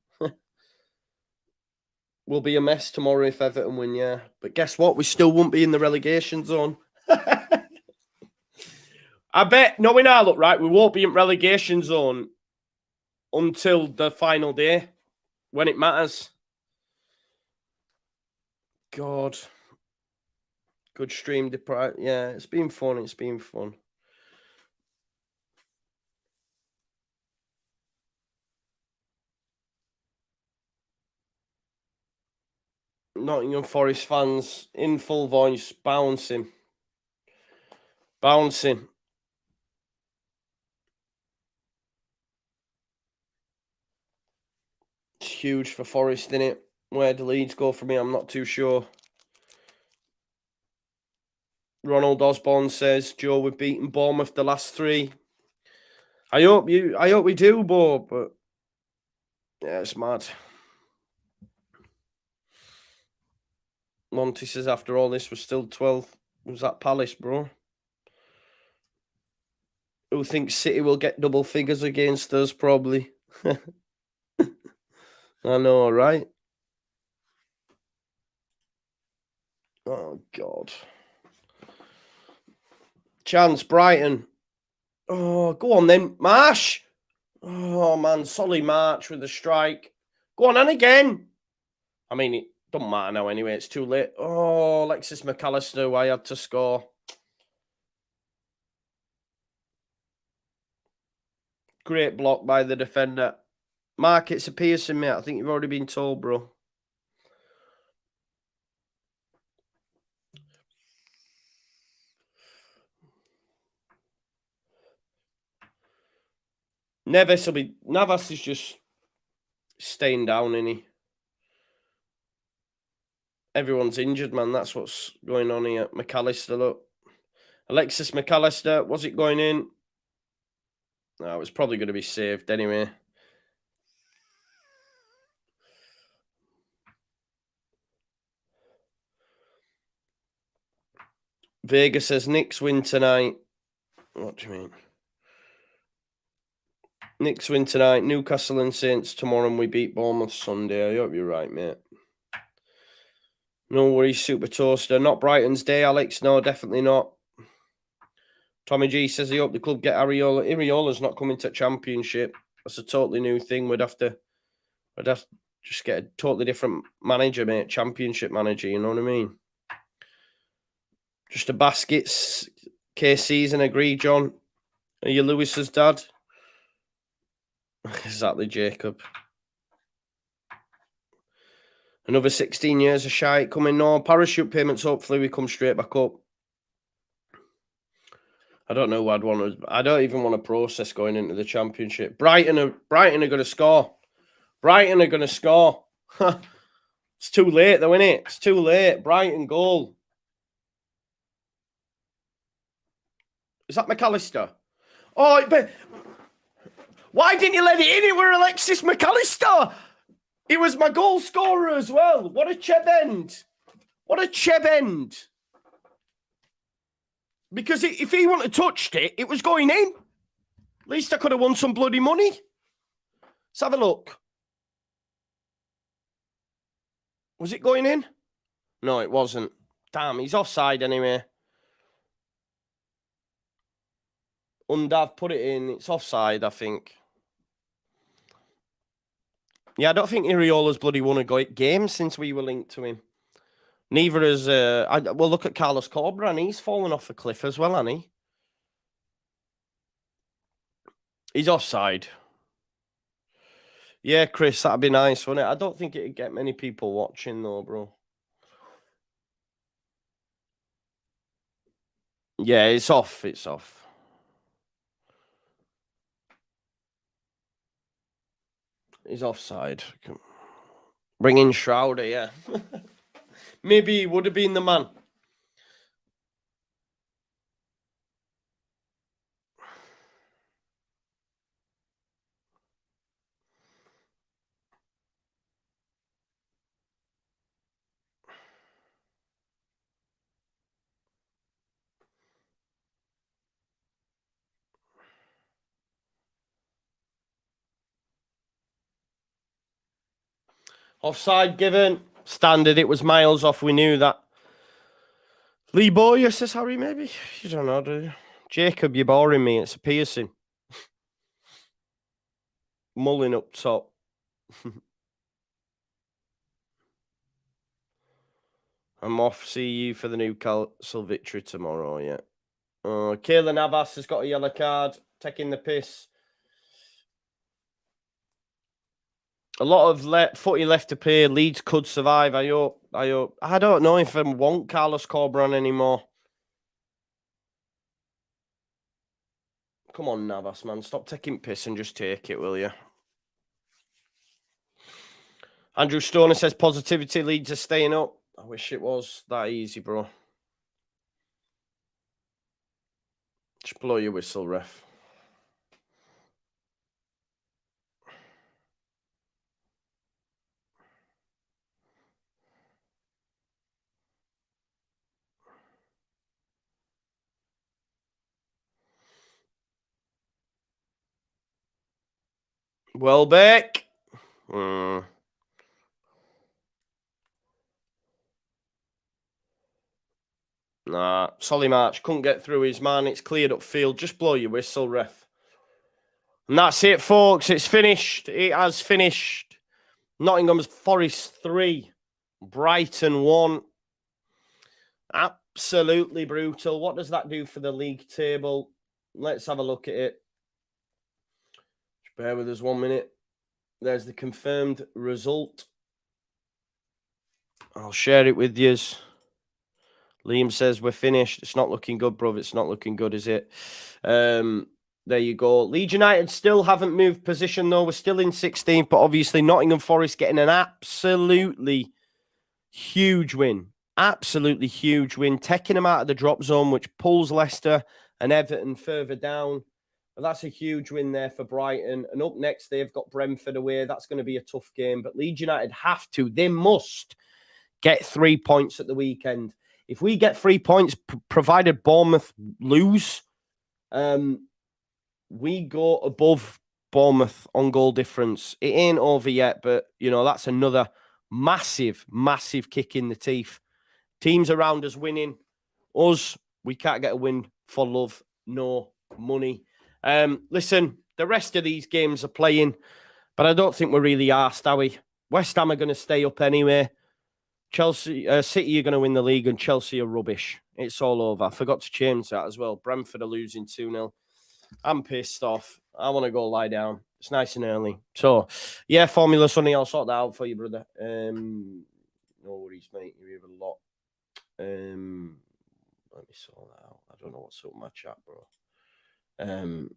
Will be a mess tomorrow if Everton win, yeah. But guess what? We still won't be in the relegation zone. I bet, knowing our look, right, we won't be in relegation zone until the final day when it matters. God. Good stream. Yeah, it's been fun. It's been fun. Nottingham Forest fans in full voice, bouncing. Bouncing. It's huge for Forest, isn't it? Where do Leeds go from here? I'm not too sure. Ronald Osborne says, Joe, we've beaten Bournemouth the last 3. I hope we do, Bob, but yeah, it's mad. Monty says, after all this, we're still 12th. Was that Palace, bro? Who thinks City will get double figures against us? Probably. I know, right? Oh, God. Chance, Brighton. Oh, go on then. Marsh. Oh, man. Solly March with a strike. Go on, and again. I mean, it doesn't matter now anyway. It's too late. Oh, Alexis McAllister, who I had to score. Great block by the defender. Mark, it's a Pearson, mate. I think you've already been told, bro. Navas is just staying down, isn't he? Everyone's injured, man. That's what's going on here. McAllister, look. Alexis McAllister, was it going in? No, it was probably going to be saved anyway. Vega says, Knicks win tonight. What do you mean? Knicks win tonight. Newcastle and Saints tomorrow, and we beat Bournemouth Sunday. I hope you're right, mate. No worries, Super Toaster. Not Brighton's day, Alex. No, definitely not. Tommy G says he hope the club get Areola. Areola's not coming to Championship. That's a totally new thing. We'd have to just get a totally different manager, mate. Championship manager, you know what I mean? Just a baskets case season, agree, John? Are you Lewis's dad? Exactly, Jacob. Another 16 years of shite coming. No, parachute payments, hopefully we come straight back up. I don't know what I'd want to... I don't even want to process going into the Championship. Brighton are going to score. Brighton are going to score. It's too late though, isn't it? It's too late. Brighton goal. Is that McAllister? Oh, but why didn't you let it in? It were Alexis McAllister. He was my goal scorer as well. What a cheb end. What a cheb end. Because if he wouldn't have touched it, it was going in. At least I could have won some bloody money. Let's have a look. Was it going in? No, it wasn't. Damn, he's offside anyway. Undav put it in. It's offside, I think. Yeah, I don't think Iriola's bloody won a game since we were linked to him. Neither is... well, look at Carlos Cobra, and he's fallen off a cliff as well, hasn't he? He's offside. Yeah, Chris, that'd be nice, wouldn't it? I don't think it'd get many people watching, though, bro. Yeah, it's off. It's off. He's offside. Bring in Shrouder, yeah. Maybe he would have been the man. Offside given. Standard. It was miles off. We knew that. Lee Boyer says Harry, maybe? You don't know, do you? Jacob, you're boring me. It's a piercing. Mullin up top. I'm off. See you for the Newcastle victory tomorrow. Yeah. Kayla Navas has got a yellow card. Taking the piss. A lot of footy left to play. Leeds could survive. I hope. I don't know if I want Carlos Corberan anymore. Come on, Navas, man. Stop taking piss and just take it, will you? Andrew Stoner says positivity. Leeds are staying up. I wish it was that easy, bro. Just blow your whistle, ref. Welbeck. Nah, Solly March couldn't get through his man. It's cleared up field. Just blow your whistle, ref. And that's it, folks. It's finished. It has finished. Nottingham Forest 3. Brighton 1. Absolutely brutal. What does that do for the league table? Let's have a look at it. Just bear with us 1 minute. There's the confirmed result. I'll share it with you. Liam says we're finished. It's not looking good, bruv. It's not looking good, is it? There you go. Leeds United still haven't moved position, though. We're still in 16th, but obviously Nottingham Forest getting an absolutely huge win. Absolutely huge win. Taking them out of the drop zone, which pulls Leicester and Everton further down. But that's a huge win there for Brighton. And up next, they've got Brentford away. That's going to be a tough game. But Leeds United have to. They must get 3 points at the weekend. If we get 3 points, provided Bournemouth lose, we go above Bournemouth on goal difference. It ain't over yet, but, you know, that's another massive, massive kick in the teeth. Teams around us winning. Us, we can't get a win for love, no money. Listen, the rest of these games are playing, but I don't think we're really arsed, are we? West Ham are going to stay up anyway. City are going to win the league, and Chelsea are rubbish. It's all over. I forgot to change that as well. Brentford are losing 2-0. I'm pissed off. I want to go lie down. It's nice and early. So, yeah, Formula Sunny, I'll sort that out for you, brother. No worries, mate. You're here a lot. Let me sort that out. I don't know what's up with my chat, bro. I don't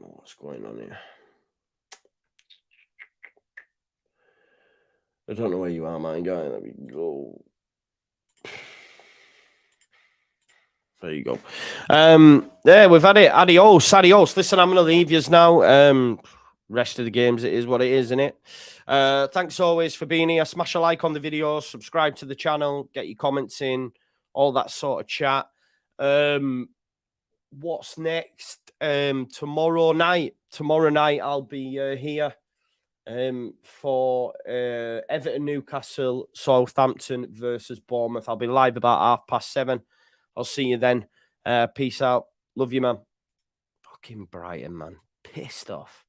know what's going on here. I don't know where you are, my guy. Let me go. There you go. Yeah, we've had it. Adios. Listen, I'm going to leave yous now. Rest of the games, it is what it is, isn't it? Thanks always for being here. Smash a like on the video. Subscribe to the channel. Get your comments in. All that sort of chat. What's next? Tomorrow night, I'll be here. For Everton, Newcastle, Southampton versus Bournemouth. I'll be live about 7:30. I'll see you then. Peace out. Love you, man. Fucking Brighton, man. Pissed off.